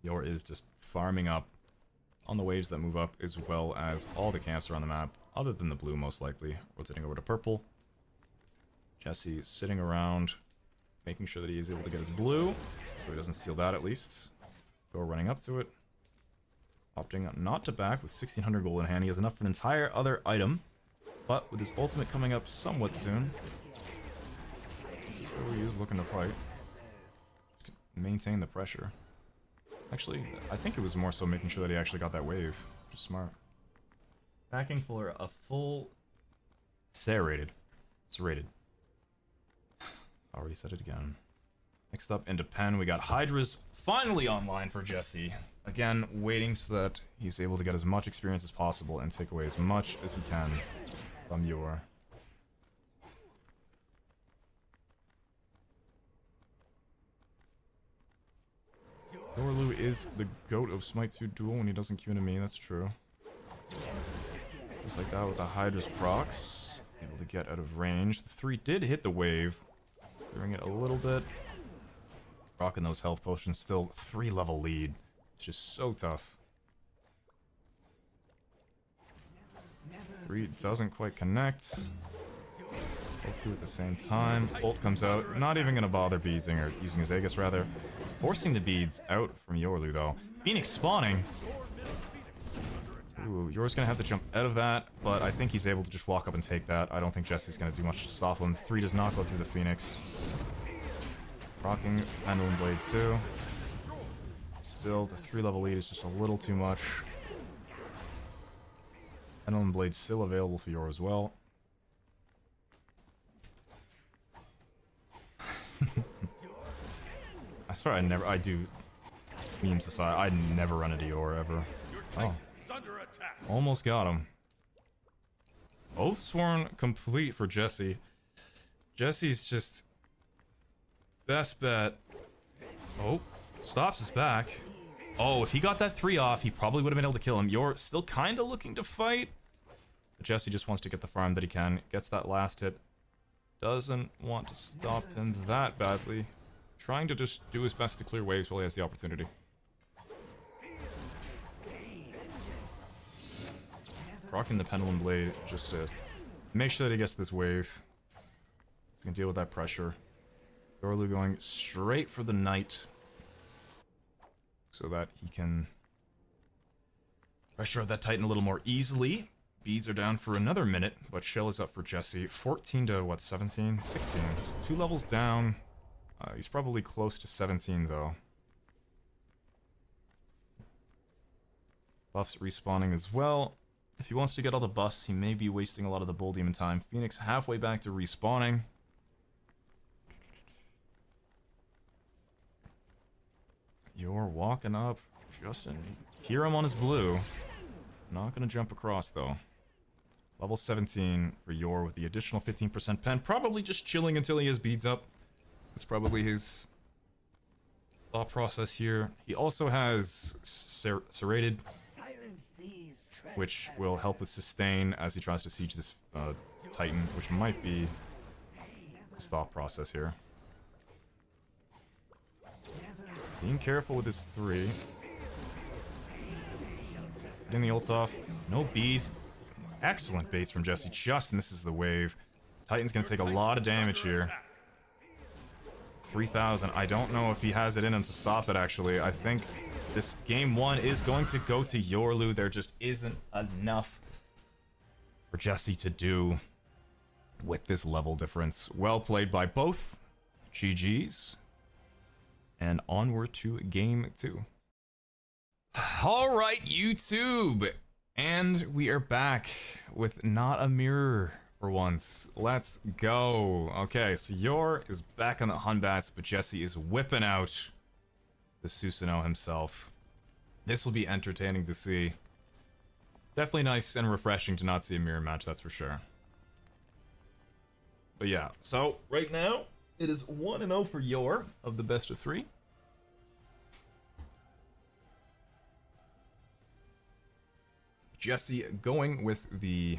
Yor is just farming up on the waves that move up, as well as all the camps around the map, other than the blue most likely. Rotating over to purple. Jesse sitting around, making sure that he is able to get his blue, so he doesn't steal that at least. Yor running up to it. Opting not to back with 1600 gold in hand. He has enough for an entire other item. But with his ultimate coming up somewhat soon, just the way he is looking to fight. Maintain the pressure. Actually, I think it was more so making sure that he actually got that wave. Just smart. Backing for a full serrated. Serrated. Already said it again. Next up into Pen, we got Hydra's finally online for Jesse. Again, waiting so that he's able to get as much experience as possible and take away as much as he can from Yor. Yorlu is the goat of Smite 2 Duel when he doesn't Q into me, that's true. Just like that with the Hydra's procs. Able to get out of range. The 3 did hit the wave, clearing it a little bit. Rocking those health potions, still 3-level lead. It's just so tough. 3 doesn't quite connect. Both 2 at the same time. Ult comes out. Not even going to bother beadsing, or using his Aegis rather. Forcing the beads out from Yorlu though. Phoenix spawning. Ooh, Yor's going to have to jump out of that, but I think he's able to just walk up and take that. I don't think Jesse's going to do much to stop him. 3 does not go through the Phoenix. Rocking Pendulum Blade too. Still, the 3-level lead is just a little too much. Pendulum Blade's still available for Yor as well. I swear I do memes aside, I never run into Yor ever. Oh, Is under attack. almost got him. Oath Sworn complete for Jesse. Jesse's just best bet. Oh, stops his back. Oh, if he got that 3 off, he probably would have been able to kill him. Yor still kind of looking to fight. But Jesse just wants to get the farm that he can. Gets that last hit. Doesn't want to stop him that badly. Trying to just do his best to clear waves while he has the opportunity. Rocking the Pendulum Blade just to make sure that he gets this wave. He can deal with that pressure. Yorlu going straight for the Knight. So that he can pressure out that Titan a little more easily. Beads are down for another minute, but Shell is up for Jesse. 14 to, what, 17? 16. So 2 levels down. He's probably close to 17, though. Buffs respawning as well. If he wants to get all the buffs, he may be wasting a lot of the Bull Demon time. Phoenix halfway back to respawning. You're walking up. Justin, hear him on his blue. Not gonna jump across, though. Level 17 for Yor with the additional 15% pen. Probably just chilling until he has beads up. That's probably his thought process here. He also has Serrated, Silence these which will help with sustain as he tries to siege this Titan, which might be his thought process here. Being careful with his 3. Getting the ults off. No bees. Excellent baits from Jesse. Just misses the wave. Titan's gonna take a lot of damage here. 3,000. I don't know if he has it in him to stop it, actually. I think this game 1 is going to go to Yorlu. There just isn't enough for Jesse to do with this level difference. Well played by both. GG's. And onward to game 2. Alright, YouTube! And we are back with not a mirror for once. Let's go. Okay, so Yor is back on the Hunbats, but Jesse is whipping out the Susanoo himself. This will be entertaining to see. Definitely nice and refreshing to not see a mirror match, that's for sure. But yeah, so right now, it is 1-0 for Yor of the best of 3. Jesse going with the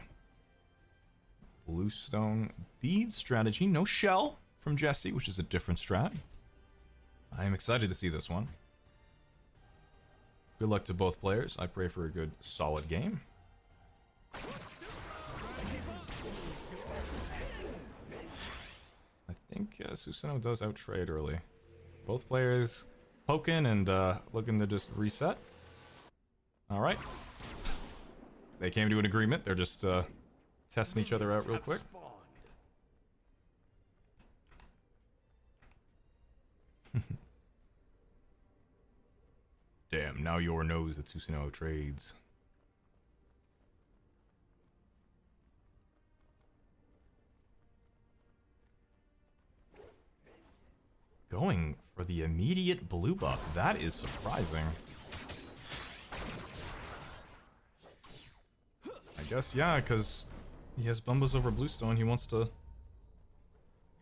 Bluestone Bead strategy. No shell from Jesse, which is a different strat. I am excited to see this one. Good luck to both players. I pray for a good, solid game. I think Susanoo does outtrade early. Both players poking and looking to just reset. Alright. They came to an agreement. They're just testing each other out real quick. Damn, now Yor knows that Susanoo trades. Going for the immediate blue buff. That is surprising. I guess, yeah, because he has Bumbas over Bluestone. He wants to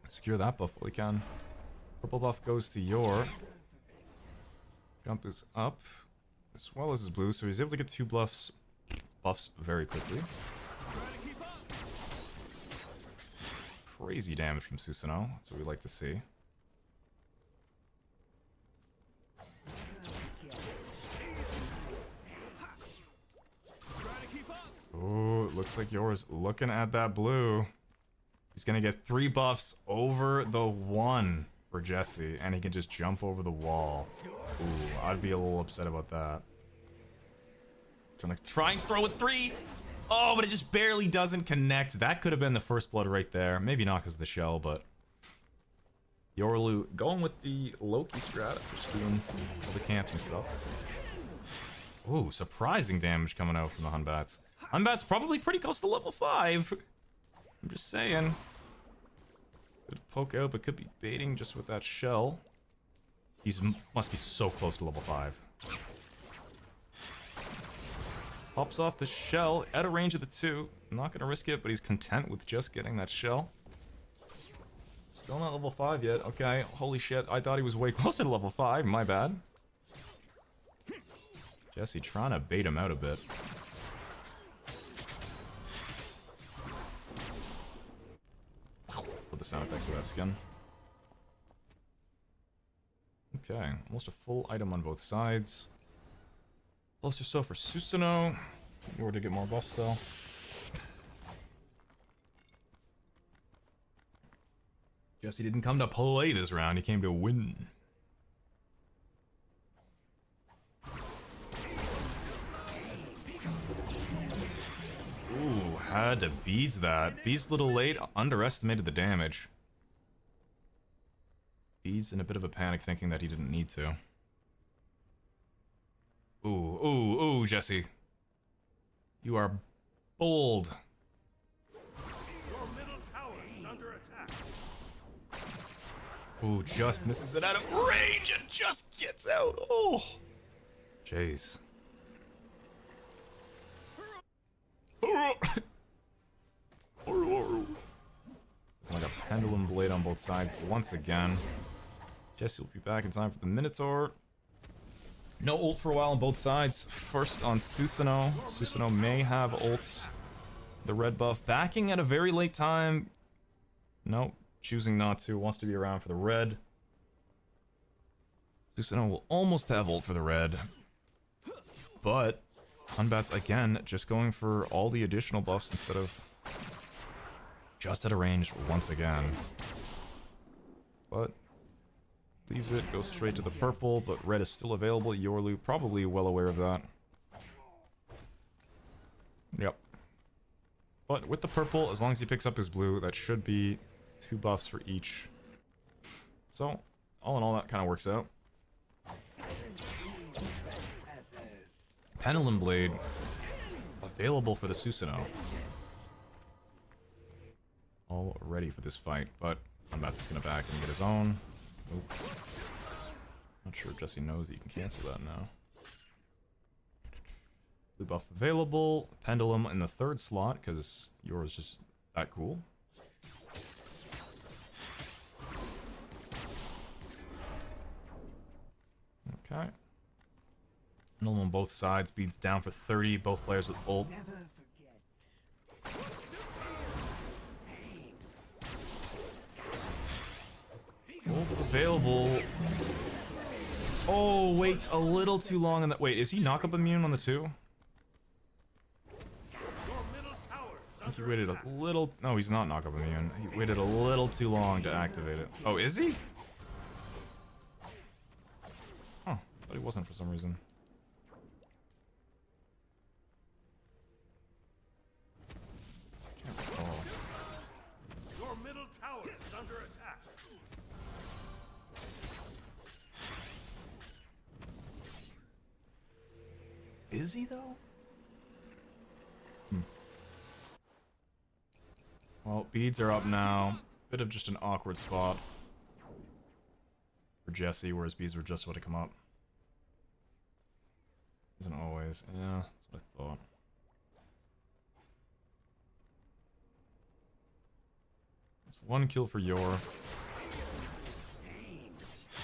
secure that buff while he can. Purple buff goes to Yor. Jump is up, as well as his blue, so he's able to get 2 buffs very quickly. Crazy damage from Susanoo. That's what we like to see. Oh, it looks like Yor's looking at that blue. He's gonna get 3 buffs over the 1 for Jesse, and he can just jump over the wall. Ooh, I'd be a little upset about that. Trying to try and throw a 3. Oh, but it just barely doesn't connect. That could have been the first blood right there. Maybe not because of the shell, but Yorlu going with the Loki strat, just doing all the camps and stuff. Ooh, surprising damage coming out from the Hunbats. Hunbat's probably pretty close to level 5. I'm just saying. Could poke out, but could be baiting just with that shell. Must be so close to level 5. Pops off the shell at a range of the 2. Not gonna risk it, but he's content with just getting that shell. Still not level 5 yet. Okay, holy shit. I thought he was way closer to level 5. My bad. Jesse trying to bait him out a bit. Put the sound effects of that skin. Okay, almost a full item on both sides. Closer so for Susanoo. In order to get more buffs though. Jesse didn't come to play this round, he came to win. Ooh, had to beads that. Beads a little late, underestimated the damage. Beads in a bit of a panic thinking that he didn't need to. Ooh, ooh, ooh, Jesse. You are bold. Your middle tower is under attack. Ooh, just misses it out of range and just gets out. Oh. Jeez. Like a pendulum blade on both sides once again. Jesse will be back in time for the Minotaur. No ult for a while on both sides. First on Susanoo. Susanoo may have ults. The red buff backing at a very late time. Nope. Choosing not to. Wants to be around for the red. Susanoo will almost have ult for the red. But Hunbat's again just going for all the additional buffs instead of just at a range once again. But leaves it, goes straight to the purple, but red is still available. Yorlu probably well aware of that. Yep. But with the purple, as long as he picks up his blue, that should be 2 buffs for each. So, all in all, that kind of works out. Pendulum Blade available for the Susanoo. All ready for this fight, but I'm about to gonna back and get his own. Nope. Not sure if Jesse knows that you can cancel that now. Blue buff available. Pendulum in the 3rd slot, because yours is just that cool. Okay. Pendulum on both sides, beats down for 30, both players with ult. Never forget. Ult available. Oh, wait a little too long on that. Wait, is he knock-up immune on the 2? Your middle tower is I think he under waited a attack. little. No, he's not knock-up immune. He waited a little too long to activate it. Oh, is he? Huh. Thought he wasn't for some reason. Can't recall. Your middle tower is under attack. Is he though? Well, beads are up now. Bit of just an awkward spot for Jesse, whereas beads were just about to come up. Isn't always. Yeah, that's what I thought. That's 1 kill for Yor.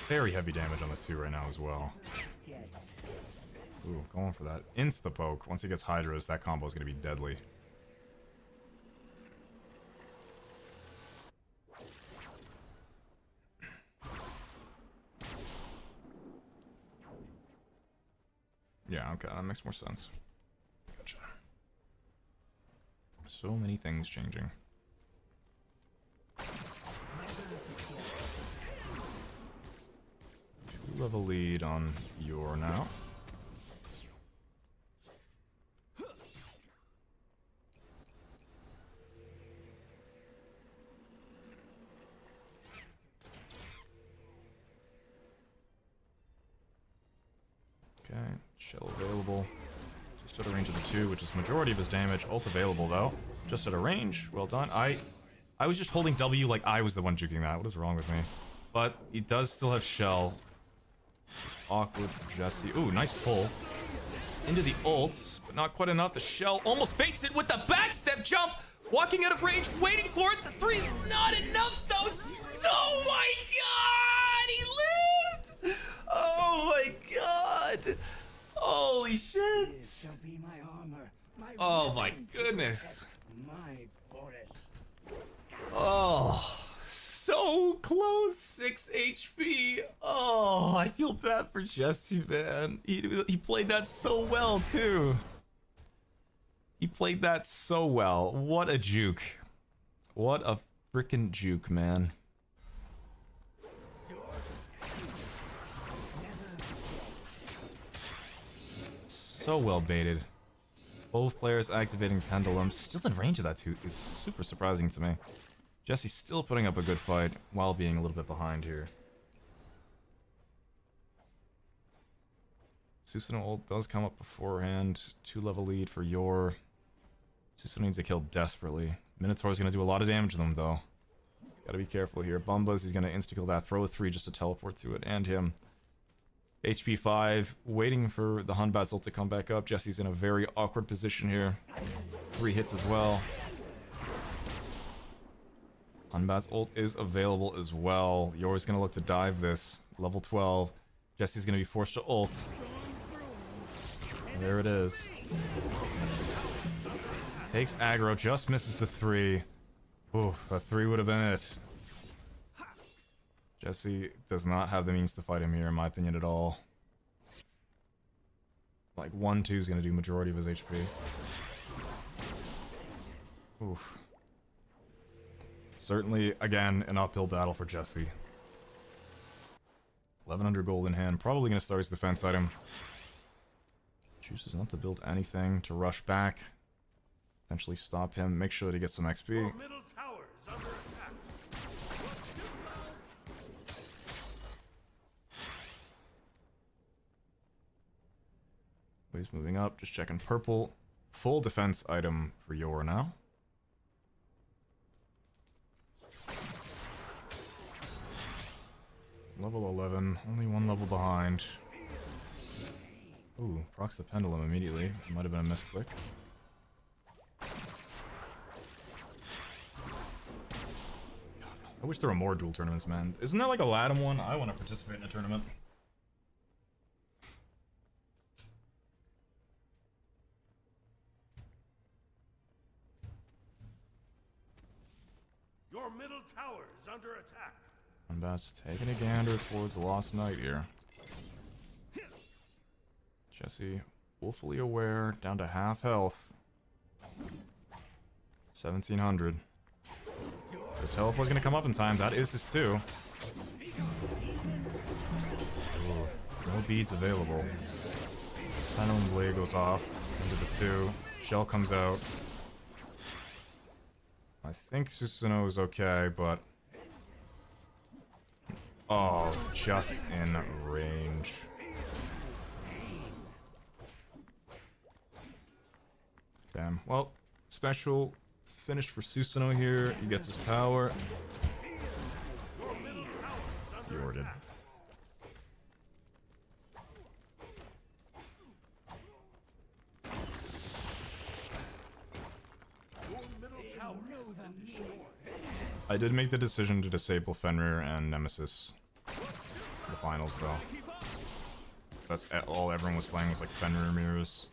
Very heavy damage on the 2 right now as well. Ooh, going for that insta-poke. Once he gets Hydras, that combo is going to be deadly. Yeah, okay, that makes more sense. Gotcha. So many things changing. 2-level lead on Yor now. Okay, shell available. Just at a range of the 2, which is majority of his damage. Ult available though. Just at a range. Well done. I was just holding W like I was the one juking that. What is wrong with me? But he does still have shell. Awkward for Jesse. Ooh, nice pull. Into the ults, but not quite enough. The shell almost baits it with the backstep jump. Walking out of range, waiting for it. The three's not enough though. Oh my god! He lived! Oh my god! Holy shit! This shall be my armor. My Oh my weapon to goodness. protect my forest. Oh, so close. 6 HP. Oh, I feel bad for Jesse, man. He played that so well, too. He played that so well. What a juke. What a freaking juke, man. So well baited. Both players activating pendulums. Still in range of that too is super surprising to me. Jesse's still putting up a good fight while being a little bit behind here. Susanoo ult does come up beforehand. 2-level lead for Yor. Susanoo needs a kill desperately. Minotaur's gonna do a lot of damage to them though. Gotta be careful here. Bumbas, he's gonna insta-kill that. Throw a 3 just to teleport to it and him. HP 5, waiting for the Hunbat's ult to come back up. Jesse's in a very awkward position here. 3 hits as well. Hunbat's ult is available as well. Yor's gonna look to dive this. Level 12. Jesse's gonna be forced to ult. There it is. Takes aggro, just misses the 3. Oof, a 3 would have been it. Jesse does not have the means to fight him here, in my opinion, at all. Like, 1-2 is going to do majority of his HP. Oof. Certainly, again, an uphill battle for Jesse. 1100 gold in hand, probably going to start his defense item. Chooses not to build anything, to rush back. Potentially stop him, make sure that he gets some XP. Your middle tower is under attack. Waves moving up, just checking purple. Full defense item for Yor now. Level 11, only 1 level behind. Ooh, procs the pendulum immediately. Might have been a misclick. I wish there were more duel tournaments, man. Isn't there like a Latin one? I want to participate in a tournament. Your middle tower is under attack. Hunbat's taking a gander towards the Lost Knight here. Jesse, woefully aware, down to half health. 1700. The teleport's gonna come up in time. That is his 2. Ooh, no beads available. Pendulum Blade goes off into the 2. Shell comes out. I think Susanoo is okay, but... Oh, just in range. Damn. Well, special finish for Susanoo here. He gets his tower. Yor did. Your middle tower has been destroyed. I did make the decision to disable Fenrir and Nemesis in the finals, though. That's all everyone was playing was like Fenrir mirrors.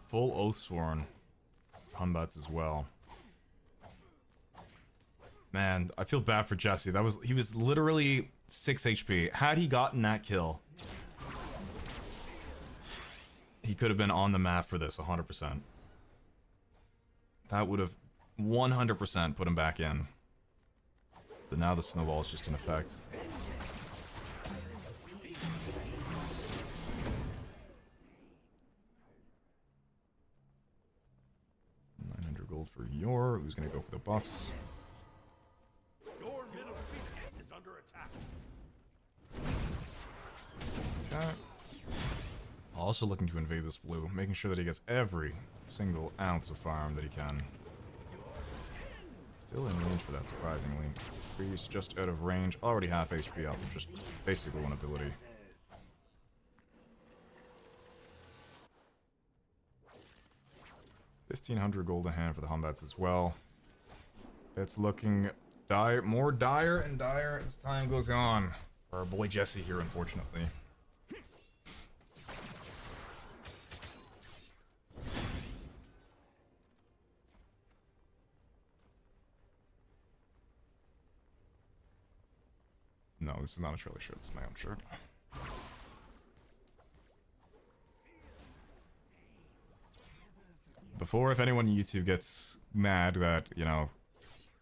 Full Oathsworn. Hunbat's as well. Man, I feel bad for Jesse. He was literally 6 HP. Had he gotten that kill, he could have been on the map for this 100%. That would have 100% put him back in. But now the snowball is just in effect. $900 gold for Yor, who's gonna go for the buffs. Your Also looking to invade this blue, making sure that he gets every single ounce of farm that he can. Still in range for that, surprisingly. Priest just out of range, already half HP off of just basically one ability. $1,500 gold in hand for the Humbats as well. It's looking dire, more dire and dire as time goes on. For our boy Jesse here, unfortunately. No, this is not a Shirley shirt, this is my own shirt. Before, if anyone on YouTube gets mad that, you know,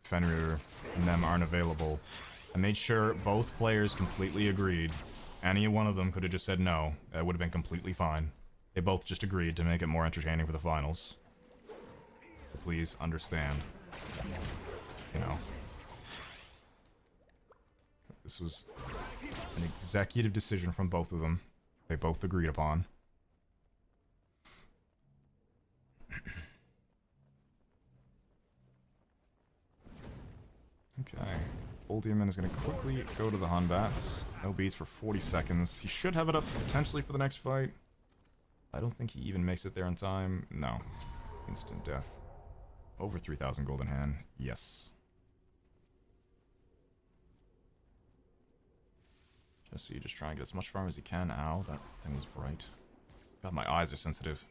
Fenrir and them aren't available, I made sure both players completely agreed. Any one of them could have just said no. That would have been completely fine. They both just agreed to make it more entertaining for the finals. So please understand. You know. This was an executive decision from both of them. They both agreed upon. Okay. Old Demon is going to quickly go to the Hunbats. No beats for 40 seconds. He should have it up potentially for the next fight. I don't think he even makes it there in time. No. Instant death. Over 3,000 gold in hand. Yes. Jesse, just try and get as much farm as he can. Ow, that thing was bright. God, my eyes are sensitive.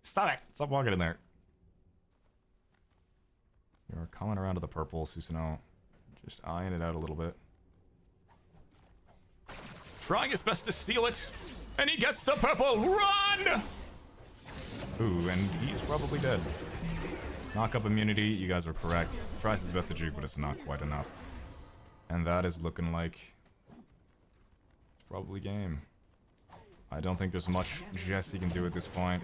Stop it! Stop walking in there. You're coming around to the purple, Susanoo. Just eyeing it out a little bit. Trying his best to steal it, and he gets the purple. Run! Ooh, and he's probably dead. Knock-up immunity, you guys are correct. Tries his best to juke, but it's not quite enough. And that is looking like... it's probably game. I don't think there's much Jesse can do at this point.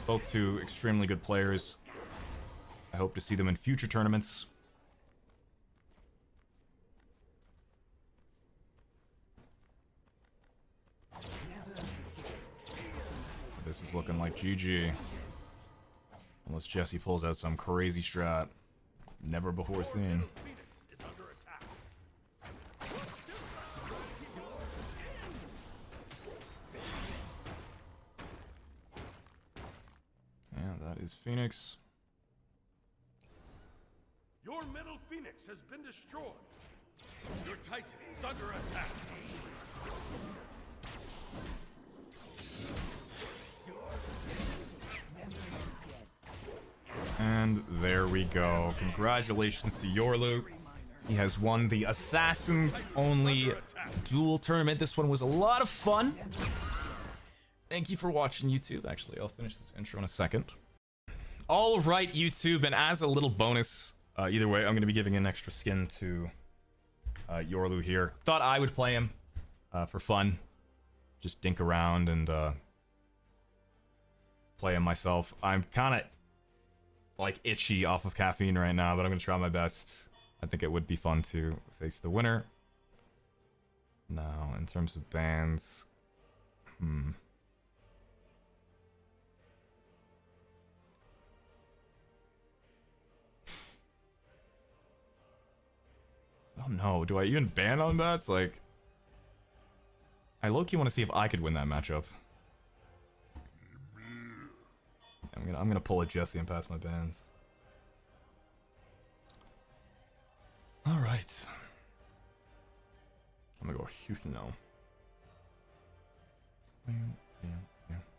Both two extremely good players. I hope to see them in future tournaments. This is looking like GG. Unless Jesse pulls out some crazy strat. Never before seen. Yeah, that is Phoenix. Your middle Phoenix has been destroyed. Your Titan is under attack. And there we go. Congratulations to Yorlu. He has won the Assassins Only Duel Tournament. This one was a lot of fun. Thank you for watching, YouTube. Actually, I'll finish this intro in a second. All right, YouTube, and as a little bonus, either way, I'm going to be giving an extra skin to Yorlu here. Thought I would play him for fun. Just dink around and play him myself. I'm kind of like itchy off of caffeine right now, but I'm going to try my best. I think it would be fun to face the winner. Now, in terms of bans, oh no, do I even ban on bats? Like, I low-key want to see if I could win that matchup. I'm gonna pull a Jesse and pass my bans. All right. I'm gonna go Houston now.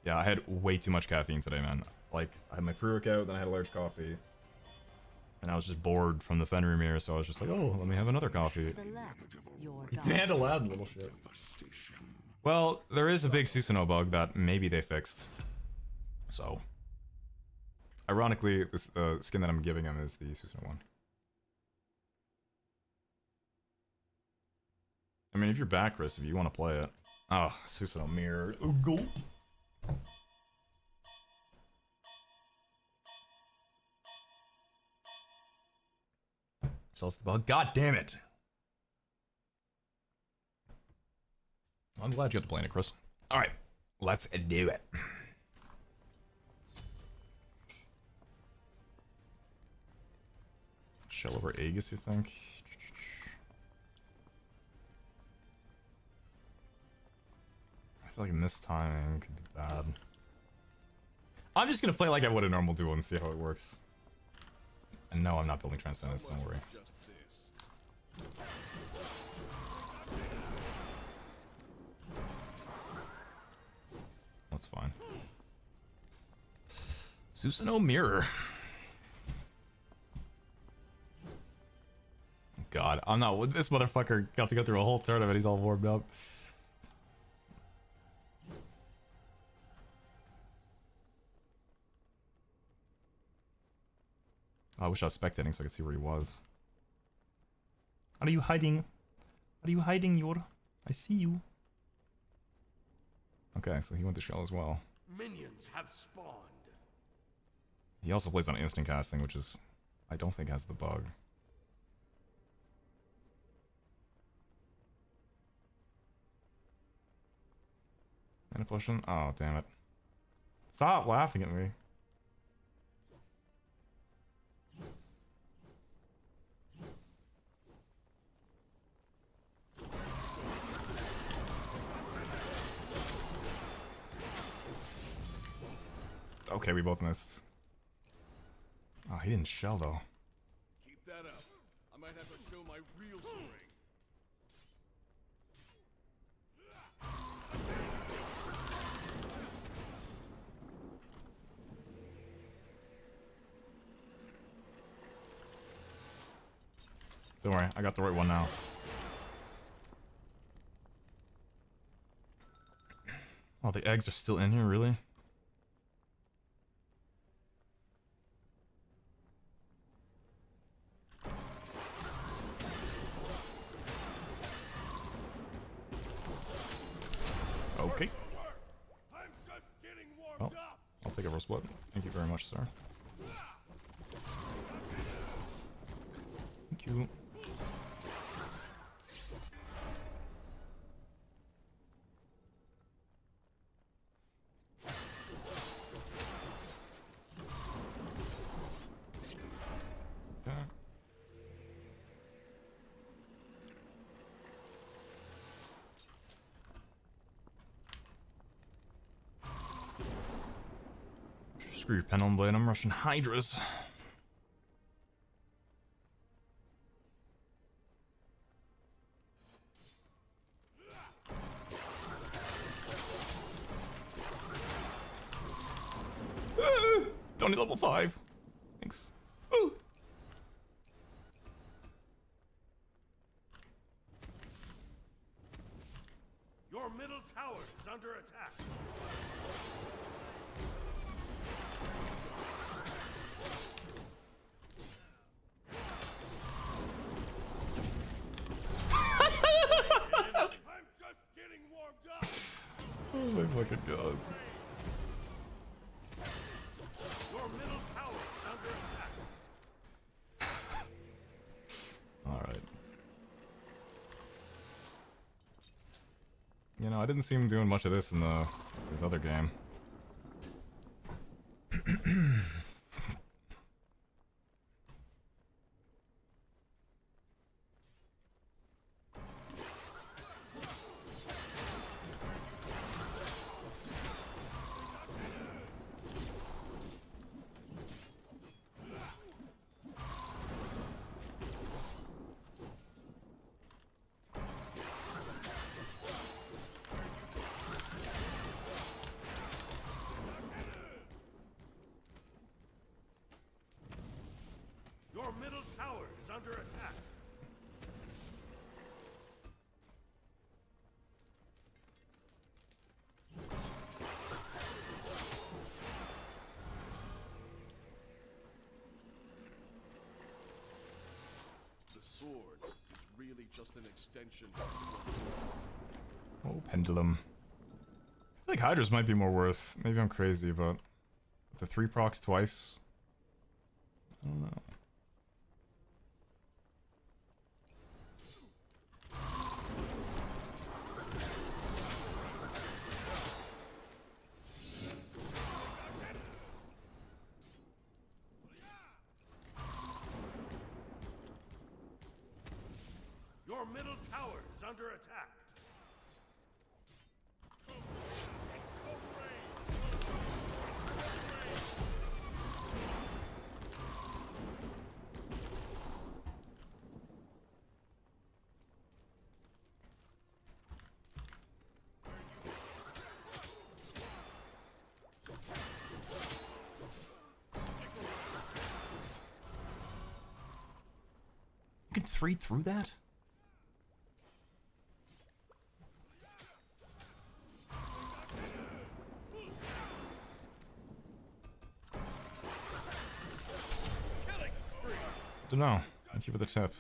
Yeah, I had way too much caffeine today, man. Like, I had my pre-workout, then I had a large coffee. And I was just bored from the Fenrir mirror, so I was just like, oh, let me have another coffee. Banned Aladdin, little shit. Well, there is a big Susanoo bug that maybe they fixed. So, ironically, this skin that I'm giving him is the Susanoo one. I mean, if you're back, Chris, if you want to play it. Oh, Susanoo mirror. Gulp. Sells the bug. God damn it. I'm glad you got to play in it, Chris. Alright. Let's do it. Shell over Aegis, you think? I feel like mistiming could be bad. I'm just gonna play like I would a normal duel and see how it works. And no, I'm not building Transcendence, don't worry. That's fine. Susanoo Mirror. God, I'm not. This motherfucker got to go through a whole tournament. He's all warmed up. I wish I was spectating so I could see where he was. Are you hiding? Are you hiding, Yor? I see you. Okay, so he went to shell as well. Minions have spawned. He also plays on instant casting, which is, I don't think has the bug. Mana potion? Oh, damn it. Stop laughing at me. Okay, we both missed. Oh, he didn't shell though. Keep that up. I might have to show my real strength. Don't worry, I got the right one now. Oh, the eggs are still in here, really? Okay. I'm just getting warmed Oh, up. I'll take a roast blood. Thank you very much, sir. Thank you. Okay. Screw your pendulum blade, I'm rushing Hydras. Don't need level 5. Thanks. Ooh. Your middle tower is under attack. I'm just getting warmed up. Oh my fucking god. Your middle tower is under attack. Alright. You know, I didn't see him doing much of this in his other game. Your middle tower is under attack. The sword is really just an extension of the Oh, pendulum. I feel like Hydras might be more worth. Maybe I'm crazy, but the 3 procs twice. I don't know. under attack. You can 3 through that? Don't know. Thank you for the tip.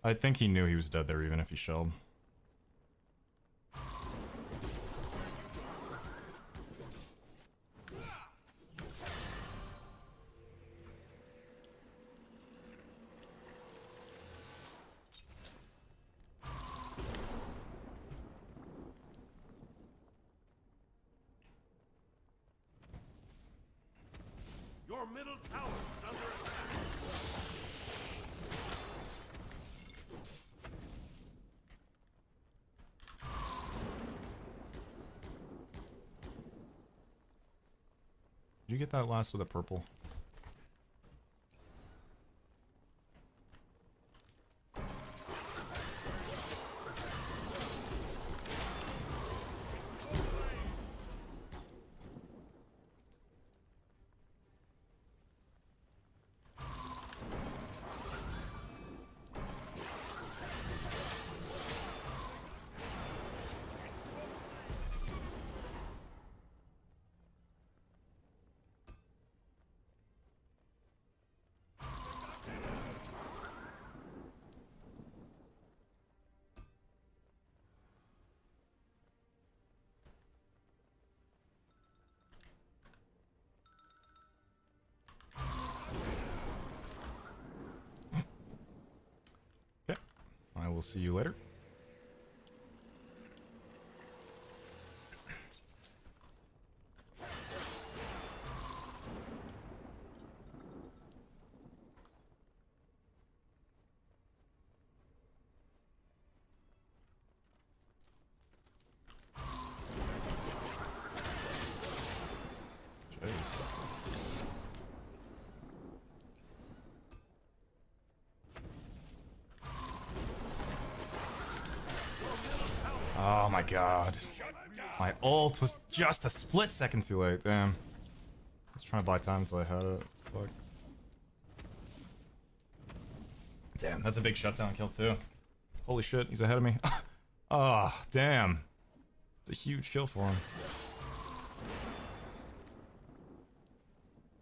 I think he knew he was dead there even if he shelled. Your middle tower is under attack. Did you get that last of the purple? Okay. I will see you later. Oh my god. My ult was just a split second too late, damn. I was trying to buy time until I had it. Fuck. Damn, that's a big shutdown kill too. Holy shit, he's ahead of me. Ah, oh, damn. It's a huge kill for him.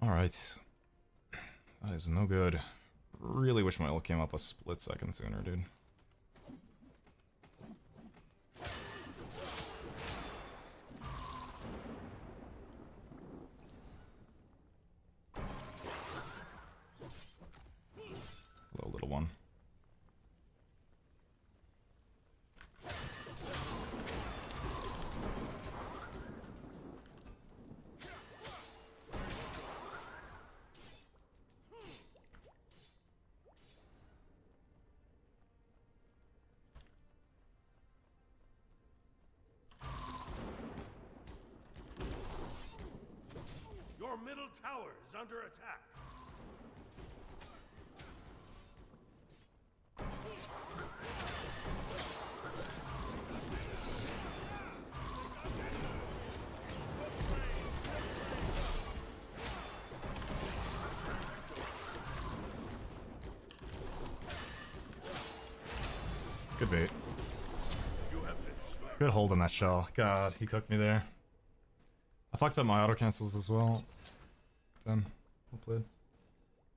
Alright. That is no good. Really wish my ult came up a split second sooner, dude. Hello, little one. Your middle tower is under attack. Good bait. You have been slain. Good hold on that shell. God, he cooked me there. I fucked up my auto cancels as well. Damn, well played.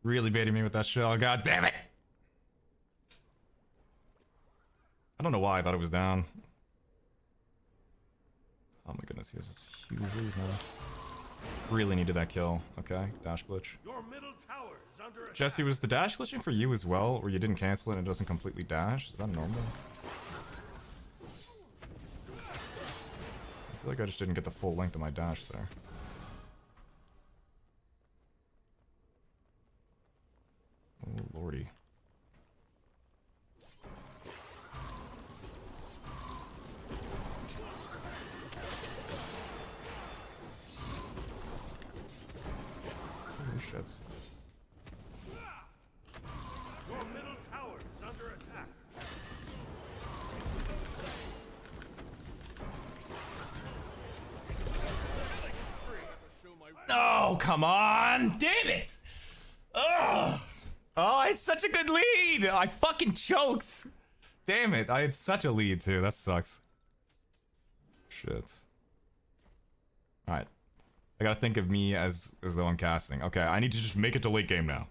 Really baiting me with that shell. God damn it! I don't know why I thought it was down. Oh my goodness, he has this huge lead now. Really needed that kill. Okay, dash glitch. Your middle tower is under attack. Jesse, was the dash glitching for you as well, where you didn't cancel it and it doesn't completely dash? Is that normal? I feel like I just didn't get the full length of my dash there. Oh, lordy. Holy shit. Your middle tower is under attack. Oh, come on! Damn it! Ugh! Oh, it's such a good lead! I fucking choked! Damn it, I had such a lead too, that sucks. Shit. Alright. I gotta think of me as the one casting. Okay, I need to just make it to late game now.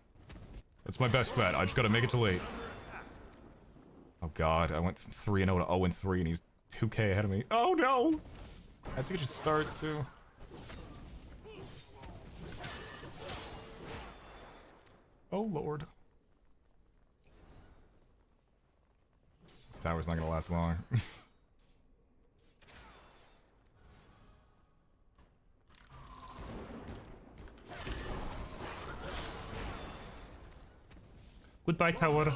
That's my best bet, I just gotta make it to late. Oh god, I went from 3-0 to 0-3 and he's 2k ahead of me. Oh no! I had to get you start too. Oh lord. This tower's not gonna last long. Goodbye, tower.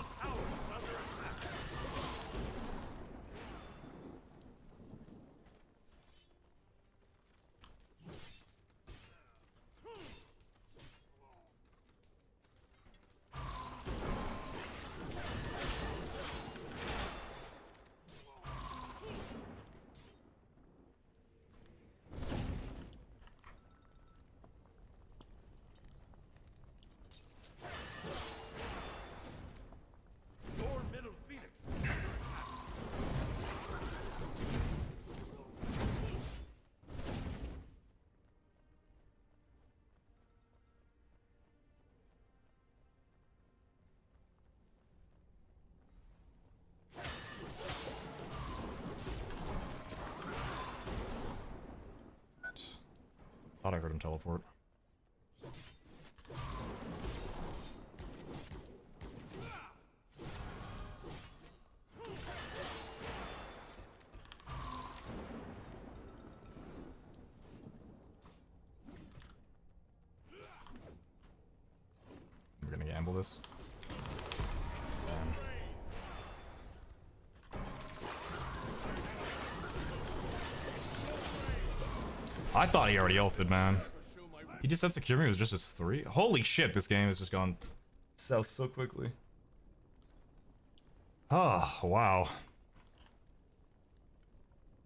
Your middle phoenix is under attack. Thought I heard him teleport. We're gonna gamble this. I thought he already ulted, man. He just said secure me was just his 3. Holy shit, this game has just gone south so quickly. Oh, wow.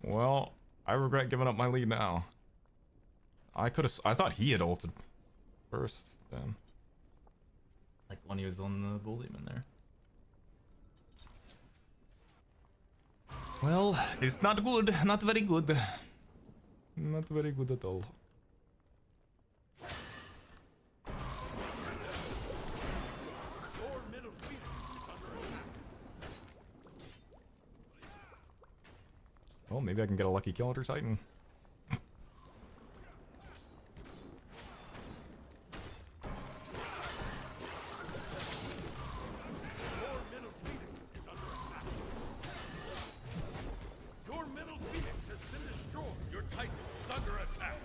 Well, I regret giving up my lead now. I thought he had ulted first, then. Like when he was on the bull demon there. Well, it's not good, not very good. Not very good at all. Your middle phoenix is under attack. Well, maybe I can get a lucky kill under Titan. Your middle phoenix is under attack. Your middle phoenix has been destroyed. Your titan is under attack.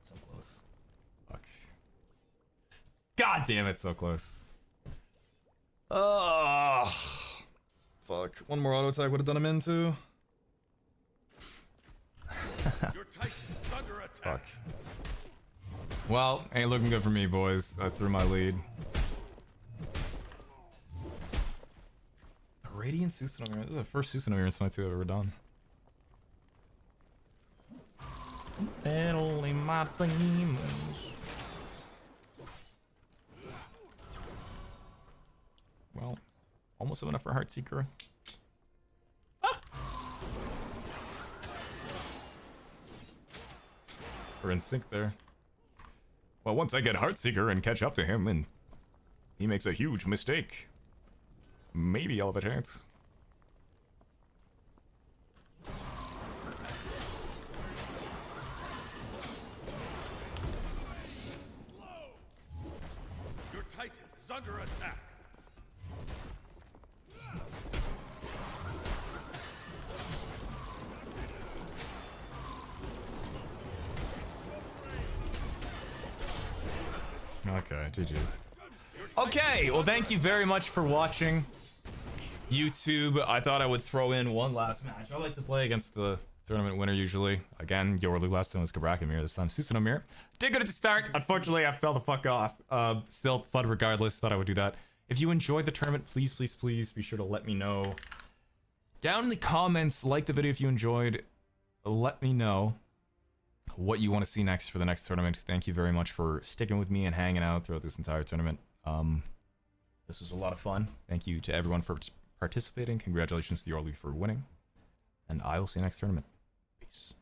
So close. Fuck. God damn it, so close. Oh, fuck. One more auto attack would have done him in too. Your titan is under attack. Fuck. Well, ain't looking good for me, boys. I threw my lead. Radiant Susanoo. This is the first Susanoo in Smite 2 I've ever done. And only my demons. Well, almost enough for Heartseeker. Ah! We're in sync there. Well, once I get Heartseeker and catch up to him and he makes a huge mistake. Maybe I'll have a chance. Your Titan is under attack. Okay, GG's. Okay, well, thank you very much for watching. YouTube, I thought I would throw in one last match. I like to play against the tournament winner usually. Again, Yorlu last time was Kabrakimir, this time Susanomir. Did good at the start. Unfortunately, I fell the fuck off. Still fun regardless. Thought I would do that. If you enjoyed the tournament, please, please, please be sure to let me know. Down in the comments, like the video if you enjoyed. Let me know what you want to see next for the next tournament. Thank you very much for sticking with me and hanging out throughout this entire tournament. This was a lot of fun. Thank you to everyone for participating. Congratulations to Yorlu for winning. And I will see you next tournament. Peace.